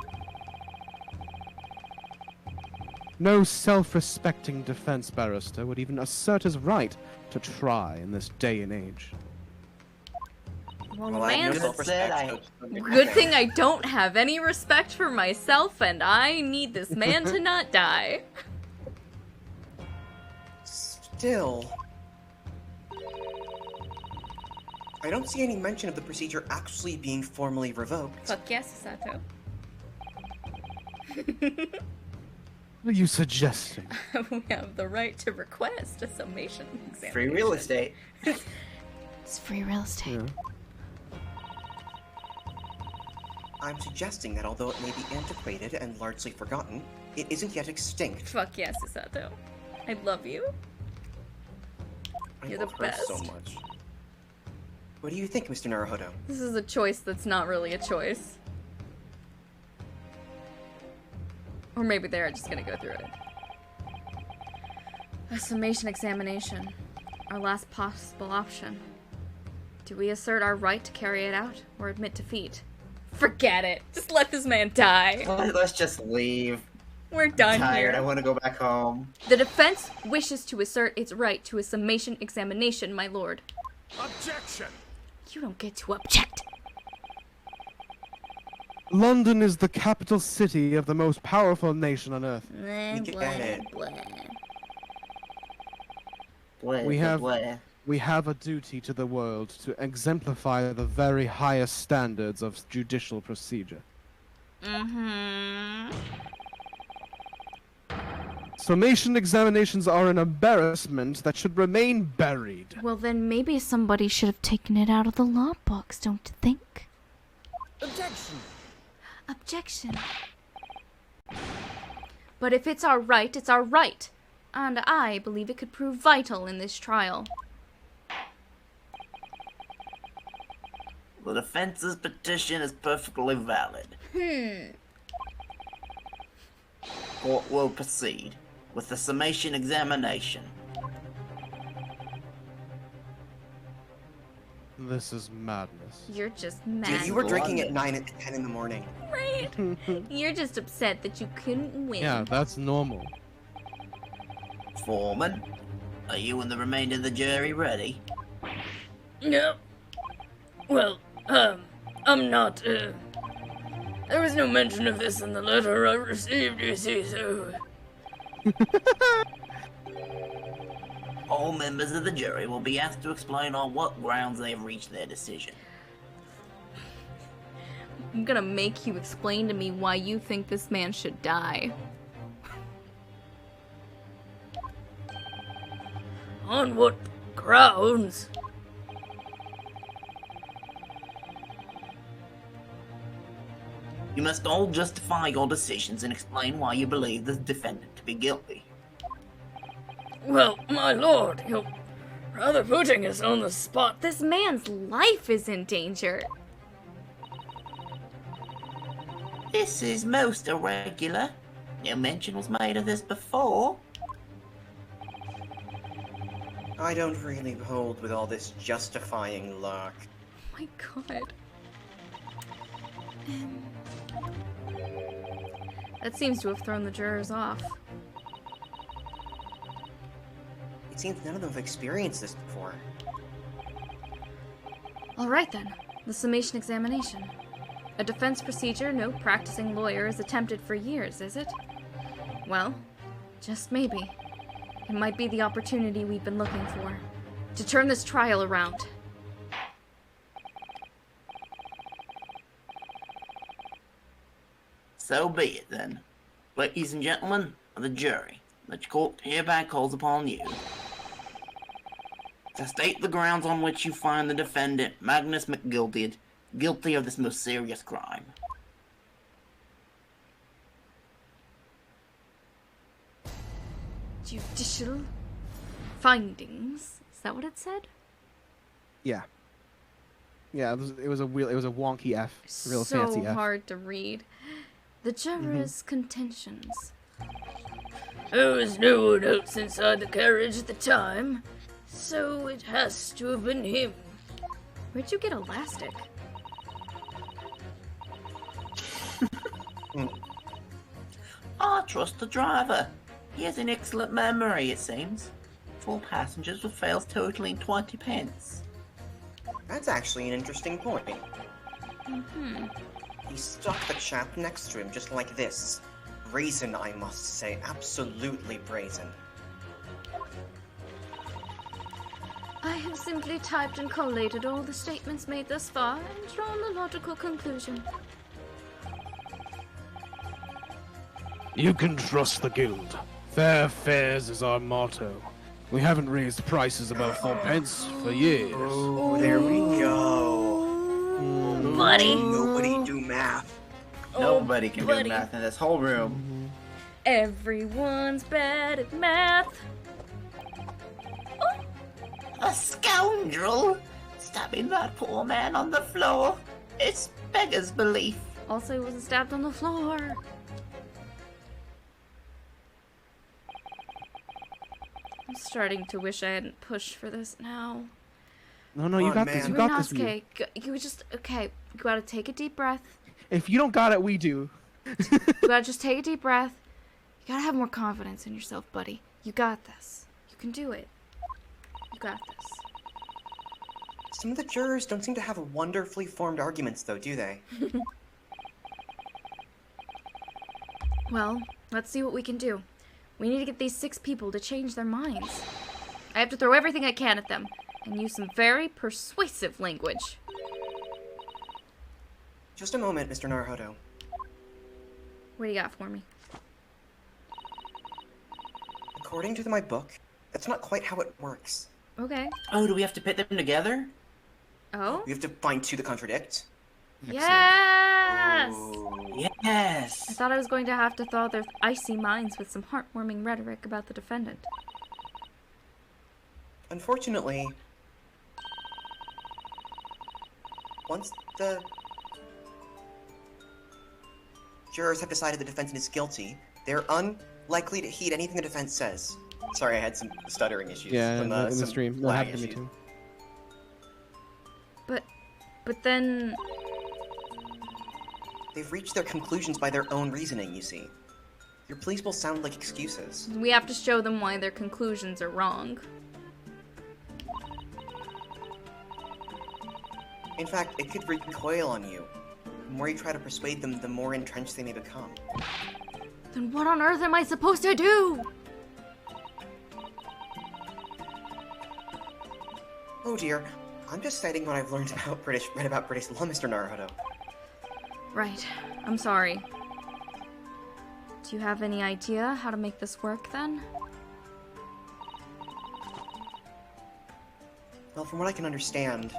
No self-respecting defense barrister would even assert his right to try in this day and age. Well, Well, I have no man, self-respect. good thing I don't have any respect for myself, and I need this man to not die. Still, I don't see any mention of the procedure actually being formally revoked. Fuck yes, Sato. What are you suggesting? We have the right to request a summation examination. Free real estate. It's free real estate. Yeah. I'm suggesting that although it may be antiquated and largely forgotten, it isn't yet extinct. Fuck yes, Sato. I love you. I You're the love her so best. much. What do you think, Mr. Naruhodo? This is a choice that's not really a choice. Or maybe they're just gonna go through it. A summation examination. Our last possible option. Do we assert our right to carry it out, or admit defeat? Forget it! Just let this man die! Let's just leave. We're done I'm tired. I here. want to go back home. The defense wishes to assert its right to a summation examination, my lord. Objection! You don't get to object. London is the capital city of the most powerful nation on earth. Blah, get it. blah. We have a duty to the world to exemplify the very highest standards of judicial procedure. Mm-hmm. Summation examinations are an embarrassment that should remain buried. Well, then maybe somebody should have taken it out of the law books, don't you think? Objection! Objection. But if it's our right, it's our right. And I believe it could prove vital in this trial. The defense's petition is perfectly valid. Court will proceed with the summation examination. This is madness. You're just mad. Dude, you were drinking at 9 and 10 in the morning. Right? You're just upset that you couldn't win. Yeah, that's normal. Foreman, are you and the remainder of the jury ready? Yep. Well, I'm not, there was no mention of this in the letter I received, you see, so... All members of the jury will be asked to explain on what grounds they have reached their decision. I'm gonna make you explain to me why you think this man should die. On what grounds? You must all justify your decisions and explain why you believe the defendant to be guilty. Well, my lord, you're rather putting us on the spot. This man's life is in danger. This is most irregular. No mention was made of this before. I don't really hold with all this justifying luck. Oh my god. That seems to have thrown the jurors off. It seems none of them have experienced this before. Alright then, the summation examination. A defense procedure no practicing lawyer has attempted for years, is it? Well, just maybe. It might be the opportunity we've been looking for. To turn this trial around. So be it then. Ladies and gentlemen of the jury, the court hereby calls upon you to state the grounds on which you find the defendant, Magnus McGildead, guilty of this most serious crime. Judicial findings. Is that what it said? Yeah. Yeah, it was a wonky F, real so fancy F. hard to read. The jurors' contentions. There was no one else inside the carriage at the time, so it has to have been him. Where'd you get elastic? I trust the driver. He has an excellent memory, it seems. 4 passengers with fares totaling 20 pence. That's actually an interesting point. Hmm. He stuck the chap next to him just like this. Brazen, I must say. Absolutely brazen. I have simply typed and collated all the statements made thus far and drawn the logical conclusion. You can trust the guild. Fair fares is our motto. We haven't raised prices above 4 pence for years. Oh, there we go. Buddy! Nobody do math. Nobody can buddy. do math in this whole room. Everyone's bad at math. A scoundrel! Stabbing that poor man on the floor. It's beggar's belief. Also, he wasn't stabbed on the floor. I'm starting to wish I hadn't pushed for this now. No, you Oh, got man. this. You got this. Okay, you just, okay, you gotta take a deep breath. If you don't got it, we do. You gotta just take a deep breath. You gotta have more confidence in yourself, buddy. You got this. You can do it. You got this. Some of the jurors don't seem to have wonderfully formed arguments, though, do they? Well, let's see what we can do. We need to get these 6 people to change their minds. I have to throw everything I can at them and use some very persuasive language. Just a moment, Mr. Naruhodo. What do you got for me? According to my book, that's not quite how it works. Okay. Oh, do we have to pit them together? Oh? We have to find 2 that contradict. Yes! Ooh. Yes. I thought I was going to have to thaw their icy minds with some heartwarming rhetoric about the defendant. Unfortunately, once the jurors have decided the defendant is guilty, they're unlikely to heed anything the defense says. Sorry, I had some stuttering issues. Yeah, from, in the some stream. That lag happened to me issues. too. But then... They've reached their conclusions by their own reasoning, you see. Your pleas will sound like excuses. we have to show them why their conclusions are wrong. In fact, it could recoil on you. The more you try to persuade them, the more entrenched they may become. Then what on earth am I supposed to do? Oh dear, I'm just citing what I've learned about read about British law, Mr. Naruhodo. Right. I'm sorry. Do you have any idea how to make this work, then? Well, from what I can understand,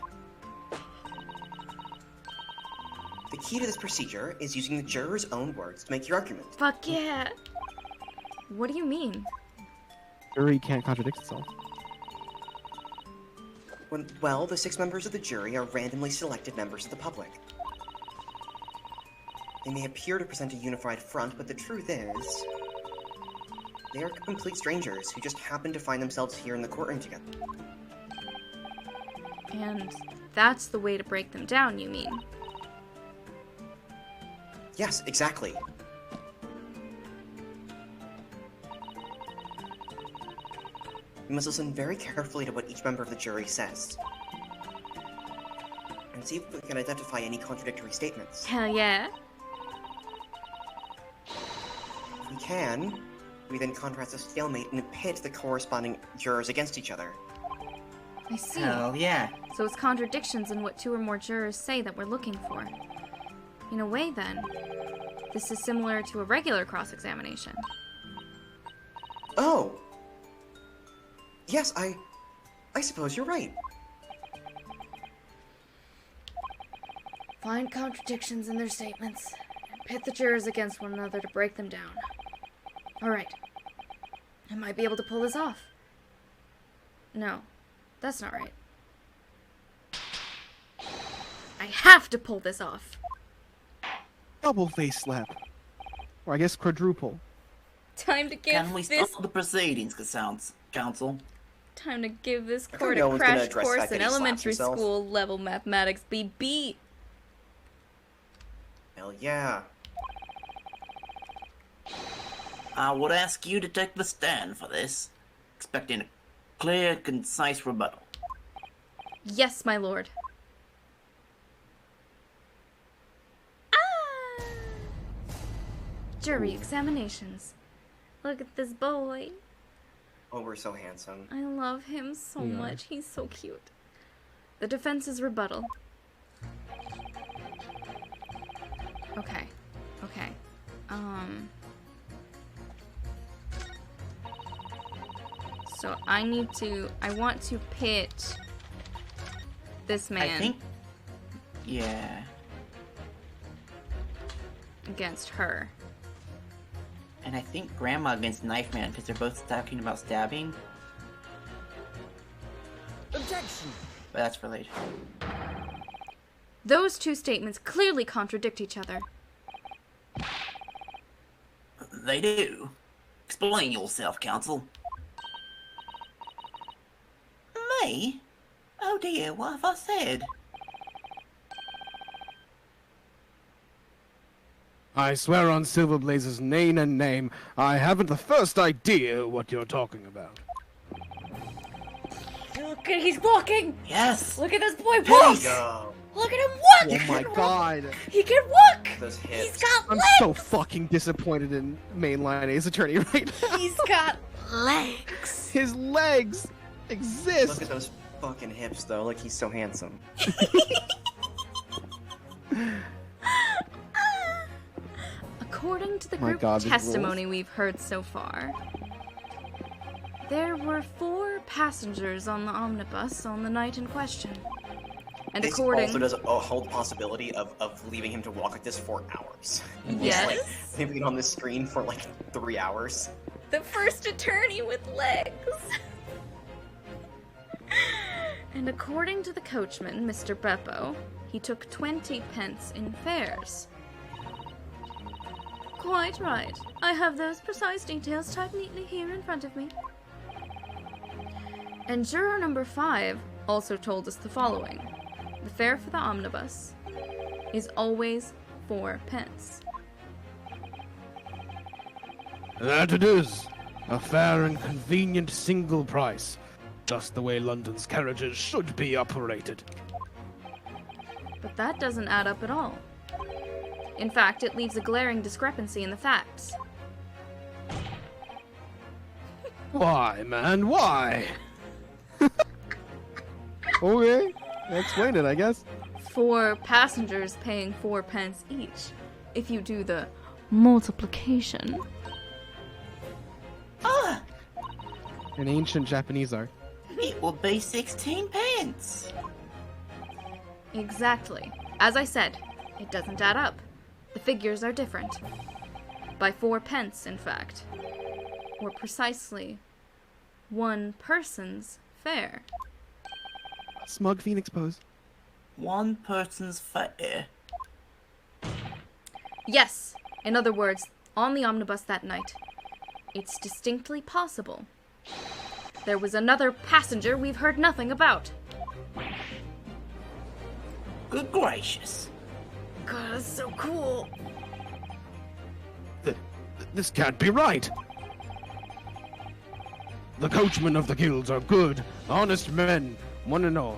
the key to this procedure is using the juror's own words to make your argument. Fuck yeah! What do you mean? Jury can't contradict itself. Well, the 6 members of the jury are randomly selected members of the public. They may appear to present a unified front, but the truth is, they are complete strangers who just happen to find themselves here in the courtroom together. And that's the way to break them down, you mean? Yes, exactly. You must listen very carefully to what each member of the jury says, and see if we can identify any contradictory statements. Hell yeah. If we can, we then contrast a stalemate and pit the corresponding jurors against each other. I see. Hell yeah. So it's contradictions in what 2 or more jurors say that we're looking for. In a way, then, this is similar to a regular cross-examination. Oh! Yes, I suppose you're right. Find contradictions in their statements, and pit the jurors against one another to break them down. Alright. I might be able to pull this off. No, that's not right. I have to pull this off. Double face slap. Or I guess quadruple. Time to give Can we this stop the proceedings, Council? time to give this I court think no a one's gonna crash address the course fact in that he slaps elementary himself. school level mathematics, BB. Hell yeah. I would ask you to take the stand for this, expecting a clear, concise rebuttal. Yes, my lord. jury examinations. Look at this boy. Oh, we're so handsome. I love him so Yeah. much. He's so cute. The defense's rebuttal. Okay. Okay. So I want to pit this man I think. Yeah. against her. And I think Grandma against Knife Man because they're both talking about stabbing. Objection! But that's for later. Those two statements clearly contradict each other. They do. Explain yourself, counsel. Me? Oh dear, what have I said? I swear on Silverblaze's name and name, I haven't the first idea what you're talking about. Look at he's walking. Yes! Look at this boy There walk. you go. Look at him walk. Oh my god! He can walk. Those He's hips. got I'm legs. so fucking disappointed in mainline Ace Attorney right now. He's got legs. His legs Look exist. at those fucking hips, though. Like, he's so handsome. According to the My group God, these testimony we've heard so far, there were 4 passengers on the omnibus on the night in question. And This according... also does hold the possibility of leaving him to walk like this for hours. Yes. Like, him being on the screen for like 3 hours. The first attorney with legs. And according to the coachman, Mr. Beppo, he took 20 pence in fares. Quite right. I have those precise details typed neatly here in front of me. And juror number 5 also told us the following. The fare for the omnibus is always 4 pence. That it is. A fair and convenient single price. Just the way London's carriages should be operated. But that doesn't add up at all. In fact, it leaves a glaring discrepancy in the facts. Why, man? Why? Okay. Explain it, I guess. 4 passengers paying 4 pence each. If you do the multiplication. Ah! In ancient Japanese art. It will be 16 pence! Exactly. As I said, it doesn't add up. The figures are different. By 4 pence, in fact. Or precisely 1 person's fare. Smug Phoenix pose. One person's fare. Yes! In other words, on the omnibus that night. It's distinctly possible. There was another passenger we've heard nothing about. Good gracious. God, that's so cool. This can't be right. The coachmen of the guilds are good, honest men, one and all.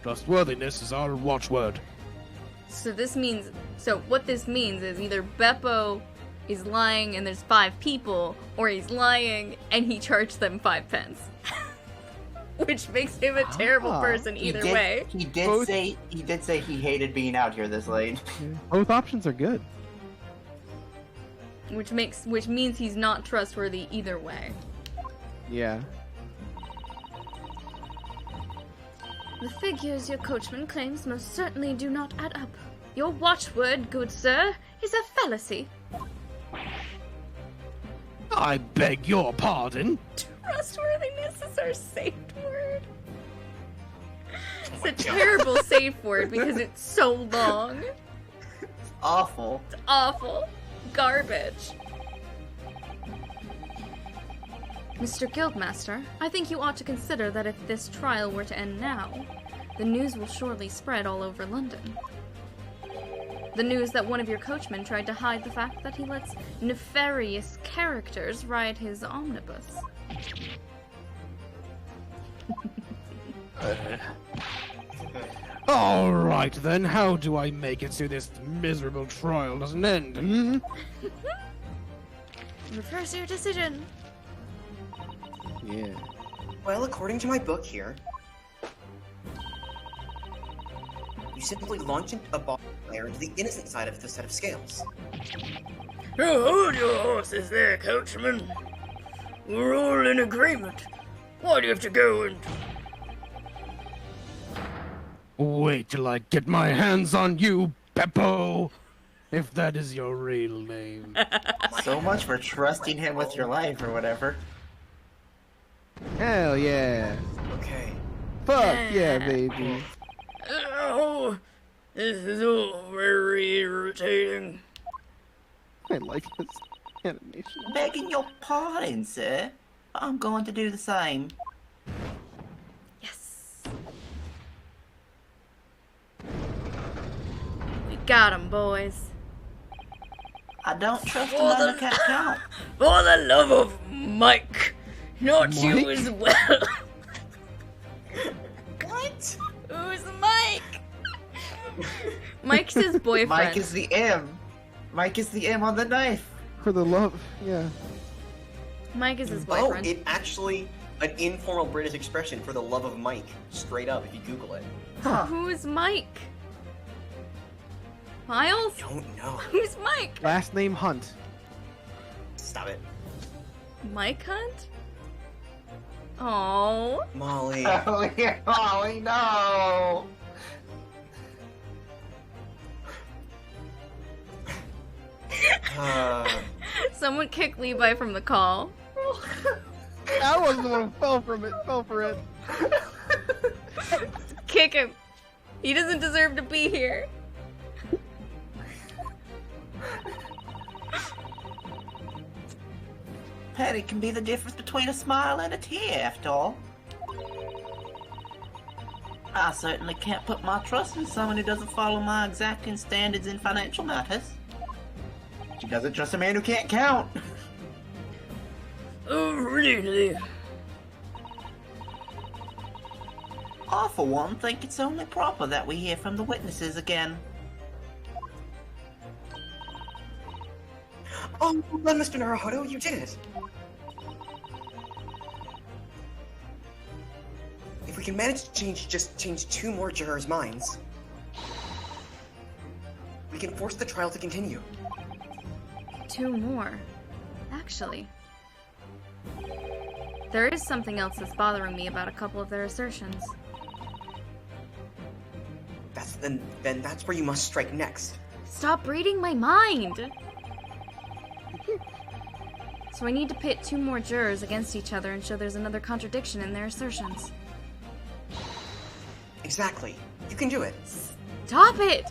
Trustworthiness is our watchword. So what this means is either Beppo is lying and there's 5 people, or he's lying and he charged them 5 pence. Which makes him a terrible person either way. He did Both- say he hated being out here this late. Both options are good. Which means he's not trustworthy either way. Yeah. The figures your coachman claims most certainly do not add up. Your watchword, good sir, is a fallacy. I beg your pardon. Trustworthiness is our safe word. It's a terrible safe word because it's so long. Awful. It's awful. Garbage. Mr. Guildmaster, I think you ought to consider that if this trial were to end now, the news will surely spread all over London. The news that one of your coachmen tried to hide the fact that he lets nefarious characters ride his omnibus. All right then, how do I make it so this miserable trial doesn't end? Reverse your decision. Yeah. Well, according to my book here, you simply launch a ball of fire into the innocent side of the set of scales. Oh, hold your horses there, coachman. We're all in agreement. Why do you have to go and... Wait till I get my hands on you, Beppo! If that is your real name. So much for trusting him with your life or whatever. Hell yeah. Okay. Fuck yeah, baby. Oh, this is all very irritating. I like this animation. Begging your pardon, sir. I'm going to do the same. Yes. We got him, boys. I don't trust Oh, another the- cat count. For the love of Mike, not you Mike? as well. What? Who's Mike? Mike's his boyfriend. Mike is the M. Mike is the M on the knife. For the love, yeah. Mike is his Oh, boyfriend. it actually an informal British expression for the love of Mike. Straight up, if you Google it. Huh. Who's Mike? Miles? Don't know. Who's Mike? Last name Hunt. Stop it, Mike Hunt? Oh. Molly. Oh, no. Someone kick Levi from the call. I wasn't the one who fell for it. Kick him. He doesn't deserve to be here. Petty can be the difference between a smile and a tear, after all. I certainly can't put my trust in someone who doesn't follow my exacting standards in financial matters. She doesn't trust a man who can't count. Oh, really? I, for one, think it's only proper that we hear from the witnesses again. Oh, well, Mr. Naruhodo, you did it! If we can manage to change 2 more jurors' minds, we can force the trial to continue. 2 more. Actually. There is something else that's bothering me about a couple of their assertions. Then that's where you must strike next. Stop reading my mind! So I need to pit 2 more jurors against each other and show there's another contradiction in their assertions. Exactly. You can do it. Stop it!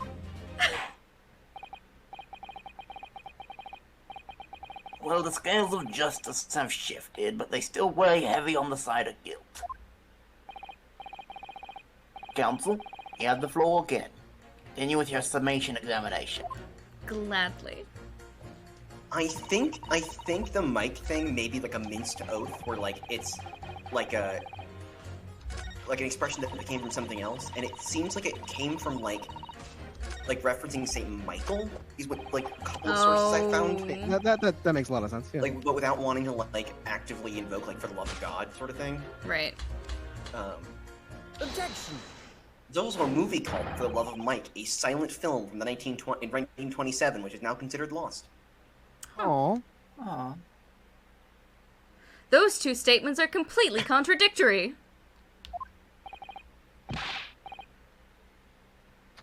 Well, the scales of justice have shifted, but they still weigh heavy on the side of guilt. Counsel, you have the floor again. Continue with your summation examination. Gladly. I think the mic thing may be like a minced oath, where like it's like an expression that came from something else, and it seems like it came from like referencing Saint Michael. Is what like a couple of sources I found. That makes a lot of sense. Yeah. Like, but without wanting to like actively invoke like for the love of God sort of thing. Right. Objection! There's also a movie called For the Love of Mike, a silent film from the 1927, which is now considered lost. Aww. Aw. Those 2 statements are completely contradictory.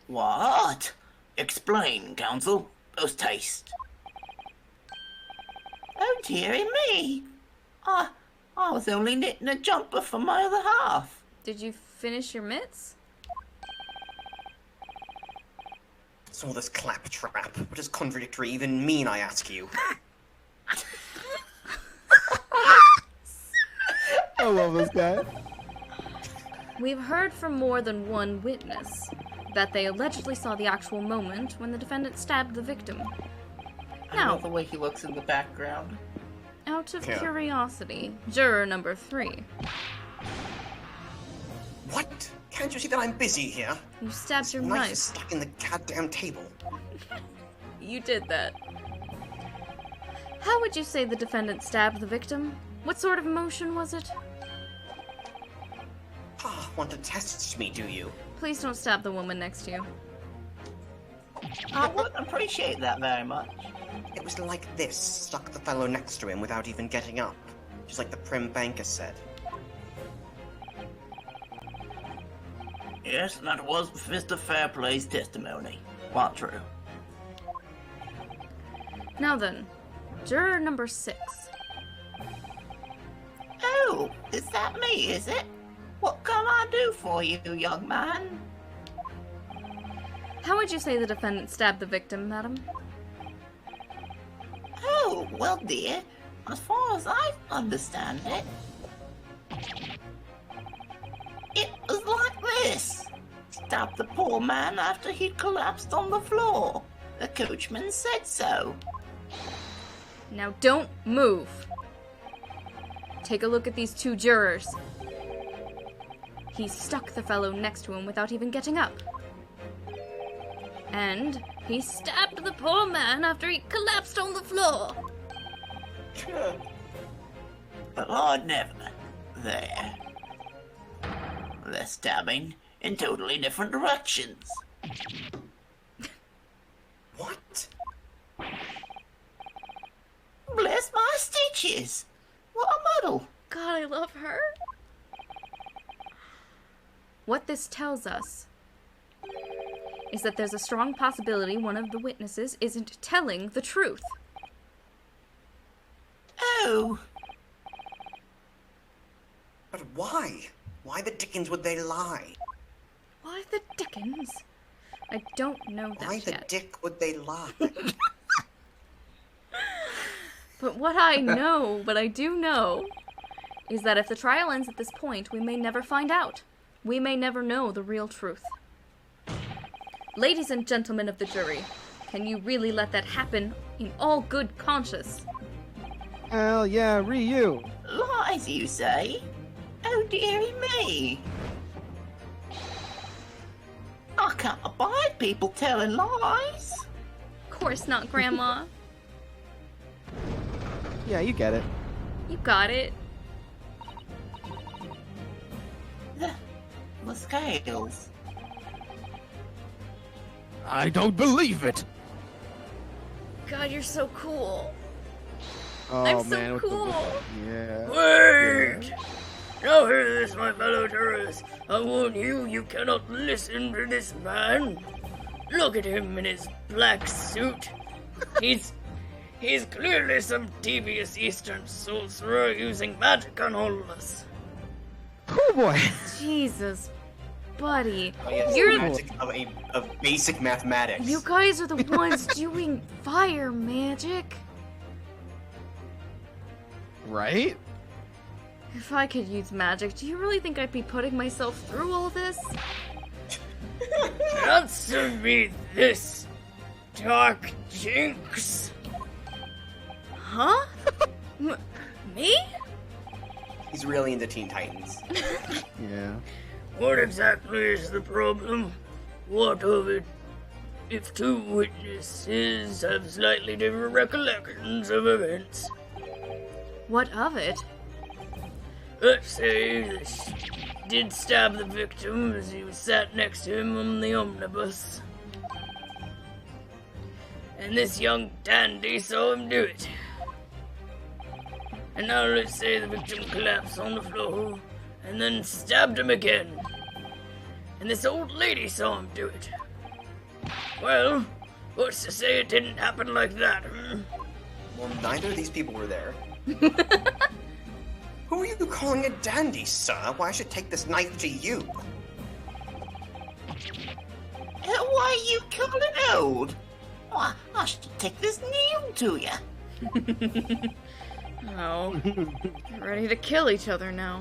What? Explain, counsel. Post haste. Oh, dearie me. I was only knitting a jumper for my other half. Did you finish your mitts? So this claptrap, what does contradictory even mean, I ask you? I love this guy. We've heard from more than one witness that they allegedly saw the actual moment when the defendant stabbed the victim. I Now, love the way he looks in the background. out of Yeah. curiosity, juror number 3, What? Can't you see that I'm busy here? you stabbed your Knife knife. is stuck in the goddamn table. You did that. How would you say the defendant stabbed the victim? What sort of motion was it? Ah, want to test me, do you? Please don't stab the woman next to you. I would appreciate that very much. It was like this, stuck the fellow next to him without even getting up. Just like the prim banker said. Yes, that was Mr. Fairplay's testimony. Quite true. Now then, juror number 6. Oh, is that me, is it? What can I do for you, young man? How would you say the defendant stabbed the victim, madam? Oh, well, dear, as far as I understand it, it was like this. Stabbed the poor man after he'd collapsed on the floor. The coachman said so. Now don't move. Take a look at these 2 jurors. He stuck the fellow next to him without even getting up. And he stabbed the poor man after he collapsed on the floor. But I'd never. There. They're stabbing in totally different directions. What? Bless my stitches! What a muddle! God, I love her. What this tells us is that there's a strong possibility one of the witnesses isn't telling the truth. Oh, But why? Why the dickens would they lie? Why the dickens? I don't know that Why the yet. dick would they lie? But what I do know, is that if the trial ends at this point, we may never find out. We may never know the real truth. Ladies and gentlemen of the jury, can you really let that happen in all good conscience? Hell yeah, Ryu. lies, you say? Oh, dearie me. I can't abide people telling lies. Of course not, Grandma. Yeah, you get it. You got it. The scales. I don't believe it. God, you're so cool. Oh I'm so man, with the- cool. yeah. Wait! Now hear this, my fellow jurors. I warn you, you cannot listen to this man. Look at him in his black suit. He's clearly some devious Eastern sorcerer using magic on all of us. Oh boy. Jesus, buddy. Oh, yes, You're magic of basic mathematics. You guys are the ones doing fire magic. Right? If I could use magic, do you really think I'd be putting myself through all this? Answer me this, Dark Jinx. Huh? Me? He's really into Teen Titans. Yeah. What exactly is the problem? What of it? If two witnesses have slightly different recollections of events, What of it? let's say this did stab the victim as he was sat next to him on the omnibus. And this young dandy saw him do it. And now let's say the victim collapsed on the floor and then stabbed him again. And this old lady saw him do it. Well, what's to say it didn't happen like that, hmm? Well, neither of these people were there. Who are you calling a dandy, sir? Why I should take this knife to you? Why are you calling old? Why, I should take this needle to you. Oh. Ready to kill each other now.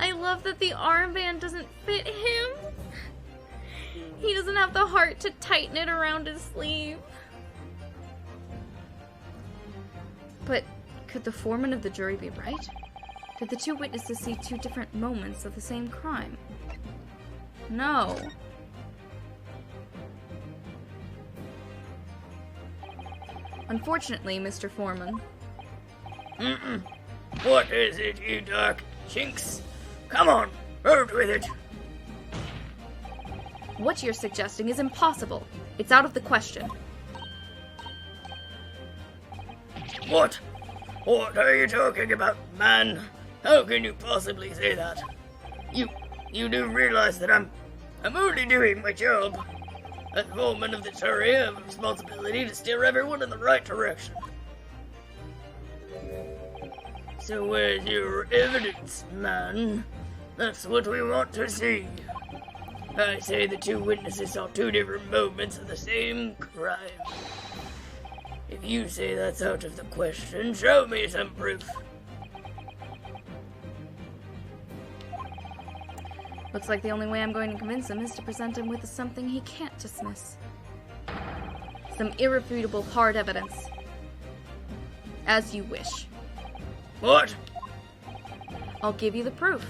I love that the armband doesn't fit him. He doesn't have the heart to tighten it around his sleeve. But could the foreman of the jury be right? Did the two witnesses see two different moments of the same crime? No. Unfortunately, Mr. Foreman. What is it, you dark chinks? Come on, out with it. What you're suggesting is impossible. It's out of the question. What? What are you talking about, man? How can you possibly say that? You do realize that I'm only doing my job. As foreman of the jury, I have a responsibility to steer everyone in the right direction. So where's your evidence, man? That's what we want to see. I say the two witnesses saw two different moments of the same crime. If you say that's out of the question, show me some proof. Looks like the only way I'm going to convince him is to present him with something he can't dismiss. Some irrefutable hard evidence. As you wish. What? I'll give you the proof.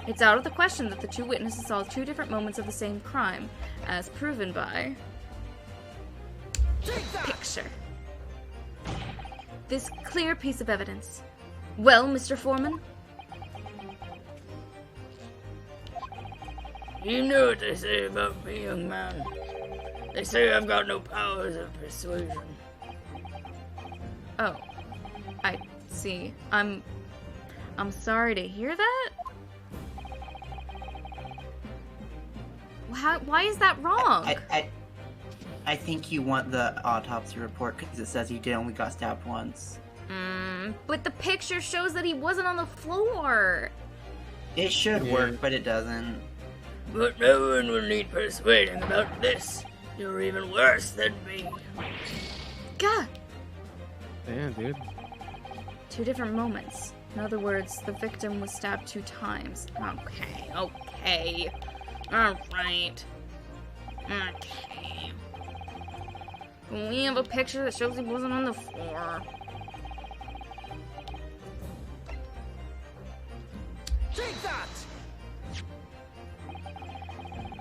It's out of the question that the two witnesses saw two different moments of the same crime, as proven by... picture. This clear piece of evidence. Well, Mr. Foreman? You know what they say about me, young man. They say I've got no powers of persuasion. Oh, I see. I'm sorry to hear that. Why is that wrong? I think you want the autopsy report because it says he only got stabbed once. But the picture shows that he wasn't on the floor. It should work, but it doesn't. But no one will need persuading about this. You're even worse than me. God. Damn, dude. Two different moments. In other words, the victim was stabbed 2 times. Okay. Alright. Okay. We have a picture that shows he wasn't on the floor. Take that!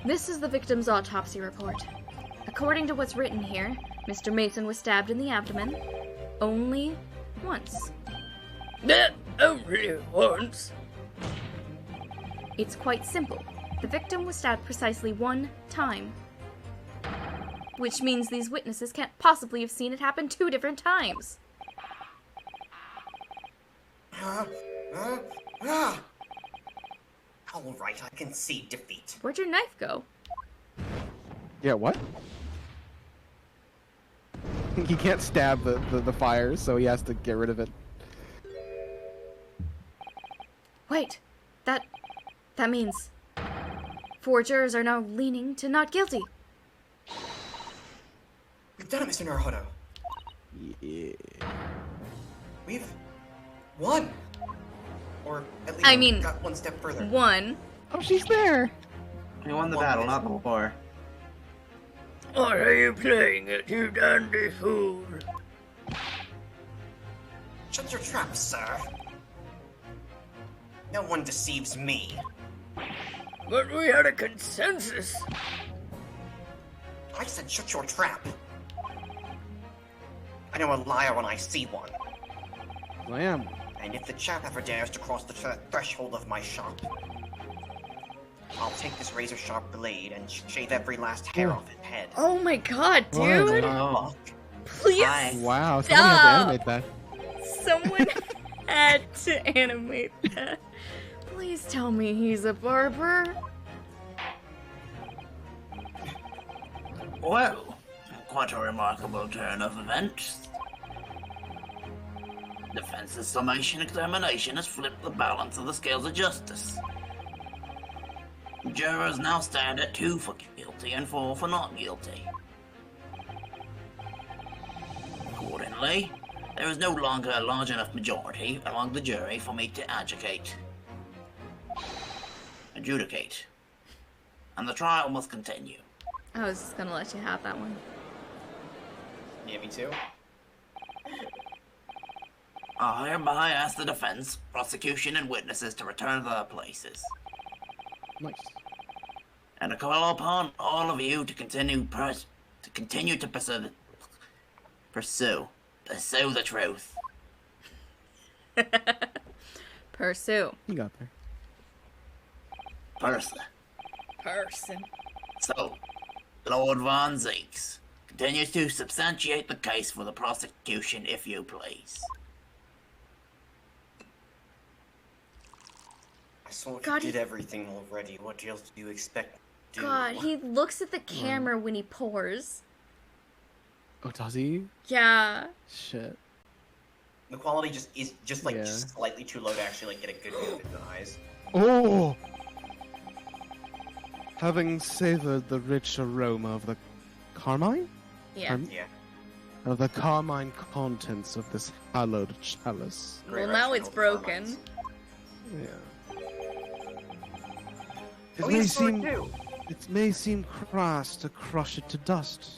This is the victim's autopsy report. According to what's written here, Mr. Mason was stabbed in the abdomen only once. Only once? It's quite simple. The victim was stabbed precisely 1 time. Which means these witnesses can't possibly have seen it happen 2 different times. Alright, I concede defeat. Where'd your knife go? Yeah, what? He can't stab the fires, so he has to get rid of it. Wait, that means 4 jurors are now leaning to not guilty. We've done it, Mr. Naruhodo. Yeah. We've won. Or at least mean, got one step further. 1. Oh, she's there! We won the battle, not the war. What are you playing at, you dandy fool? Shut your trap, sir. No one deceives me. But we had a consensus. I said shut your trap. I know a liar when I see one. I am. And if the chap ever dares to cross the threshold of my shop, I'll take this razor-sharp blade and shave every last hair off his head. Oh my god, dude! Oh. Please Wow, somebody had to stop! animate that. Someone had to animate that. Please tell me he's a barber. Well, quite a remarkable turn of events. Defense's summation examination has flipped the balance of the scales of justice. Jurors now stand at 2 for guilty and 4 for not guilty. Accordingly, there is no longer a large enough majority among the jury for me to adjudicate. And the trial must continue. I was just gonna let you have that one. Yeah, me too. I hereby ask the defense, prosecution, and witnesses to return to their places. Nice. And to call upon all of you to continue to pursue Pursue. Pursue the truth. Pursue. You got there. Person. Person. So, Lord Von Zeeks continues to substantiate the case for the prosecution, if you please. I sort God, of did he- everything already. What else do you expect to do? God, he looks at the camera when he pours. Oh, does he? Yeah. Shit. The quality just is just Yeah. just slightly too low to actually like get a good view of his eyes. Oh! Having savored the rich aroma of the carmine? Yeah. Yeah. Of the carmine contents of this hallowed chalice. Great Well, now rationale it's for broken. mines. Yeah. Oh, he has a sword too. It may seem crass to crush it to dust.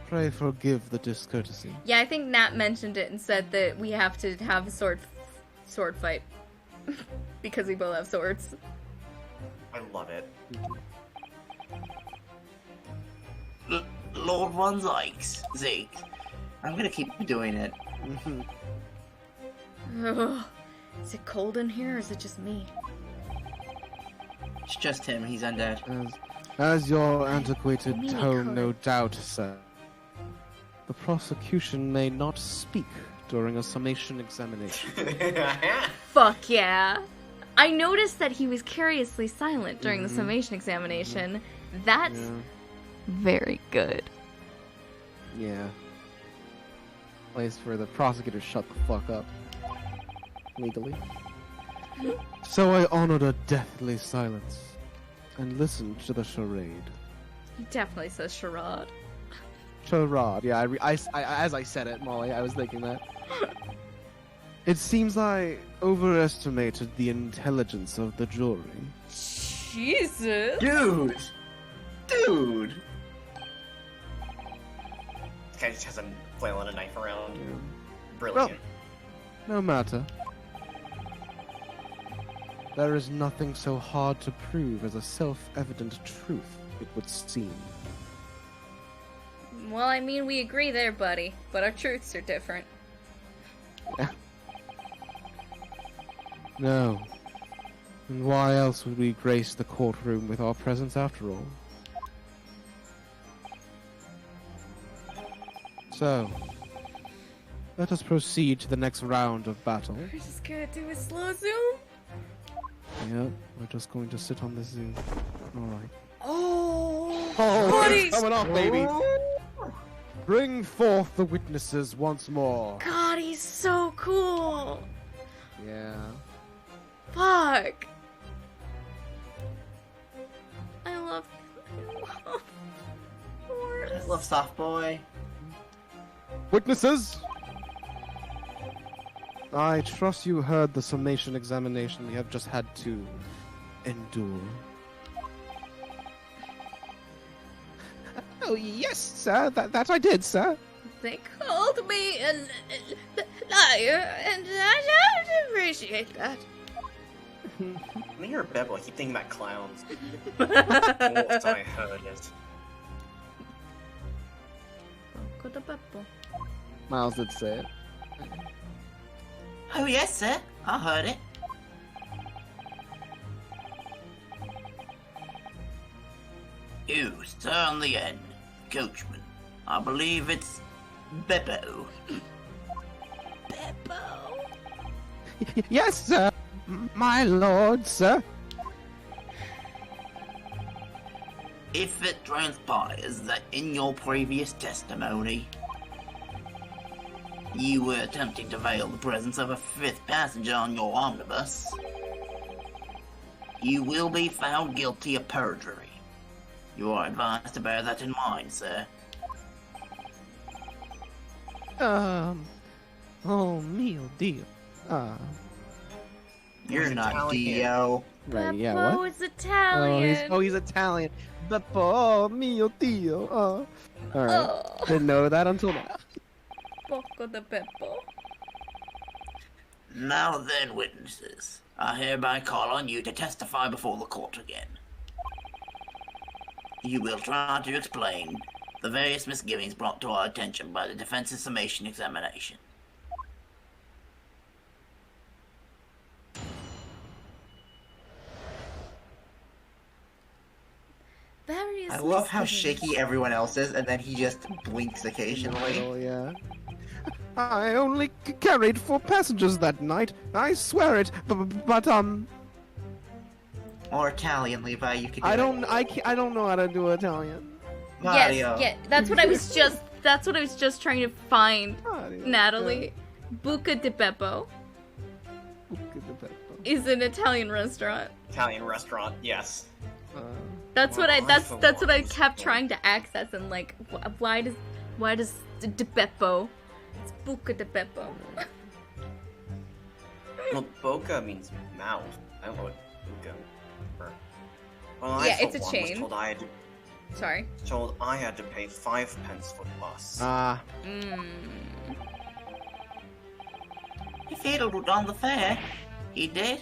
Pray forgive the discourtesy. Yeah, I think Nat mentioned it and said that we have to have a sword fight. Because we both have swords. I love it. Lord Von Zeeks. I'm gonna keep doing it. Mhm. Ugh. Is it cold in here or is it just me? It's just him. He's undead. As your antiquated Mini tone colour. no doubt said, the prosecution may not speak during a summation examination. Fuck yeah. I noticed that he was curiously silent during the Mhm. summation examination. That's Yeah. very good. Yeah. Place for the prosecutor to shut the fuck up. Legally. So I honored a deathly silence and listened to the charade. He definitely says charade. Charade, yeah, as I said it, Molly, I was thinking that. It seems I overestimated the intelligence of the jury. Jesus. Dude! This guy just has a flail and a knife around. Yeah. Brilliant. No matter. There is nothing so hard to prove as a self-evident truth, it would seem. Well, I mean, we agree there, buddy, but our truths are different. No. And why else would we grace the courtroom with our presence after all? So, let us proceed to the next round of battle. We're just gonna do a slow zoom. Yep, we're just going to sit on this Zoom. Alright. Oh, Oh, buddy. it's coming off, baby! Bring forth the witnesses once more. God, he's so cool. Yeah. Fuck. I love I love Soft Boy. Witnesses! I trust you heard the summation examination we have just had to endure. Oh, yes, sir. That I did, sir. They called me a liar, and I don't appreciate that. When you're a bebel, I keep thinking about clowns. What I heard it. Miles did say it. Oh, yes, sir. I heard it. You, sir, on the end. Coachman. I believe it's Beppo. Beppo. Yes, sir. My lord, sir. If it transpires that in your previous testimony you were attempting to veil the presence of a fifth passenger on your omnibus, you will be found guilty of perjury. You are advised to bear that in mind, sir. Oh, mio Dio. You're He's not Italian. Dio. Right, yeah, Beppo what? is Italian. He's Italian. Beppo, mio Dio. Alright. Oh. Didn't know that until now. Poco de Beppo. Now then, witnesses, I hereby call on you to testify before the court again. You will try to explain the various misgivings brought to our attention by the defense's summation examination. Various I love how misgivings. shaky everyone else is, and then he just blinks occasionally. Oh, yeah. I only carried 4 passengers that night. I swear it. But Or Italian, Levi, you could do I it. don't know how to do Italian. Mario. Yes, yeah, that's what I was just trying to find, Mario. Natalie. Buca di Beppo is an Italian restaurant. Italian restaurant, yes. That's Well, that's what I was kept born. trying to access, and like, why does di Beppo? It's Buca di Beppo. Well, boca means mouth. I don't know what buca. Well, Yeah, I, for it's a one, chain. Sorry. Was told I had to pay 5 pence for the bus. Ah. He fiddled on the fare. He did.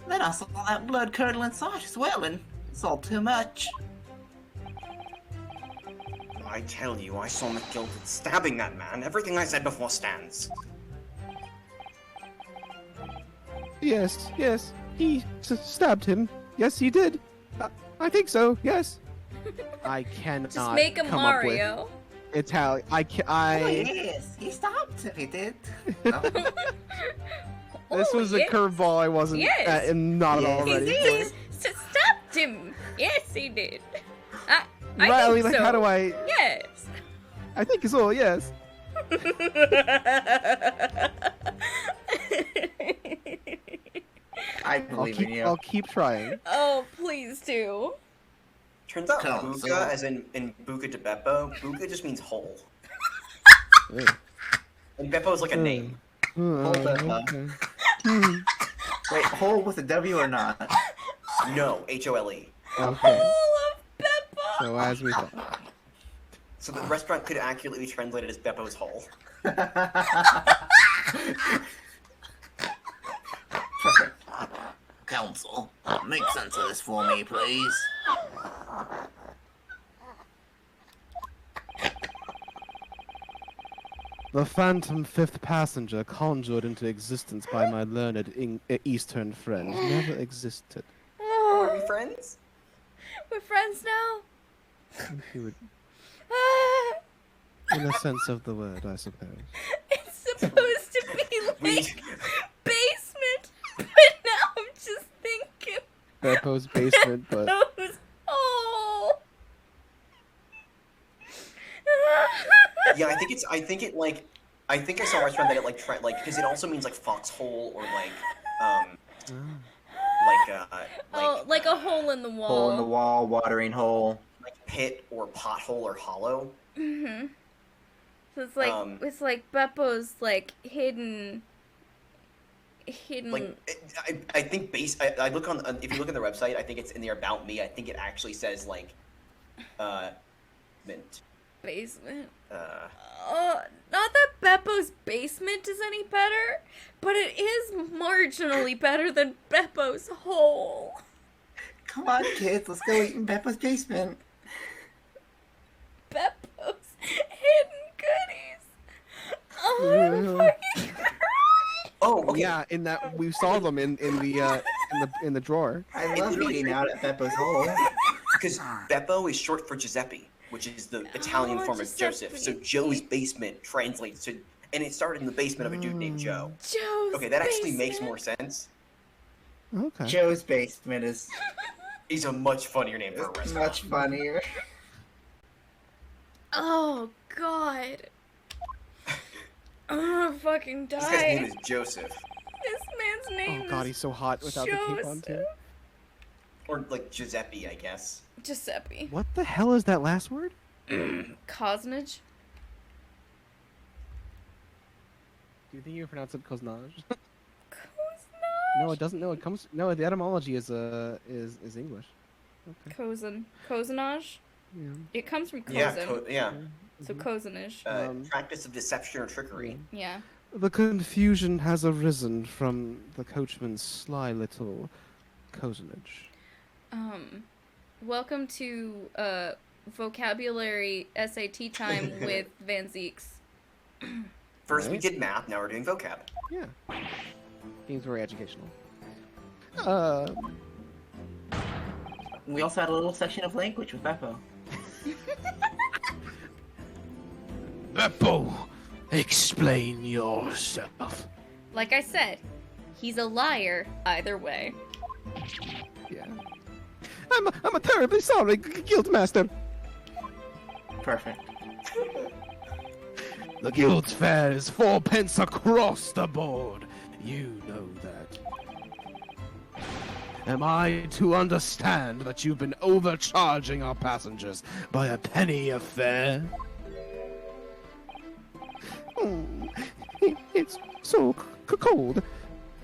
Then I saw that blood curdling sight as well, and it's all too much. I tell you, I saw McGilded stabbing that man. Everything I said before stands. Yes. He stabbed him. Yes, he did. I think so. Yes. I cannot Just make a come Mario. up with Italian. Oh, yes, he stopped him, he did. Oh. This was a yes. curveball I wasn't Yes. not Yes. at all He ready did. for. Stopped him. Yes, he did. I Riley, think like, so. how do I? Yes. I think so. Yes. I believe in you. I'll keep trying. Oh, please do. Turns out Come, buca, so- as in Buca de Beppo, buca just means hole. And Beppo is like a name. Hold it, Okay. Wait, hole with a W or not? No, H-O-L-E. Okay. All of Beppo. So as we thought. So the restaurant could accurately be translated as Beppo's hole. Counsel, make sense of this for me, please. The phantom 5th passenger conjured into existence by my learned Eastern friend never existed. Are we friends? We're friends now. If you would, Ah, in a sense of the word, I suppose. it's supposed to be We- like basement, but now I'm just thinking Beppo's basement, but those. Oh. Yeah, I think I saw a restaurant that it because it also means like foxhole or like a hole in the wall. Hole in the wall, watering hole. like pit or pothole or hollow. Mm-hmm. So it's like Beppo's like hidden. Like I think I look on if you look at the website, I think it's in the about me. I think it actually says like mint. basement. Uh, Not that Beppo's basement is any better, but it is marginally better than Beppo's hole. Come on, kids, let's go eat in Peppa's basement. Beppo's hidden goodies. Oh, I'm fucking crying. oh, okay. yeah, in that we saw them in the drawer. I love eating out at Peppa's hole. Because Beppo is short for Giuseppe, which is the Italian form of Joseph. So Giuseppe. Joe's basement translates to, and it started in the basement of a dude named Joe. Joe's Okay, that actually makes basement. more sense. Okay. Joe's basement is He's a much funnier name for a restaurant. much funnier. Oh God. I'm gonna fucking This guy's name die. is Joseph, This man's name Oh god, is he's so hot without the cape on too. Joseph. or like Giuseppe, I guess. Giuseppe. What the hell is that last word? Cosnage. Do you think you pronounce it Koznaj? Coznage. No, it doesn't. No, it comes. No, the etymology is English. Okay. Cozenage. Yeah. It comes from Yeah, cozen. yeah. So cozenage. Practice of deception or trickery. Yeah. The confusion has arisen from the coachman's sly little cozenage. Welcome to vocabulary SAT time with Van Zeeks. First we Right. did math, now we're doing vocab. Yeah. Game's very educational. We also had a little section of language with Beppo. Beppo, explain yourself. Like I said, he's a liar either way. Yeah. I'm a terribly sorry, Guildmaster. Perfect. The guild's fare is 4 pence across the board. You know that. Am I to understand that you've been overcharging our passengers by a penny a fare? It's so cold,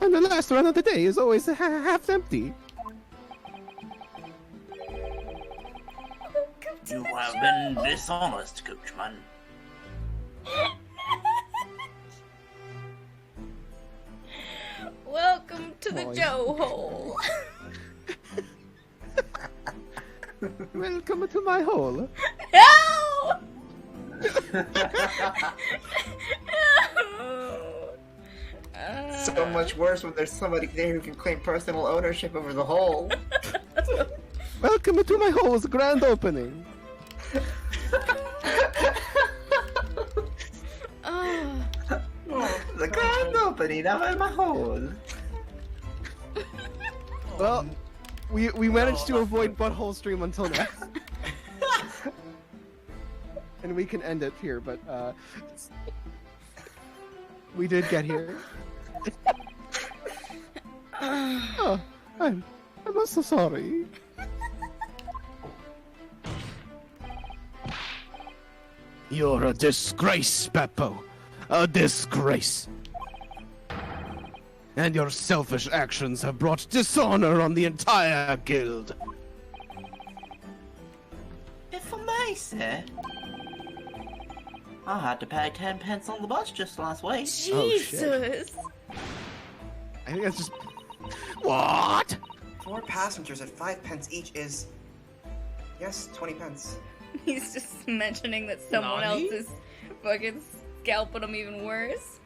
and the last run of the day is always half empty. You have been dishonest, coachman. Welcome to the Boy. Joe Hole. Welcome to my hole. No! So much worse when there's somebody there who can claim personal ownership over the hole. Welcome to my hole's grand opening. Oh. The grand opening of my hole. Well, we managed to avoid butthole stream until now. And we can end it here, but we did get here. Oh, I'm so sorry. You're a disgrace, Beppo. A disgrace. And your selfish actions have brought dishonor on the entire guild. If I may say, I had to pay 10 pence on the bus just last week. Jesus. I think that's just What? 4 passengers at 5 pence each is... Yes, 20 pence. He's just mentioning that someone Nani? else is fucking scalping him even worse.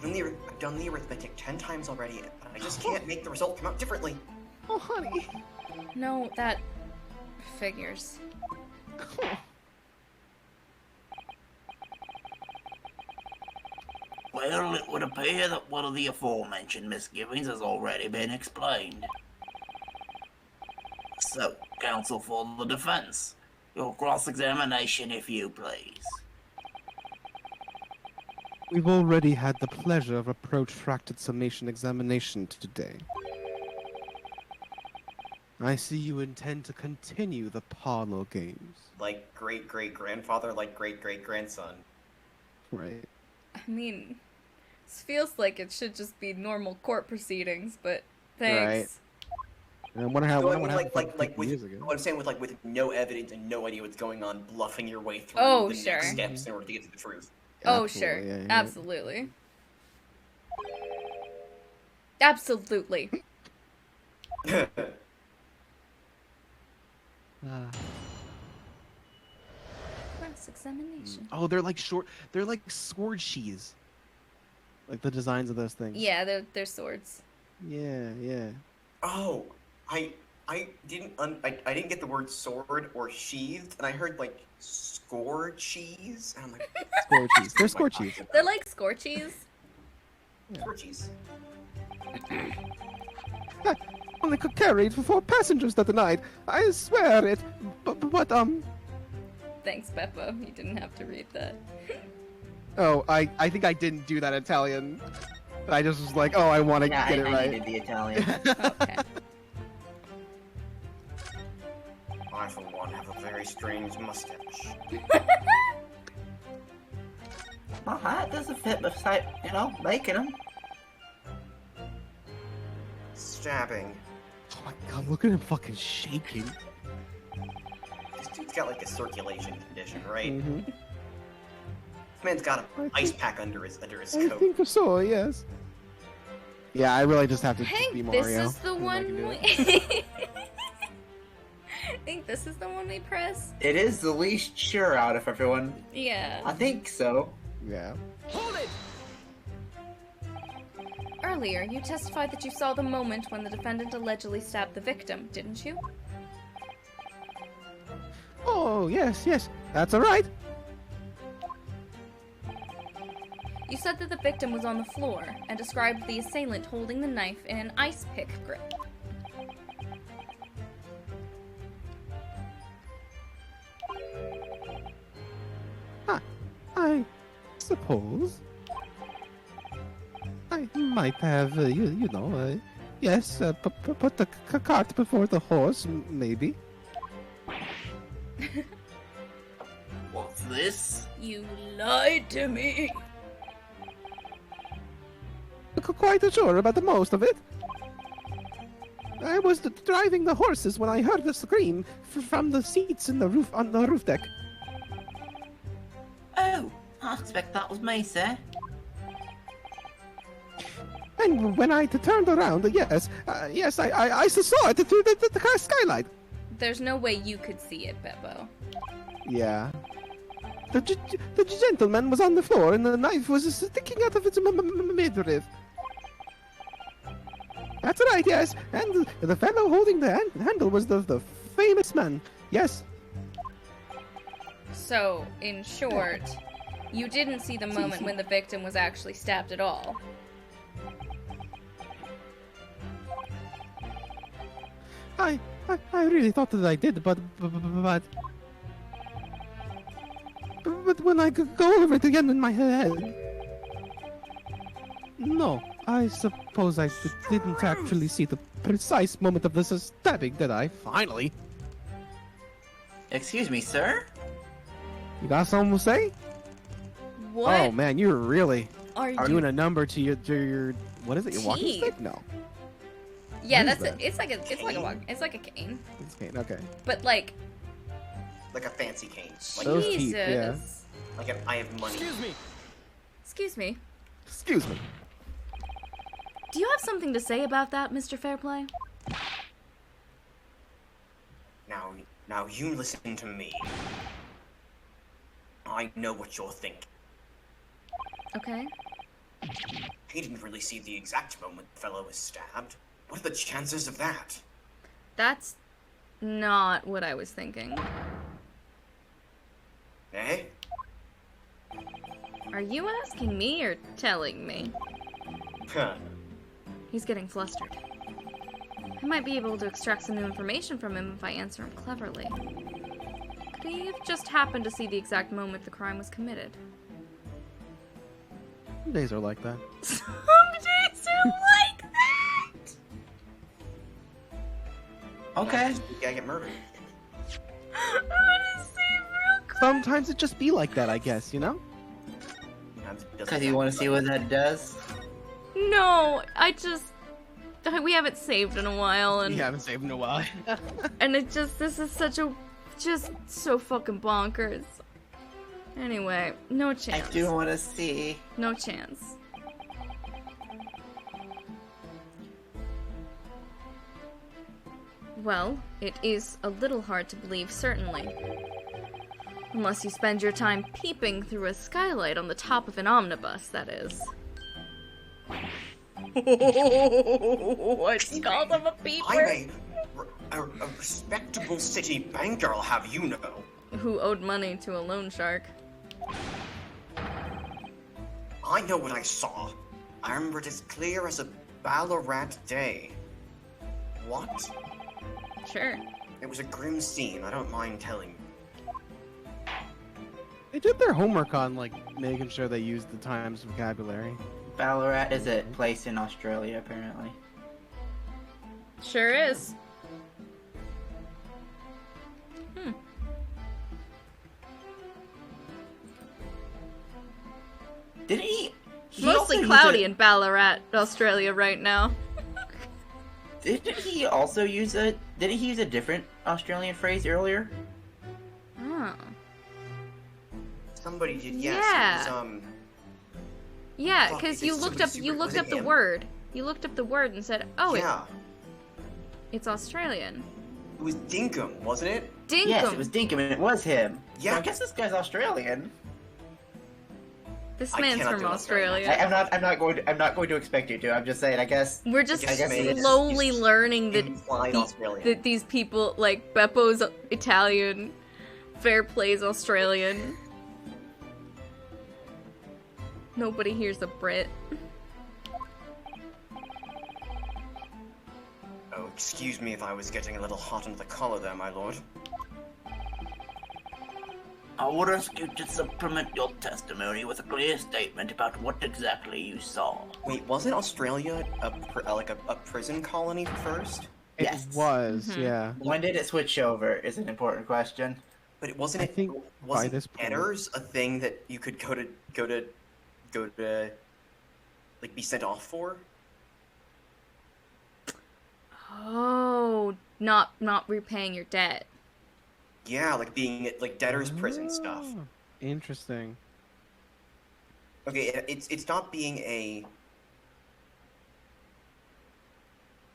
I've done the arithmetic 10 times already, and I just can't make the result come out differently. oh, honey. No, that figures. Well, it would appear that one of the aforementioned misgivings has already been explained. So, counsel for the defense, your cross-examination, if you please. We've already had the pleasure of a protracted summation examination today. I see you intend to continue the parlor games. Like great-great-grandfather, like great-great-grandson. Right. I mean, this feels like it should just be normal court proceedings, but thanks. And I wonder how No, I what mean, happened like 50 with, years ago. what I'm saying with no evidence and no idea what's going on, bluffing your way through Oh, the sure. next steps in order to get to the truth. Oh, Absolutely, sure. yeah, yeah. Absolutely. Absolutely. Ah. Cross-examination. Oh, they're like they're like sword sheaths. Like the designs of those things. Yeah, they're swords. Yeah, yeah. Oh, I didn't get the word sword or sheathed, and I heard like score cheese, and I'm like, Score cheese. They're oh my score God, cheese. They're like scorchies. Score cheese. I only could carry 4 passengers that night. I swear it. But Thanks, Beppo. You didn't have to read that. Oh, I think I didn't do that Italian. I just was like, oh, I want to Yeah, get it I right. needed the Italian. Okay. I, for one, have a very strange mustache. My hat doesn't fit with, making them. Stabbing. Oh my god, look at him fucking shaking. This dude's got like a circulation condition, right? Mm-hmm. This man's got an I ice think- pack under his I coat. think so, yes. Yeah, I really just have to Hank, be this Mario. is the and I can one do we... it. think this is the one we press. It is the least sure out of everyone. Yeah. I think so. Yeah. Hold it! Earlier, you testified that you saw the moment when the defendant allegedly stabbed the victim, didn't you? Oh, yes, yes. That's all right. You said that the victim was on the floor and described the assailant holding the knife in an ice pick grip. I suppose. I might have, yes, put the cart before the horse, maybe. What's this? You lied to me. Quite sure about the most of it. I was driving the horses when I heard the scream from the seats in the roof on the roof deck. Oh, I expect that was me, sir. And when I turned around, yes, I saw it through the car skylight. There's no way you could see it, Beppo. Yeah. The gentleman was on the floor and the knife was sticking out of its midriff. That's right, yes. And the fellow holding the handle was the famous man. Yes. So, in short, you didn't see the moment when the victim was actually stabbed at all. I really thought that I did, but when I go over it again in my head, no, I suppose I didn't actually see the precise moment of the stabbing, did I? Finally. Excuse me, sir? You got something to say? What Oh man, you're really are you doing a number to your what is it? Your walking Teeth. stick? No, Yeah, What is that's it. that? It's like a cane. it's cane. Okay. But like, Like a fancy cane. Like, Those Jesus. teeth, yeah. like I have money. Excuse me. Excuse me. Excuse me. Do you have something to say about that, Mr. Fairplay? Now you listen to me. I know what you're thinking. Okay. He didn't really see the exact moment the fellow was stabbed. What are the chances of that? That's not what I was thinking. Eh? Are you asking me or telling me? Huh. He's getting flustered. I might be able to extract some new information from him if I answer him cleverly. Could he have just happened to see the exact moment the crime was committed? Some days are like that. Some days are like that! Okay. You gotta get murdered. I'm gonna say real quick. Sometimes it just be like that, I guess, you know? Because you want to see what that does? No, we haven't saved in a while, and We haven't saved in a while. and this is just so fucking bonkers. Anyway, no I chance. do want to see. No chance. Well, it is a little hard to believe, certainly. Unless you spend your time peeping through a skylight on the top of an omnibus, that is. I just called him a peeper. I'm a respectable city banker, I'll have you know. Who owed money to a loan shark. I know what I saw. I remember it as clear as a Ballarat day. What? Sure. It was a grim scene, I don't mind telling you. They did their homework on, like, making sure they used the Times vocabulary. Ballarat is a place in Australia, apparently. Sure is. Did he? It's mostly cloudy in Ballarat, Australia right now. Did he also use a? Did he use a different Australian phrase earlier? Oh. Somebody did, yes. Yeah. It was, Yeah, Fuck, because it you is looked somebody up super the him. word. You looked up the word and said, "Oh, yeah. it's Australian." was Dinkum, wasn't it? Dinkum. Yes, it was Dinkum, and it was him. Yeah. So I guess this guy's Australian. This I man's cannot from do Australian. Australia. I'm not going to expect you to. I'm just saying. I guess. We're just I guess it's- slowly it's learning that implied Australian. that these people, like Beppo's Italian, Fairplay's Australian. Nobody here's a Brit. Oh, excuse me if I was getting a little hot under the collar there, my lord. I would ask you to supplement your testimony with a clear statement about what exactly you saw. Wait, wasn't Australia a prison colony first? It Yes. was, Mhm. yeah. When did it switch over? Is an important question. But it wasn't. I think by wasn't this point- debtors a thing that you could go to, like, be sent off for? Oh, not repaying your debt. Yeah, like being at like debtors' prison stuff. Oh, interesting. Okay, it's not being a.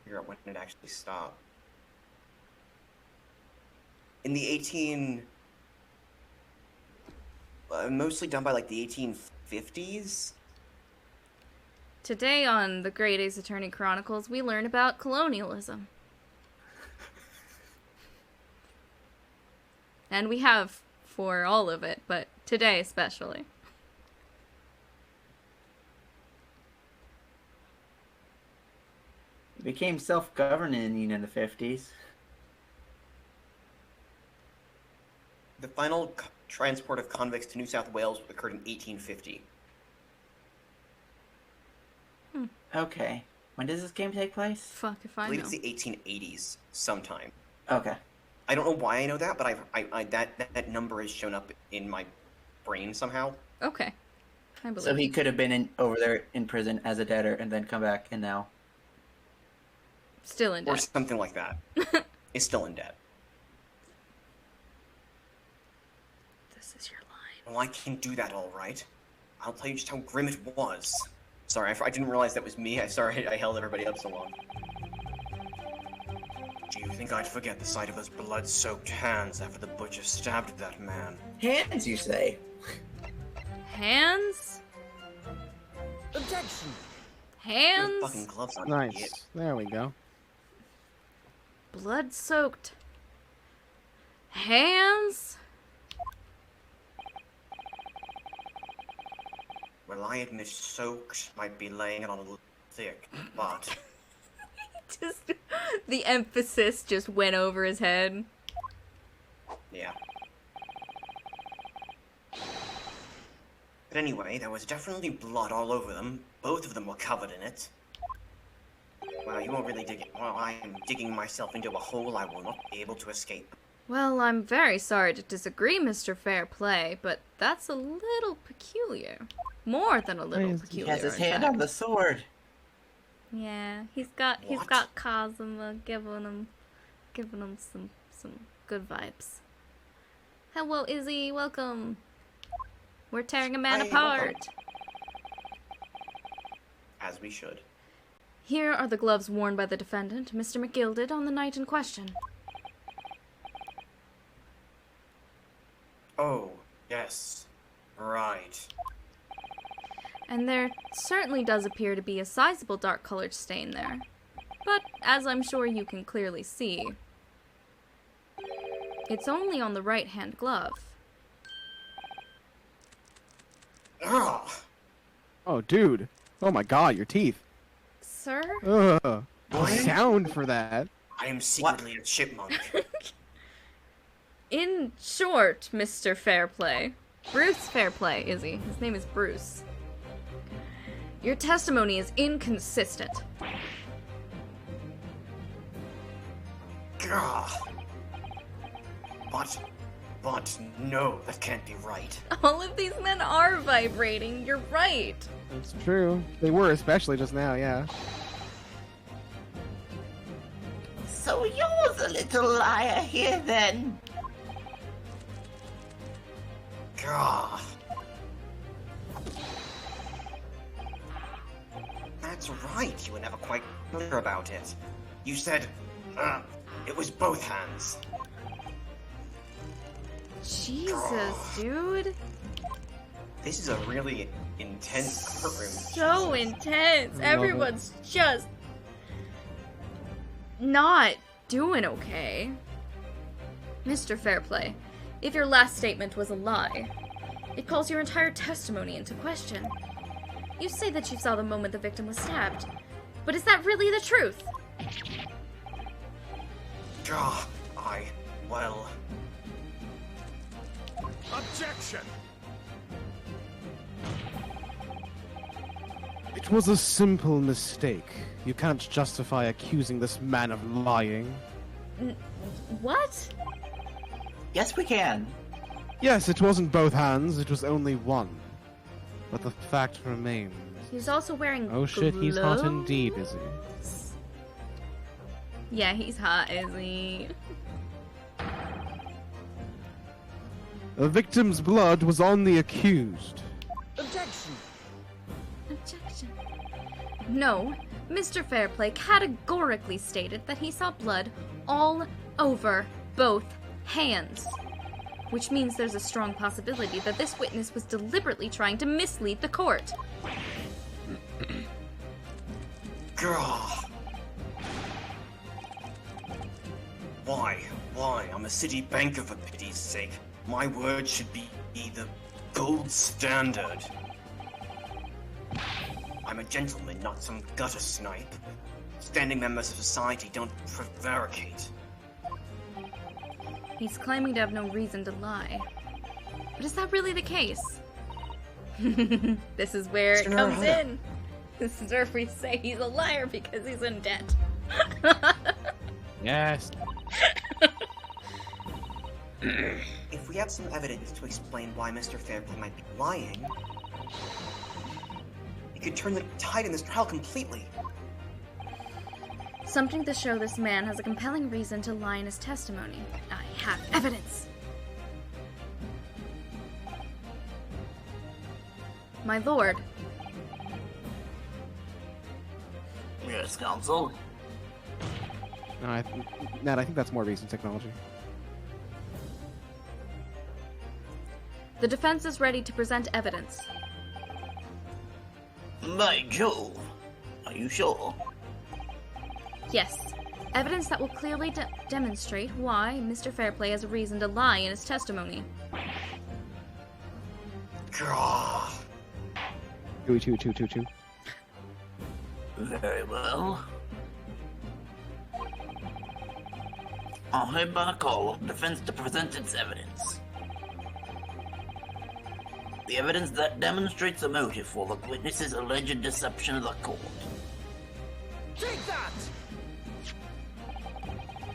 Figure out when it actually stopped. In the mostly done by like the 1850s. Today on the Great Ace Attorney Chronicles, we learn about colonialism. And we have for all of it, but today especially. It became self-governing in the 50s. The final transport of convicts to New South Wales occurred in 1850. Okay. When does this game take place? Fuck if I I believe know. it's the 1880s sometime. Okay. I don't know why I know that, but that number has shown up in my brain somehow. Okay. I believe So he it. could have been over there in prison as a debtor and then come back and now. Still in Or debt. something like that. Is still in debt. This is your line. Well, I can do that all right. I'll tell you just how grim it was. Sorry, I didn't realize that was me. Sorry I held everybody up so long. Do you think I'd forget the sight of those blood-soaked hands after the butcher stabbed that man? Hands, you say? Hands? Objection! Put Hands? fucking gloves on, Nice. idiot. There we go. Blood-soaked. Hands? Well, I admit soaked might be laying it on a little thick, but Just the emphasis just went over his head. yeah. But anyway, there was definitely blood all over them. Both of them were covered in it. Well, you won't really dig it. Well, I am digging myself into a hole I will not be able to escape. Well, I'm very sorry to disagree, Mr. Fairplay, but that's a little peculiar. More than a little Yes, he He peculiar. has his in hand fact. on the sword. Yeah, he's got What? Kazuma giving him some good vibes. Hello, Izzy, welcome. We're tearing a man Hi, apart. welcome. As we should. Here are the gloves worn by the defendant, Mr. McGilded, on the night in question. Oh, yes. Right. And there certainly does appear to be a sizable dark-colored stain there. But, as I'm sure you can clearly see, it's only on the right-hand glove. Ugh! Oh, dude. Oh my god, your teeth. Sir? Ugh. The What? sound for that. I am secretly a chipmunk. In short, Mr. Fairplay. Bruce Fairplay, Izzy. His name is Bruce. Your testimony is inconsistent. Gah! But, no, that can't be right. All of these men are vibrating. You're right. It's true. They were, especially just now, yeah. So you're the little liar here then. Gah! That's right, you were never quite clear about it. You said, It was both hands. Jesus, dude. This is a really intense courtroom. So intense. Love Everyone's just not doing okay. Mr. Fairplay, if your last statement was a lie, it calls your entire testimony into question. You say that you saw the moment the victim was stabbed, but is that really the truth? Well... Objection! It was a simple mistake. You can't justify accusing this man of lying. What? Yes, we can. Yes, it wasn't both hands, it was only one. But the fact remains. He's also wearing Oh shit, he's hot gloves? indeed, is he? Yeah, he's hot, is he? The victim's blood was on the accused. Objection! Objection. No, Mr. Fairplay categorically stated that he saw blood all over both hands. Which means there's a strong possibility that this witness was deliberately trying to mislead the court. Gah. Why? I'm a city banker, for pity's sake. My word should be the gold standard. I'm a gentleman, not some gutter snipe. Standing members of society don't prevaricate. He's claiming to have no reason to lie. But is that really the case? This is where it comes in. This is where we say he's a liar because he's in debt. Yes. If we have some evidence to explain why Mr. Fairplay might be lying, it could turn the tide in this trial completely. Something to show this man has a compelling reason to lie in his testimony. I have evidence. My lord. Yes, counsel. No, Nat, I think that's more recent technology. The defense is ready to present evidence. By Jove. Are you sure? Yes. Evidence that will clearly demonstrate why Mr. Fairplay has a reason to lie in his testimony. Gah. Chew. Very well. I'll hereby call on the defense to present its evidence. The evidence that demonstrates a motive for the witness's alleged deception of the court. Take that!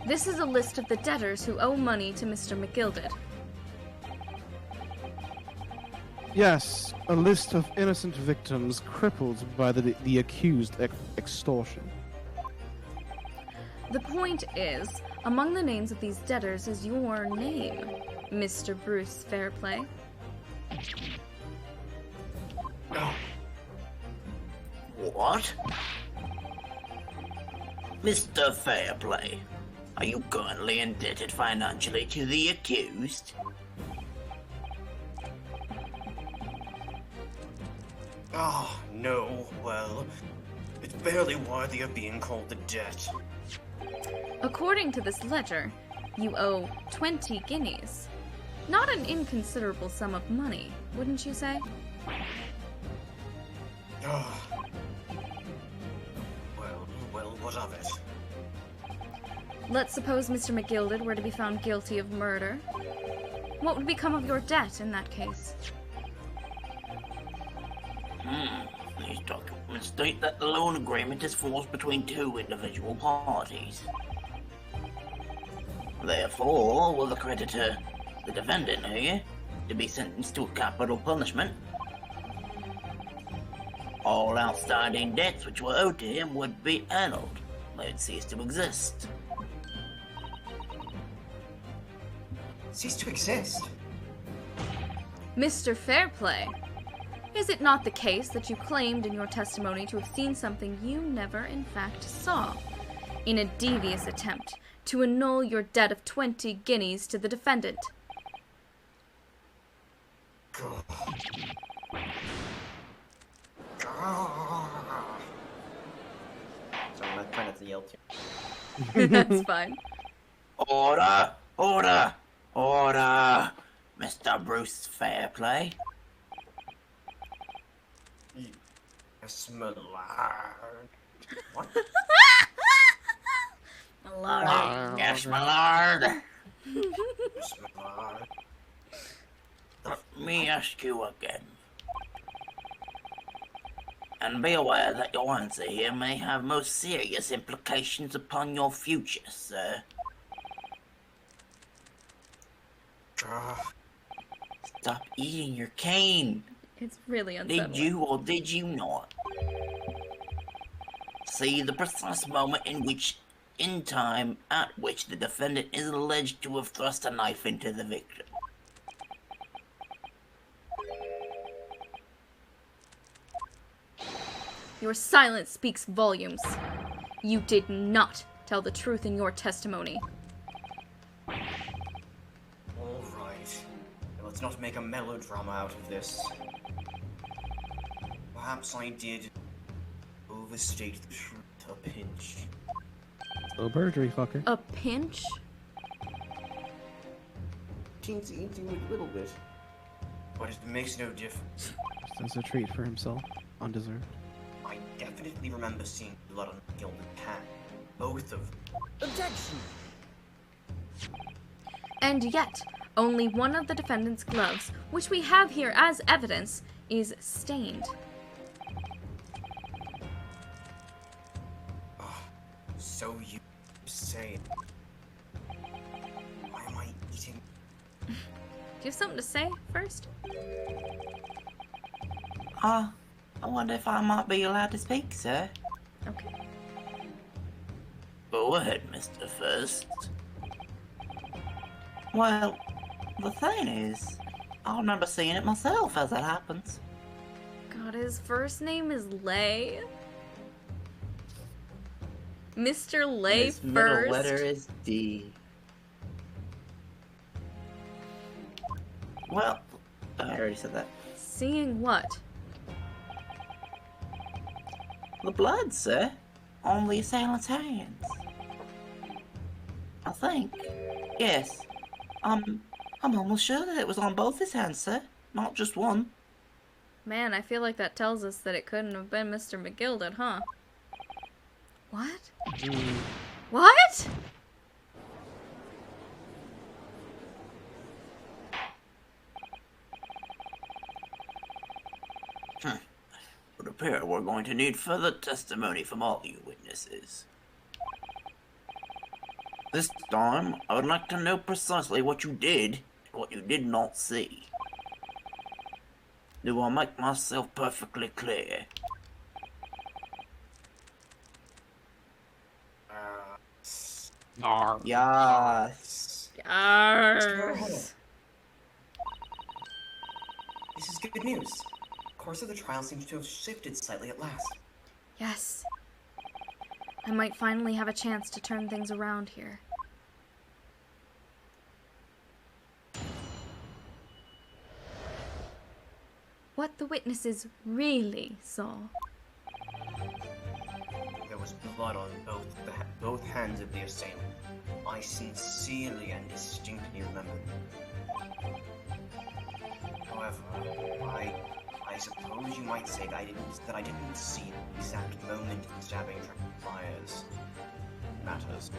This is a list of the debtors who owe money to Mr. McGilded. Yes, a list of innocent victims crippled by the accused extortion. The point is, among the names of these debtors is your name, Mr. Bruce Fairplay. What? Mr. Fairplay, are you currently indebted financially to the accused? Oh, no, well, it's barely worthy of being called a debt. According to this ledger, you owe 20 guineas. Not an inconsiderable sum of money, wouldn't you say? Oh. Well, what of it? Let's suppose Mr. McGilded were to be found guilty of murder. What would become of your debt in that case? These documents state that the loan agreement is forged between two individual parties. Therefore, will the creditor, the defendant here, to be sentenced to a capital punishment? All outstanding debts which were owed to him would be annulled. They'd cease to exist. Cease to exist? Mr. Fairplay, is it not the case that you claimed in your testimony to have seen something you never in fact saw, in a devious attempt to annul your debt of 20 guineas to the defendant. God. God. Sorry, I'm trying not to yell too. That's fine. Order! Order! Order! Mr. Bruce Fairplay. Yes, my lord. What? Lord. Yes, my lord. Yes, my lord. Let me ask you again. And be aware that your answer here may have most serious implications upon your future, sir. God. Stop eating your cane. It's really unsettling. Did you or did you not see the precise moment in time at which the defendant is alleged to have thrust a knife into the victim? Your silence speaks volumes. You did not tell the truth in your testimony. Alright. Let's not make a melodrama out of this. Perhaps I did overstate the truth a pinch. Oh, perjury, fucker. A pinch? Teensy a little bit. But it makes no difference. Just as a treat for himself. Undeserved. I definitely remember seeing blood on the gilded pan. Both of them. Objection! And yet, only one of the defendant's gloves, which we have here as evidence, is stained. So you say. Why am I eating? Do you have something to say first? I wonder if I might be allowed to speak, sir. Okay. Go ahead, Mr. First. Well, the thing is, I remember seeing it myself as that happens. God, his first name is Lay. Mr. Lay His First. middle letter is D. Well, I already said that. Seeing what? the blood, sir, on the assailant's hands. I think. Yes. I'm almost sure that it was on both his hands, sir, not just one. Man, I feel like that tells us that it couldn't have been Mr. McGilded, huh? What? What? Would appear we're going to need further testimony from all you witnesses. This time, I would like to know precisely what you did and what you did not see. Do I make myself perfectly clear? Yes. Yarrs. This is good news. The course of the trial seems to have shifted slightly at last. Yes. I might finally have a chance to turn things around here. What the witnesses really saw. There was blood on both hands of the assailant. I sincerely and distinctly remember. However, I suppose you might say that I didn't see the exact moment the stabbing transpires. Matters.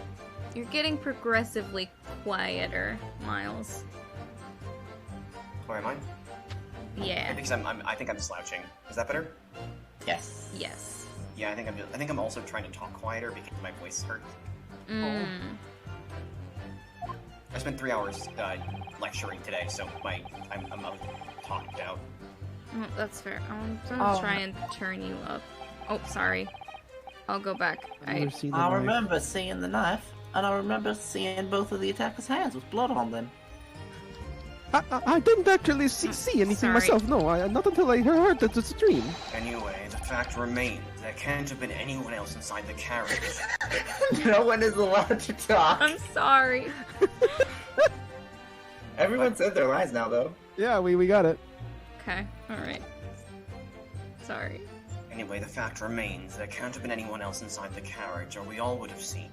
You're getting progressively quieter, Miles. Where am I? Yeah. Because I think I'm slouching. Is that better? Yes. Yes. Yeah, I think I'm also trying to talk quieter because my voice hurts. Mm. I spent 3 hours lecturing today, so I'm talked out. Oh, that's fair. I'm gonna try and turn you up. Oh, sorry. I'll go back. Never seen the I knife. remember seeing the knife, and I remember seeing both of the attacker's hands with blood on them. I didn't actually see anything Sorry. myself. No, not until I heard the stream. Anyway, the fact remains there can't have been anyone else inside the carriage. No one is allowed to talk. I'm sorry. Everyone said their lines now, though. Yeah, we got it. Okay, alright. Sorry. Anyway, the fact remains there can't have been anyone else inside the carriage, or we all would have seen.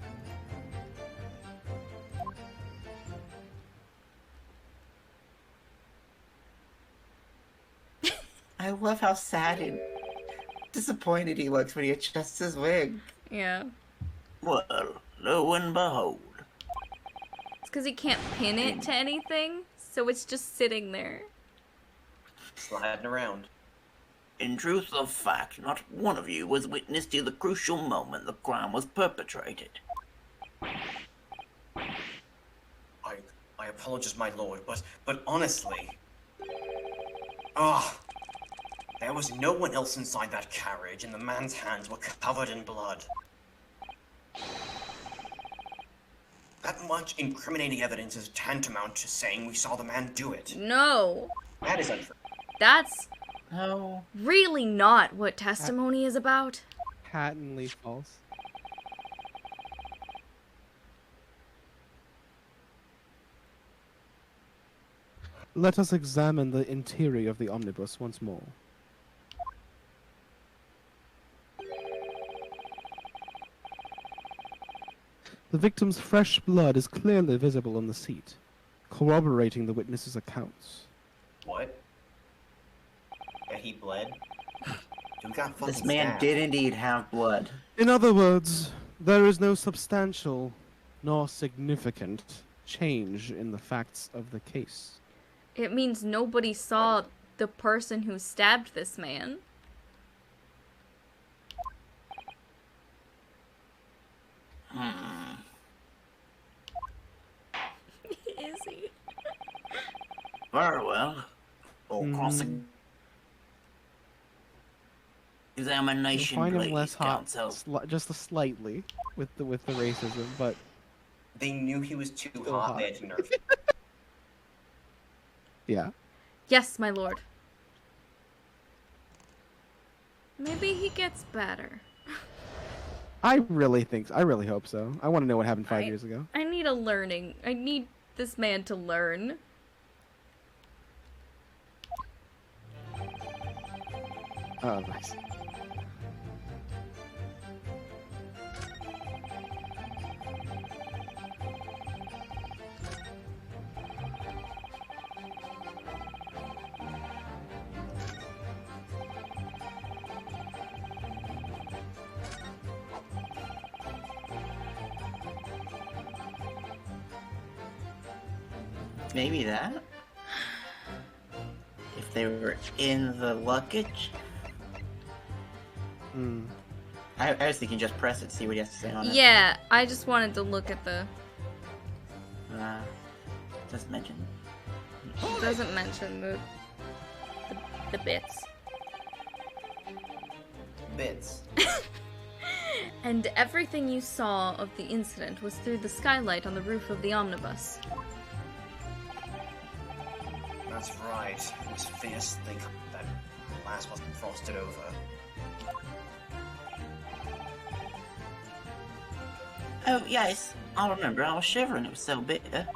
I love how sad and disappointed he looks when he adjusts his wig. Yeah. Well, lo and behold. It's because he can't pin it to anything, so it's just sitting there. Sliding around. In truth of fact, not one of you was witness to the crucial moment the crime was perpetrated. I apologize, my lord, but honestly... Ah, there was no one else inside that carriage, and the man's hands were covered in blood. That much incriminating evidence is tantamount to saying we saw the man do it. No! That is untrue. That's No. really not what testimony is about. Patently false. Let us examine the interior of the omnibus once more. The victim's fresh blood is clearly visible on the seat, corroborating the witness's accounts. What? Yeah, he bled? Dude got fucking This man stabbed. did indeed have blood. In other words, there is no substantial nor significant change in the facts of the case. It means nobody saw the person who stabbed this man. Is he? Very well. All crossing. You'll Examination, find him ladies, less hot, counsel. just slightly, with the racism, but They knew he was too Still hot, hot. they had to nerf him. yeah. Yes, my lord. Maybe he gets better. I really hope so. I want to know what happened 5 years ago. I need I need this man to learn. Oh, nice. Maybe that? If they were in the luggage? Hmm. I was thinking just press it, see what he has to say on it. Yeah, I just wanted to look at the... Just mention. It doesn't mention the bits. Bits. And everything you saw of the incident was through the skylight on the roof of the omnibus. That's right. It was fierce thing that glass wasn't frosted over. Oh, yes. I remember. I was shivering. It was so bitter.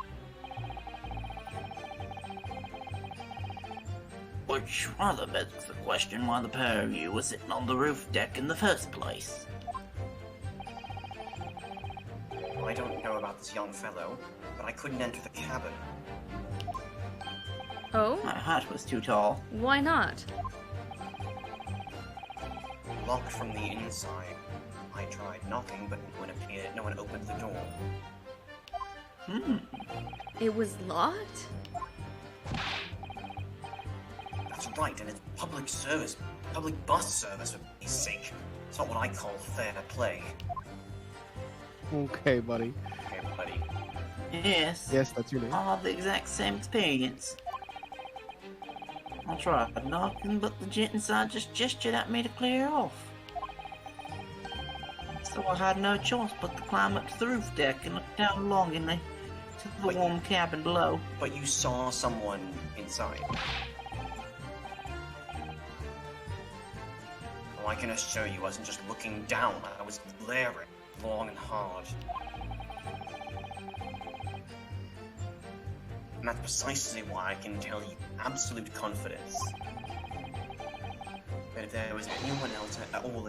Which rather begs the question why the pair of you were sitting on the roof deck in the first place. I don't know about this young fellow, but I couldn't enter the cabin. Oh? My hat was too tall. Why not? Locked from the inside. I tried knocking, but no one opened the door. It was locked? That's right, and it's public service, public bus service for Pete's sake. It's not what I call fair play. Okay, buddy. Okay, buddy. Yes. Yes, that's your name. I had the exact same experience. I tried knocking, but the gent inside just gestured at me to clear off. So I had no choice but to climb up to the roof deck and look down longingly to the warm cabin below. But you saw someone inside. Well, I can assure you I wasn't just looking down. I was glaring long and hard. And that's precisely why I can tell you absolute confidence that if there was anyone else at all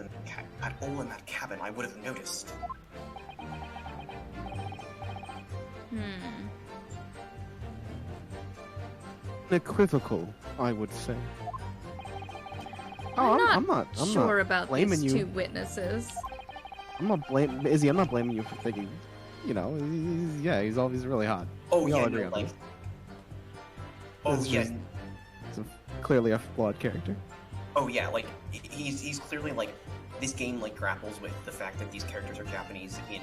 in that cabin, I would have noticed. Equivocal, I would say. I'm not I'm sure not about blaming these you. two witnesses. I'm not blaming Izzy. I'm not blaming you for thinking. You know, he's always really hot. Oh We all yeah, agree no, on like. this. Oh This is yeah. just- Clearly a flawed character. Oh yeah, like he's clearly like this game like grapples with the fact that these characters are Japanese in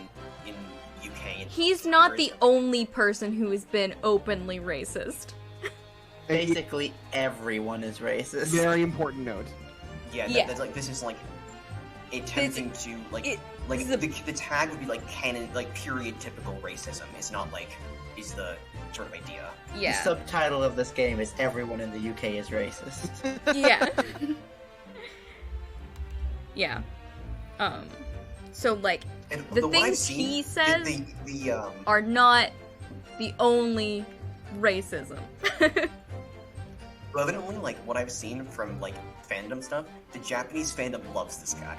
UK. And He's not the only person who has been openly racist. Basically, everyone is racist. Very important note. Yeah, Yeah. that's like this is like attempting to like the tag would be like canon like period typical racism. It's not like is the sort of idea. The Yeah. subtitle of this game is "Everyone in the UK is racist." Yeah. Yeah. So like And the what I've things seen, he says the are not the only racism. well, evidently like what I've seen from like fandom stuff, the Japanese fandom loves this guy.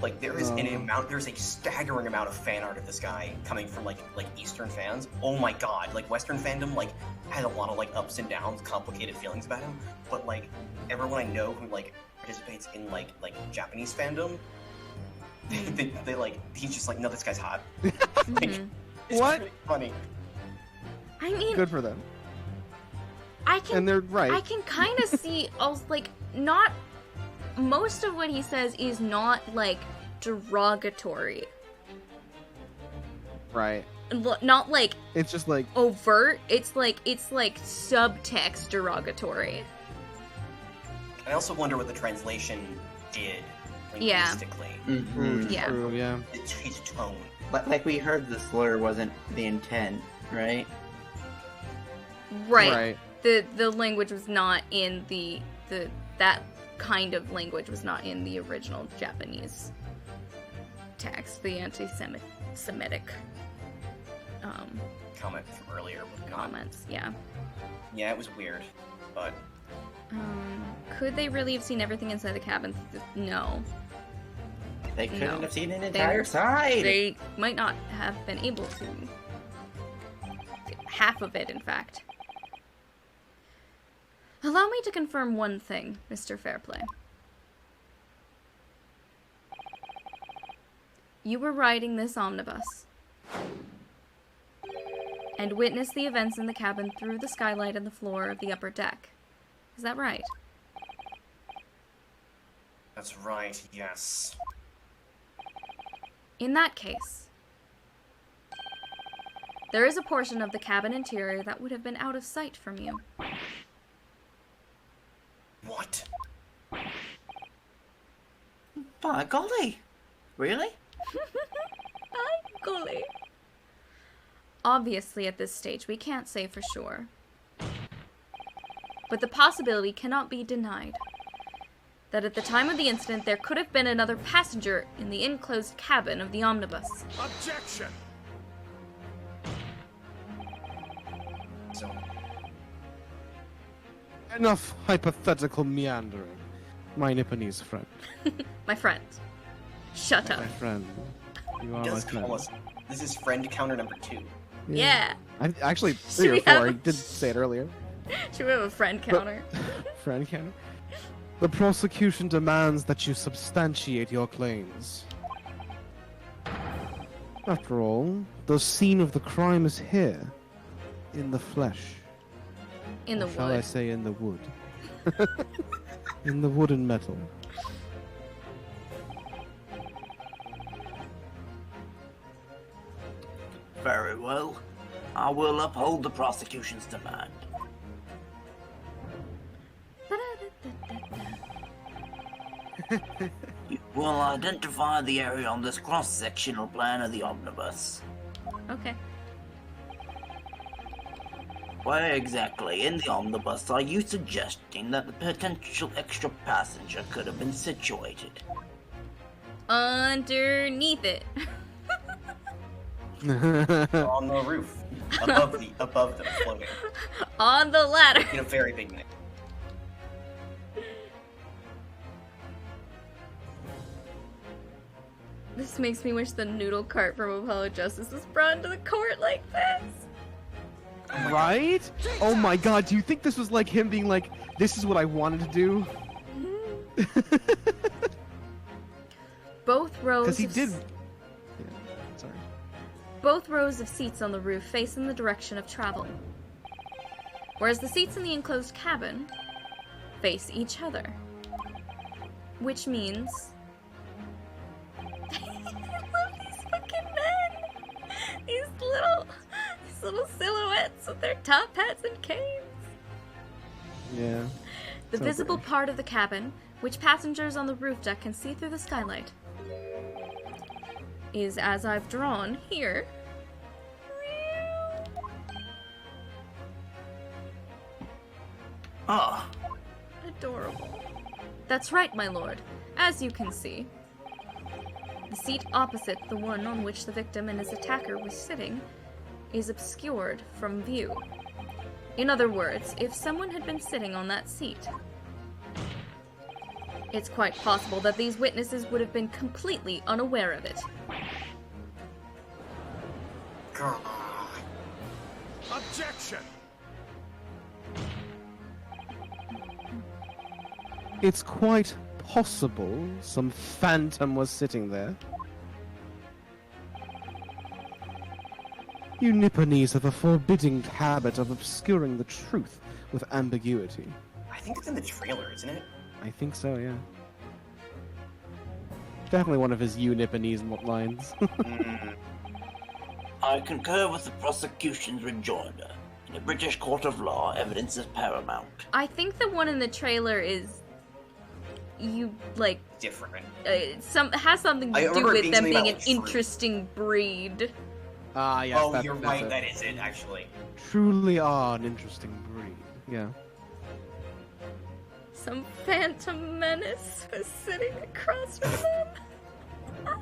Like there is there's a staggering amount of fan art of this guy coming from like Eastern fans. Oh my god, like Western fandom like has a lot of like ups and downs, complicated feelings about him. But like everyone I know who like participates in like Japanese fandom, they like he's just like no, this guy's hot. Mhm. It's What? pretty funny. I mean, Good for them. I can And they're right. I can kind of see also like not most of what he says is not like derogatory. Right. Not like It's just like overt. It's like subtext derogatory. I also wonder what the translation did Yeah. linguistically. Mhm. Yeah. true, yeah. His tone. But like we heard, the slur wasn't the intent, right? Right. The language was not in the that kind of language was not in the original Japanese text. The anti-Semitic Comment from earlier. Was not. comments. Yeah. Yeah, it was weird, but Could they really have seen everything inside the cabin? No. They couldn't No. have seen an entire side. They might not have been able to. Half of it, in fact. Allow me to confirm one thing, Mr. Fairplay. You were riding this omnibus and witnessed the events in the cabin through the skylight and the floor of the upper deck. Is that right? that's right. Yes. In that case, there is a portion of the cabin interior that would have been out of sight from you. What? By golly, really? Ay, golly. Obviously, at this stage, we can't say for sure. But the possibility cannot be denied that at the time of the incident, there could have been another passenger in the enclosed cabin of the omnibus. Objection! So Enough hypothetical meandering. My Nipponese friend. My friend. Shut up. My friend. You are he my does friend. call us. This is friend counter number 2. Yeah. Actually, Should 3 we or 4. have I a- did say it earlier. Should we have a friend counter? Friend counter. The prosecution demands that you substantiate your claims. After all, the scene of the crime is here. In the flesh. In the Or shall I wood. say in the wood? In the wood and metal. Very well. I will uphold the prosecution's demand. You will identify the area on this cross-sectional plan of the omnibus. Okay. Where exactly in the omnibus are you suggesting that the potential extra passenger could have been situated? Underneath it. On the roof, above them, floating On the ladder. in a very big net. This makes me wish the noodle cart from Apollo Justice was brought into the court like this. Right? Oh my god, do you think this was like him being like, this is what I wanted to do? Both rows. Because he of did. Yeah, sorry. Both rows of seats on the roof face in the direction of travel, whereas the seats in the enclosed cabin face each other. Which means... I love these fucking men! These little silhouettes with their top hats and canes! Yeah. The So visible British. part of the cabin, which passengers on the roof deck can see through the skylight, is as I've drawn here. Ah, Adorable. That's right, my lord. As you can see, the seat opposite the one on which the victim and his attacker was sitting is obscured from view. In other words, if someone had been sitting on that seat, it's quite possible that these witnesses would have been completely unaware of it. God. Objection! It's quite possible some phantom was sitting there. You Nipponese have a forbidding habit of obscuring the truth with ambiguity. I think it's in the trailer, isn't it? I think so, yeah. Definitely one of his you Nipponese lines. I concur with the prosecution's rejoinder. In a British court of law, evidence is paramount. I think the one in the trailer is Different. has something I to do remember it with being them something being an about, like, fruit. interesting breed. Ah, yes. Oh, that's you're right. it. That is it, actually. Truly are an interesting breed. Yeah. Some phantom menace was sitting across from them,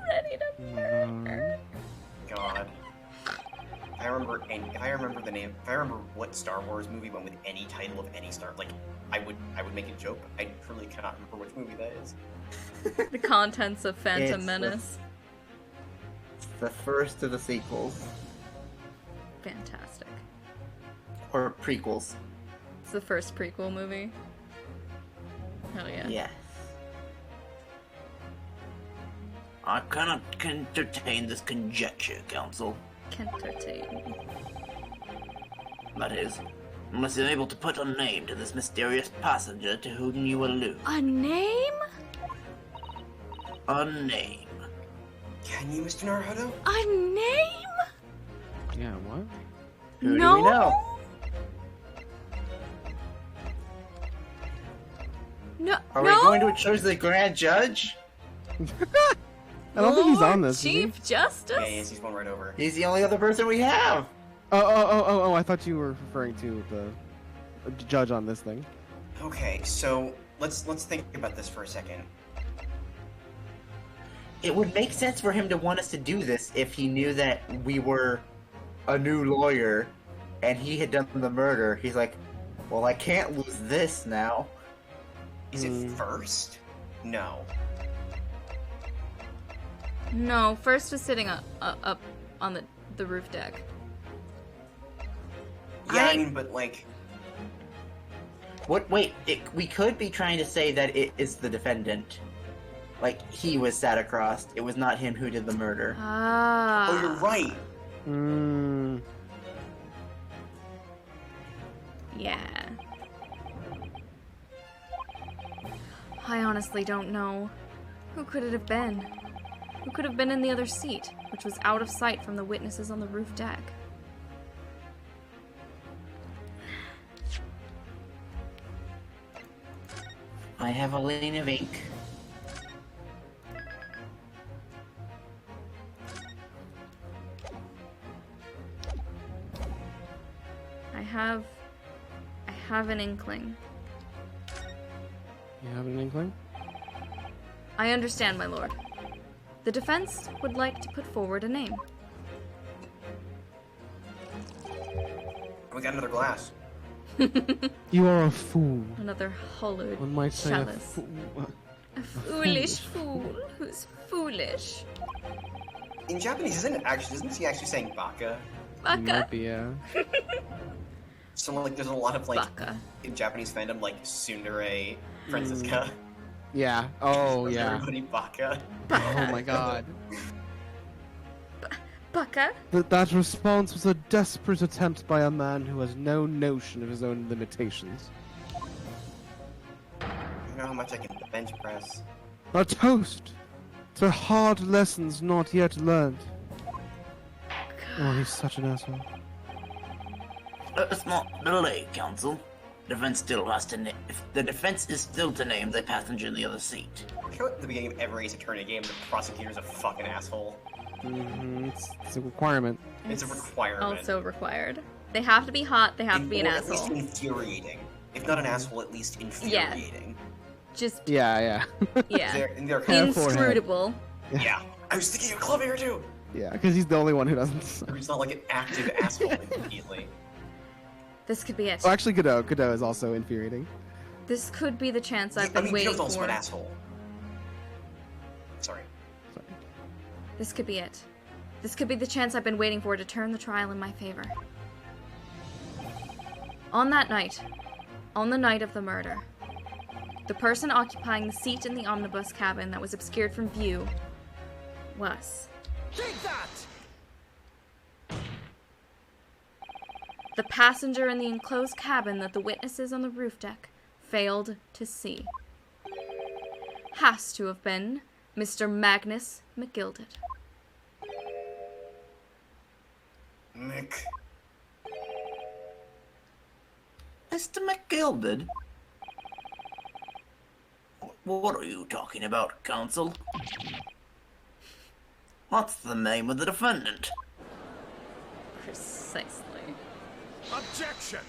ready to murder. God. If I remember what Star Wars movie went with any title of any Star, like, I would make a joke. I truly cannot remember which movie that is. The contents of Phantom It's Menace. It's the first of the sequels. Fantastic. Or prequels. It's the first prequel movie. Hell yeah. Yes. I cannot entertain this conjecture, Counsel. Entertain. That is, unless you're able to put a name to this mysterious passenger to whom you allude. A name? A name. Can you, Mr. Naruto? A name? Yeah, what? Who No. do we know? No. Are no? we going to choose the grand judge? I don't think he's on Lord this. is he? Chief Justice? Yeah, yes, he's going right over. He's the only other person we have. Oh, I thought you were referring to the judge on this thing. Okay, so let's think about this for a second. It would make sense for him to want us to do this if he knew that we were a new lawyer and he had done the murder. He's like, well, I can't lose this now. Is it first? No. No, first was sitting up on the roof deck. Yeah, I mean, but like, What? Wait, we could be trying to say that it is the defendant. Like, he was sat across. It was not him who did the murder. Ah. oh, you're right. Hmm. Yeah. I honestly don't know. Who could it have been? Who could have been in the other seat, which was out of sight from the witnesses on the roof deck? I have a lane of ink. I have have an inkling. You have an inkling? I understand, my lord. The defense would like to put forward a name. We got another glass. You are a fool. Another hollowed One might say a chalice. fool. A foolish fool who's foolish. In Japanese, isn't he actually saying baka? Baka. Might be, yeah. So like, there's a lot of like Baka. in Japanese fandom, like tsundere, Francisca. Yeah. Oh, Calls yeah. Everybody baka. Oh my god. Baka? That response was a desperate attempt by a man who has no notion of his own limitations. You know how much I can bench press. A toast to hard lessons not yet learned. Oh, he's such an asshole. It's not delay, Counsel. Defense still has to if the defense is still to name the passenger in the other seat. I feel like at the beginning of every Ace Attorney game, the prosecutor's a fucking asshole. It's a requirement. It's a requirement. Also required. They have to be hot, they have to be an Or at least asshole. infuriating. If not an asshole, at least infuriating. Just, Yeah. yeah. They're kind of, Inscrutable. yeah. I was thinking of Club here too! Yeah, because he's the only one who doesn't. Or he's not like an active asshole immediately. This could be it. Oh, actually, Godot is also infuriating. This could be the chance I've been I mean, waiting Joe's also for. an asshole. Sorry. This could be it. This could be the chance I've been waiting for to turn the trial in my favor. On that night, on the night of the murder, the person occupying the seat in the omnibus cabin that was obscured from view was Take that! the passenger in the enclosed cabin that the witnesses on the roof deck failed to see. Has to have been Mr. Magnus McGilded. Mick. Mr. McGilded? What are you talking about, Counsel? What's the name of the defendant? Precisely. Objection!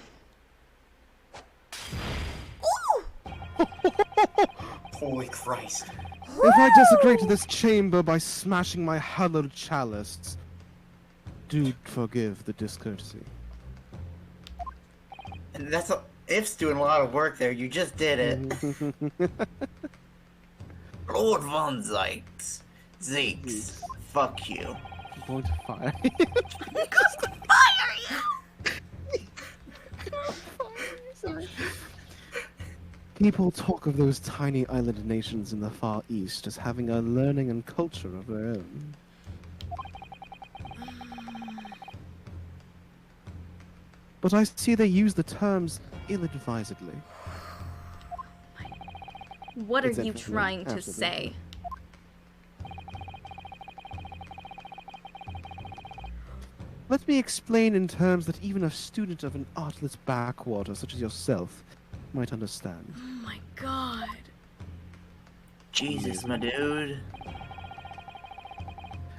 Holy Christ. If I desecrate this chamber by smashing my hallowed chalice, do forgive the discourtesy. And that's If's doing a lot of work there. You just did it. Lord Von Zykes. Zeeks. Fuck you. I'm going to fire. People talk of those tiny island nations in the Far East as having a learning and culture of their own. But I see they use the terms ill-advisedly. What are It's you absolutely- trying to absolutely. say? Let me explain in terms that even a student of an artless backwater such as yourself might understand. Oh my god. Jesus, my dude.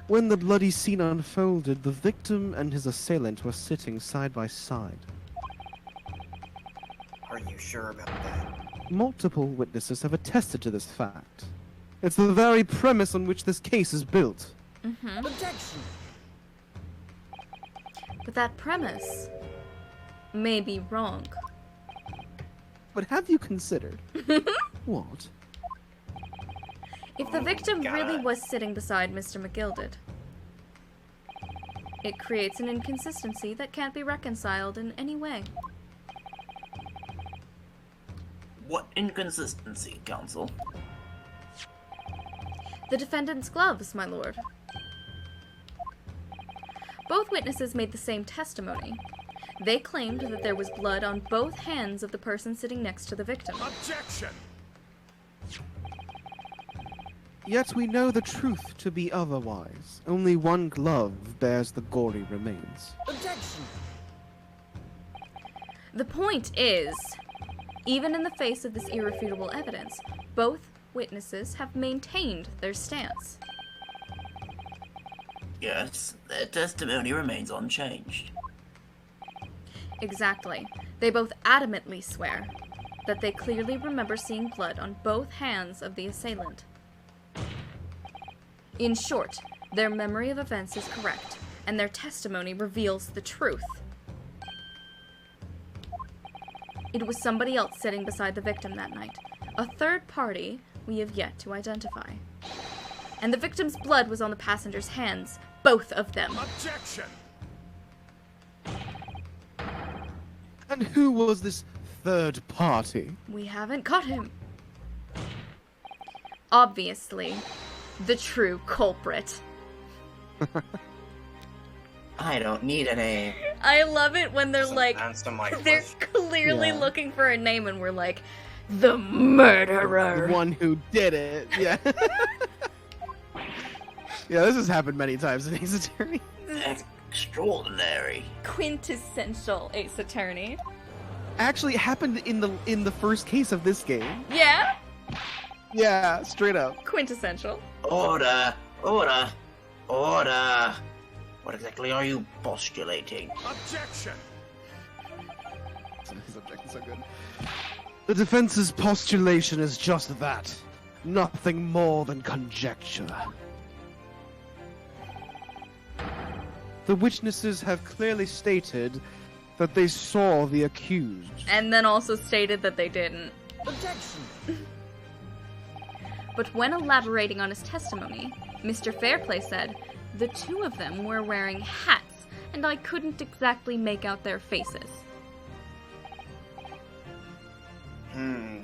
When the bloody scene unfolded, the victim and his assailant were sitting side by side. Are you sure about that? Multiple witnesses have attested to this fact. It's the very premise on which this case is built. Mm-hmm. Objection! But that premise may be wrong. But have you considered what? If the victim God. really was sitting beside Mr. McGilded, it creates an inconsistency that can't be reconciled in any way. What inconsistency, Counsel? The defendant's gloves, my lord. Both witnesses made the same testimony. They claimed that there was blood on both hands of the person sitting next to the victim. Objection! Yet we know the truth to be otherwise. Only one glove bears the gory remains. Objection! The point is, even in the face of this irrefutable evidence, both witnesses have maintained their stance. Yes, their testimony remains unchanged. Exactly. They both adamantly swear that they clearly remember seeing blood on both hands of the assailant. In short, their memory of events is correct, and their testimony reveals the truth. It was somebody else sitting beside the victim that night, a third party we have yet to identify. And the victim's blood was on the passenger's hands, both of them. Objection! And who was this third party? We haven't caught him. Obviously, the true culprit. I don't need a name. I love it when they're Doesn't like, answer my they're question. clearly Yeah. looking for a name, and we're like, the murderer. The one who did it. Yeah. Yeah, this has happened many times in Ace Attorney. Extraordinary. Quintessential Ace Attorney. Actually, it happened in the first case of this game. Yeah, Yeah, straight up. quintessential. Order! Order! Order! What exactly are you postulating? Objection! These objections are good. The defense's postulation is just that. Nothing more than conjecture. The witnesses have clearly stated that they saw the accused. And then also stated that they didn't. Objection! But when elaborating on his testimony, Mr. Fairplay said, the two of them were wearing hats, and I couldn't exactly make out their faces.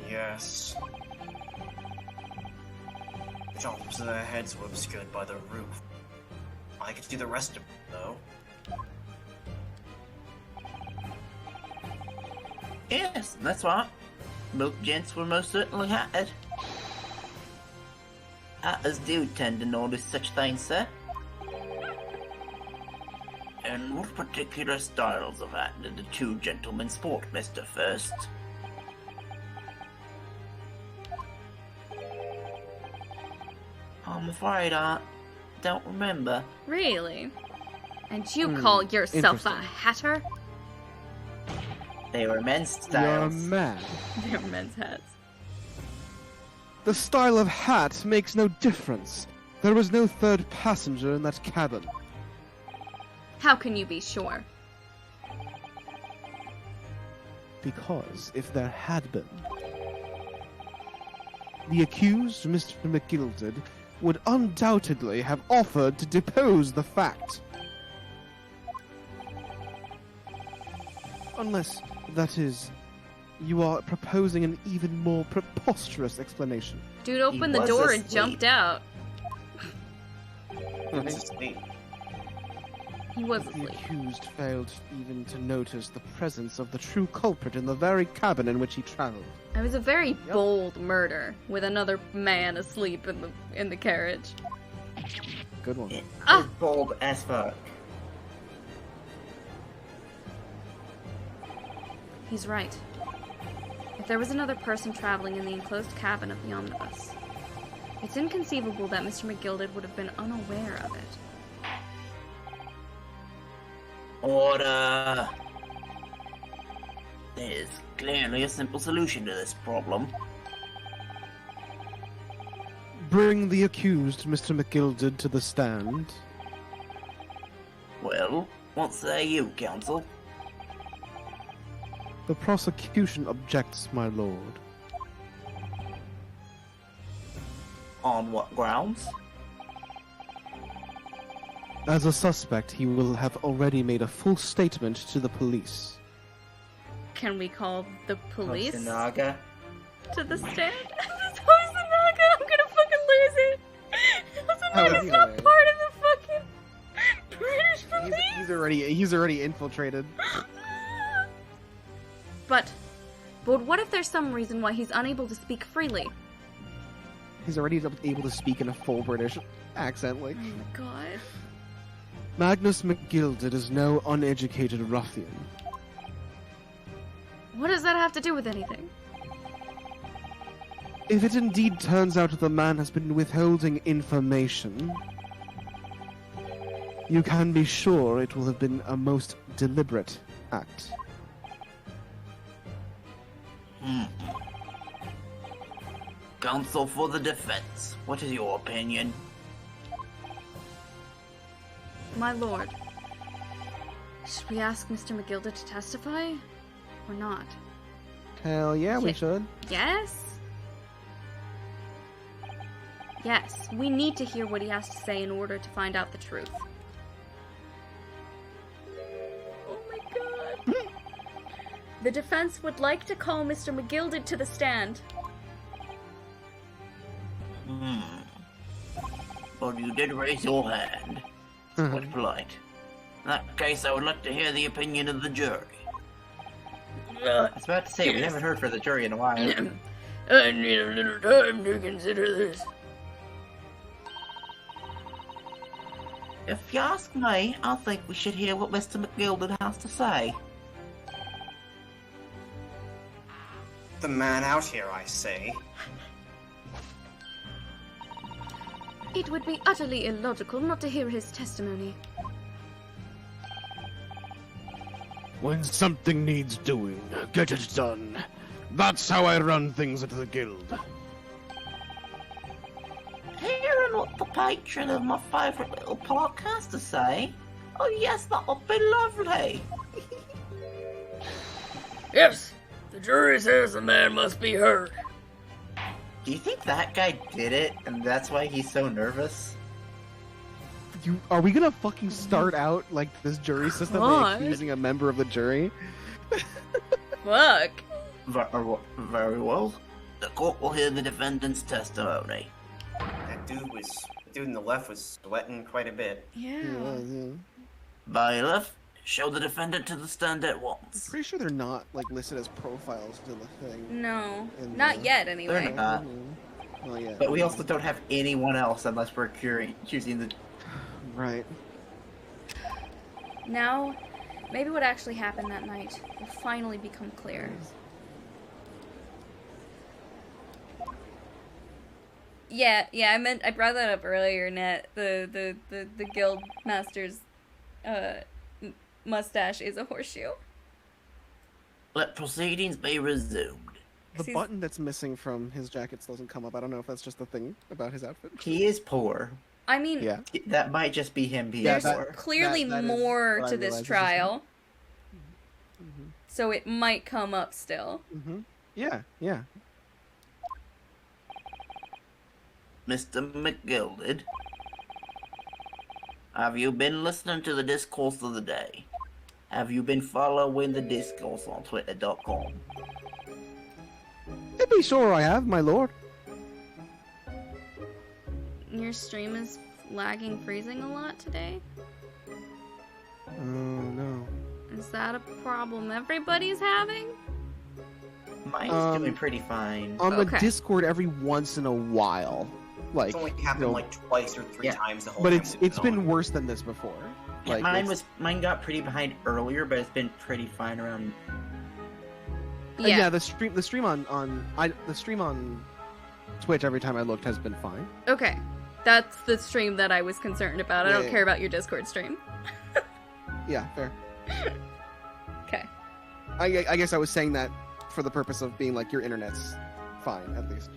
Yes. The tops of their heads were obscured by the roof. I could see the rest of them, though. Yes, that's right. Both gents were most certainly hatted. Hatters do tend to notice such things, sir. And what particular styles of hat did the two gentlemen sport, Mr. First? I'm afraid I don't remember. Really? And you call yourself a interesting. hatter? They were men's You're styles. mad. They're men's hats. The style of hat makes no difference. There was no third passenger in that cabin. How can you be sure? Because if there had been, the accused, Mr. McGilded, would undoubtedly have offered to depose the fact. Unless, that is, you are proposing an even more preposterous explanation. Dude opened the was door and asleep. jumped out. It was asleep. He was The asleep. accused failed even to notice the presence of the true culprit in the very cabin in which he traveled. It was a very bold murder with another man asleep in the carriage. Good one. It Ah! was bold as fuck. He's right. If there was another person traveling in the enclosed cabin of the omnibus, it's inconceivable that Mr. McGilded would have been unaware of it. Order! There's clearly a simple solution to this problem. Bring the accused, Mr. McGilded, to the stand. Well, what say you, counsel? The prosecution objects, my lord. On what grounds? As a suspect, he will have already made a full statement to the police. Can we call the police Hosonaga. to the stand? This Hosonaga, I'm gonna fucking lose it! That would Hosanaga's be not hilarious. part of the fucking British police! He's already infiltrated. But what if there's some reason why he's unable to speak freely? He's already able to speak in a full British accent, like. Oh my god. Magnus McGilded is no uneducated ruffian. What does that have to do with anything? If it indeed turns out that the man has been withholding information, you can be sure it will have been a most deliberate act. Counsel for the defense, what is your opinion? My lord, should we ask Mr. McGilda to testify? Or not? Hell yeah, we Yeah. should. Yes? Yes, we need to hear what he has to say in order to find out the truth. Oh my god. The defense would like to call Mr. McGilded to the stand. Well, you did raise your hand. Quite polite. In that case, I would like to hear the opinion of the jury. I was about to say, we haven't heard from the jury in a while. I need a little time to consider this. If you ask me, I think we should hear what Mr. McGilded has to say. The man out here, I say. It would be utterly illogical not to hear his testimony. When something needs doing, get it done. That's how I run things at the guild. Hearing what the patron of my favourite little park has to say? Oh yes, that would be lovely. Yes, the jury says the man must be heard. Do you think that guy did it, and that's why he's so nervous? Are we gonna fucking start out like this jury system by What? accusing a member of the jury? Fuck. Very well. The court will hear the defendant's testimony. That dude in the left was sweating quite a bit. Yeah. Bailiff, show the defendant to the stand at I'm once. pretty sure they're not like listed as profiles to the thing. No. In Not the- yet, anyway. They're not. Well, yeah. But we also don't have anyone else unless we're choosing the... Right. Now, maybe what actually happened that night will finally become clear. Yeah, I brought that up earlier, Net. The guild master's mustache is a horseshoe. Let proceedings be resumed. The He's- button that's missing from his jacket doesn't come up. I don't know if that's just a thing about his outfit. He is poor. I mean, Yeah. That might just be him being Yeah, there's poor. clearly that is more what I to this realized is trial, Mhm. so it might come up still. Mhm. Yeah. Yeah. Mr. McGilded, have you been listening to the discourse of the day? Have you been following the discourse on Twitter.com? To be sure I have, my lord. Your stream is lagging, freezing a lot today. Oh no. Is that a problem everybody's having? Mine's doing pretty fine. On the Okay. Discord every once in a while. Like, It's only happened you know, like twice or three Yeah. times the whole but time. it's we've been been on. worse than this before. Yeah, Like mine got pretty behind earlier, but it's been pretty fine around. yeah, the stream on Twitch every time I looked has been fine. Okay. That's the stream that I was concerned about. I Yeah, don't yeah. care about your Discord stream. Yeah, fair. Okay. I guess I was saying that for the purpose of being like your internet's fine at least.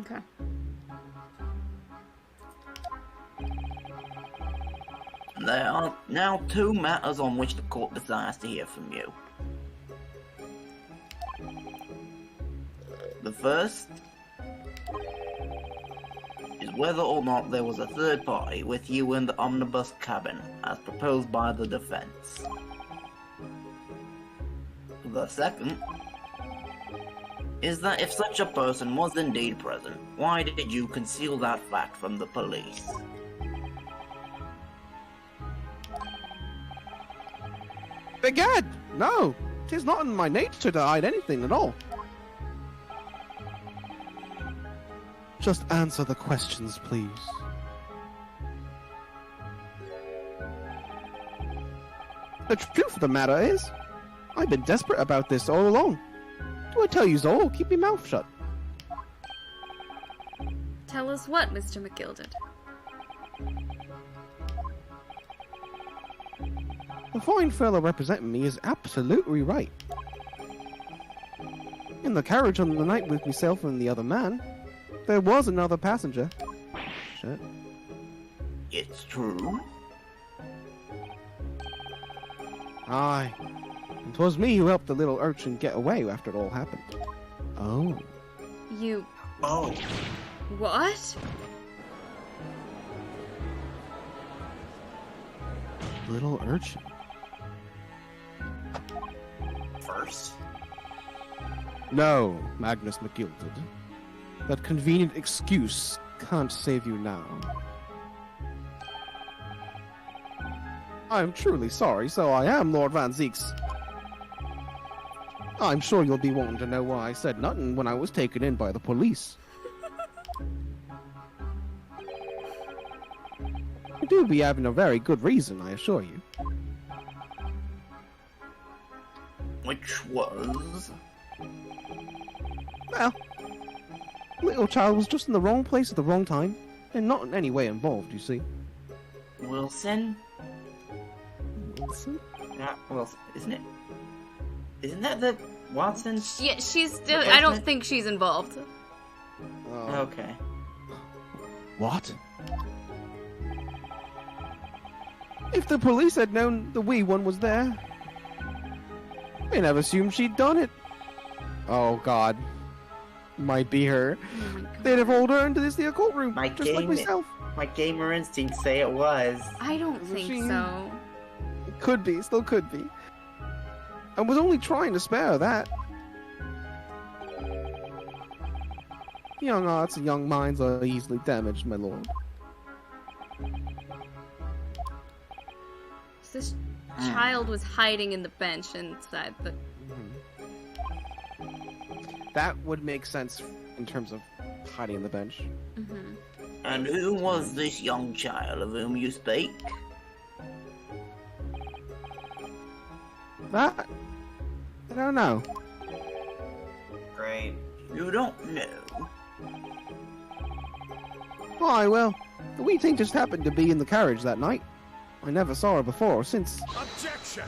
Okay. There are now two matters on which the court desires to hear from you. The first is whether or not there was a third party with you in the omnibus cabin, as proposed by the defense. The second is that if such a person was indeed present, why did you conceal that fact from the police? Begad! No! 'Tis not in my nature to hide anything at all. Just answer the questions, please. The truth of the matter is, I've been desperate about this all along. Do I tell you all? Keep your mouth shut. Tell us what, Mr. McGilded. The fine fellow representing me is absolutely right. in the carriage on the night with myself and the other man. There was another passenger. Shit. It's true. Aye. It was me who helped the little urchin get away after it all happened. Oh. You. Oh, What? Little urchin. first? No, Magnus McGilded. That convenient excuse can't save you now. I'm truly sorry, so I am Lord Van Zeeks. I'm sure you'll be wanting to know why I said nothing when I was taken in by the police. I do be having a very good reason, I assure you. Which was? Well, little child was just in the wrong place at the wrong time, and not in any way involved, you see. Wilson? Wilson? Not Wilson, isn't it? Isn't that the Watson? Yeah, she's still. I don't think she's involved. Okay. What? If the police had known the wee one was there, they'd have assumed she'd done it. Oh God. Might be her. They'd have rolled her into this the courtroom, My just like myself. My gamer instincts say it was. I don't think She- so. It could be, still could be. I was only trying to spare that. Young hearts and young minds are easily damaged, my lord. This child was hiding in the bench inside the. That would make sense in terms of hiding in the bench. Mhm. And who was this young child of whom you speak? That? I don't know. Great. You don't know. Why, well, the wee thing just happened to be in the carriage that night. I never saw her before or since. Objection!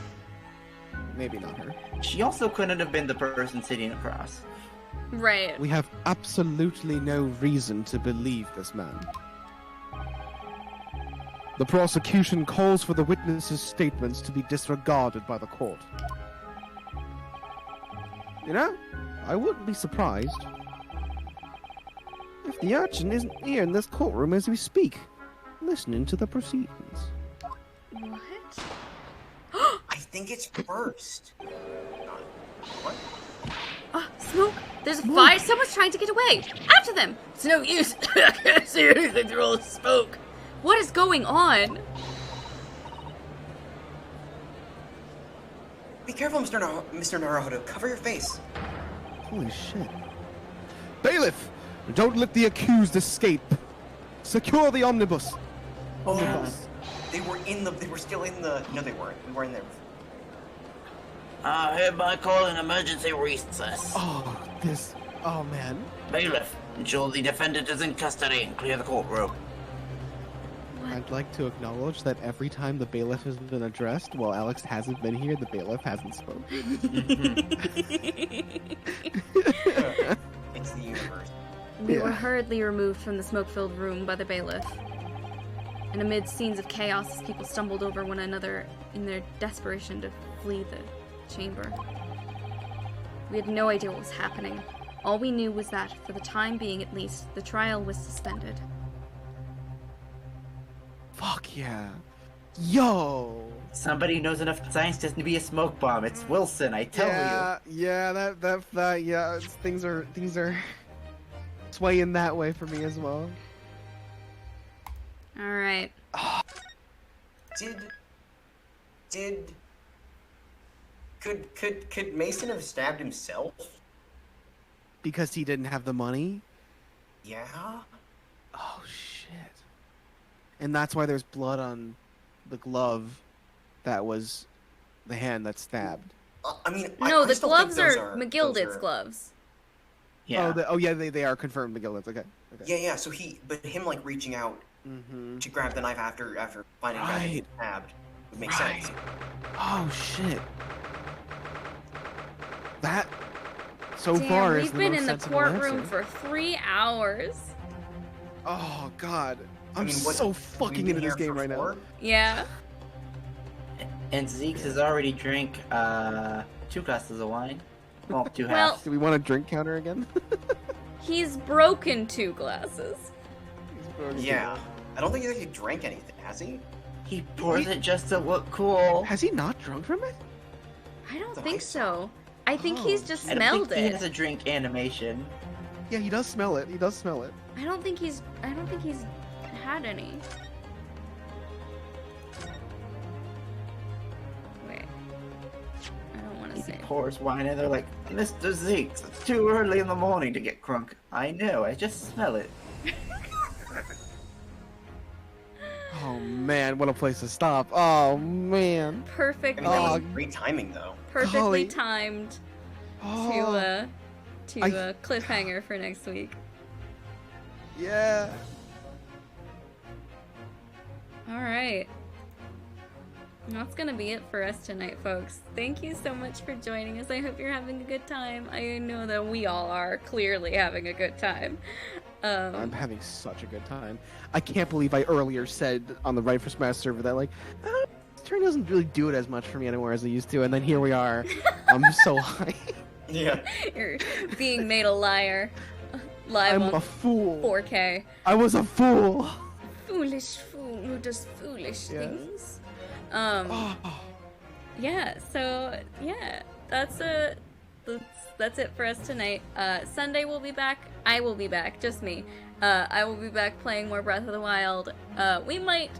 Maybe not her. She also couldn't have been the person sitting across. Right. We have absolutely no reason to believe this man. The prosecution calls for the witnesses' statements to be disregarded by the court. You know, I wouldn't be surprised if the urchin isn't here in this courtroom as we speak, listening to the proceedings. What? I think it's first. What? Smoke! There's a fire! Someone's trying to get away! After them! It's no use. I can't see anything through all the smoke. What is going on? Be careful, Mr. Naruto. Cover your face. Holy shit. Bailiff! Don't let the accused escape. Secure the omnibus. Omnibus. They were still in the. No, they weren't. We were in there. I hereby call an emergency recess. Oh, this. Oh, man. Bailiff, ensure the defendant is in custody and clear the courtroom. I'd like to acknowledge that every time the bailiff has been addressed, while Alex hasn't been here, the bailiff hasn't spoken. It's the universe. We were Yeah. hurriedly removed from the smoke-filled room by the bailiff. And amid scenes of chaos, as people stumbled over one another in their desperation to flee the chamber. We had no idea what was happening. All we knew was that, for the time being at least, the trial was suspended. Fuck yeah. Yo! Somebody who knows enough science to be a smoke bomb. It's Wilson, I tell you. Yeah, yeah, things are swaying that way for me as well. Alright. Could Mason have stabbed himself? Because he didn't have the money? Yeah. Oh, shit. And that's why there's blood on the glove that was the hand that stabbed. I mean, No, I the still gloves think those are those McGilded's are- gloves. Yeah. Oh, yeah, they are confirmed McGillen's. Okay. Yeah. So him like reaching out Mm-hmm. to grab the knife after finding out that he was stabbed would make sense. Oh, shit. That... so Damn, far is we've the been most in the sensible courtroom answer. for 3 hours. Oh God, I'm what- so we've fucking been into this here game for right now. 4? Yeah. And Zeke's has already drank 2 glasses of wine. Well, 2 Well- halves. Do we want a drink counter again? He's broken 2 glasses. Yeah. I don't think he drank anything, has he? He pours it just to look cool. Has he not drunk from it? I don't So I think saw- so. I think he's Oh, just I don't smelled think he it. has a drink animation. Yeah, he does smell it. He does smell it. I don't think he's had any. Wait. I don't want to He say. pours wine and they're like, Mr. Zeke's, it's too early in the morning to get crunk. I know, I just smell it. Oh man, what a place to stop. Oh man. I Perfectly, mean, that was Oh. great timing, though. perfectly Holly. timed Oh, to I- cliffhanger for next week. yeah. All right. That's gonna be it for us tonight, folks. Thank you so much for joining us. I hope you're having a good time. I know that we all are clearly having a good time. I'm having such a good time. I can't believe I earlier said on the Right for Smash server that like, this turn doesn't really do it as much for me anymore as it used to, and then here we are. I'm so high. Yeah. You're being made a liar. Live I'm on a fool. 4K. I was a fool. Foolish fool who does foolish Yes. things. Oh. Yeah, so yeah, that's it for us tonight. Sunday we'll be back. I will be back, just me. I will be back playing more Breath of the Wild. We might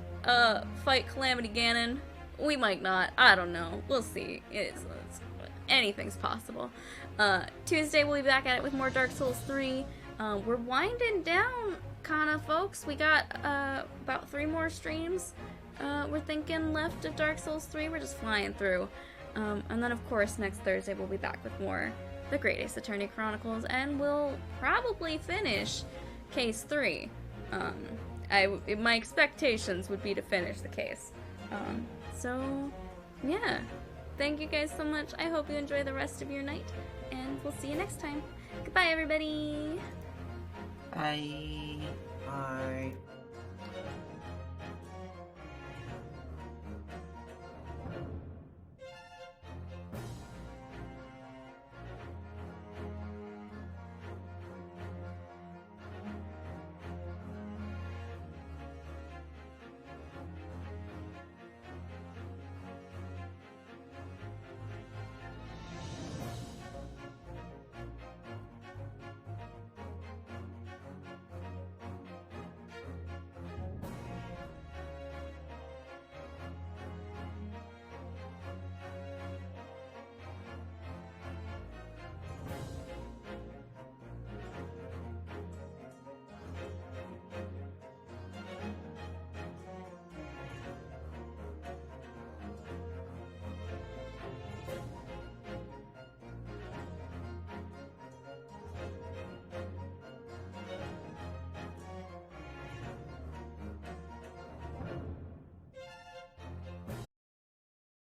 fight Calamity Ganon. We might not. I don't know. We'll see. It's anything's possible. Tuesday we'll be back at it with more Dark Souls 3. We're winding down, kinda, folks. We got about 3 more streams. We're thinking left of Dark Souls 3. We're just flying through. And then, of course, next Thursday we'll be back with more The Great Ace Attorney Chronicles, and we'll probably finish Case 3. My expectations would be to finish the case. So, yeah. Thank you guys so much. I hope you enjoy the rest of your night, and we'll see you next time. Goodbye, everybody! Bye. Bye.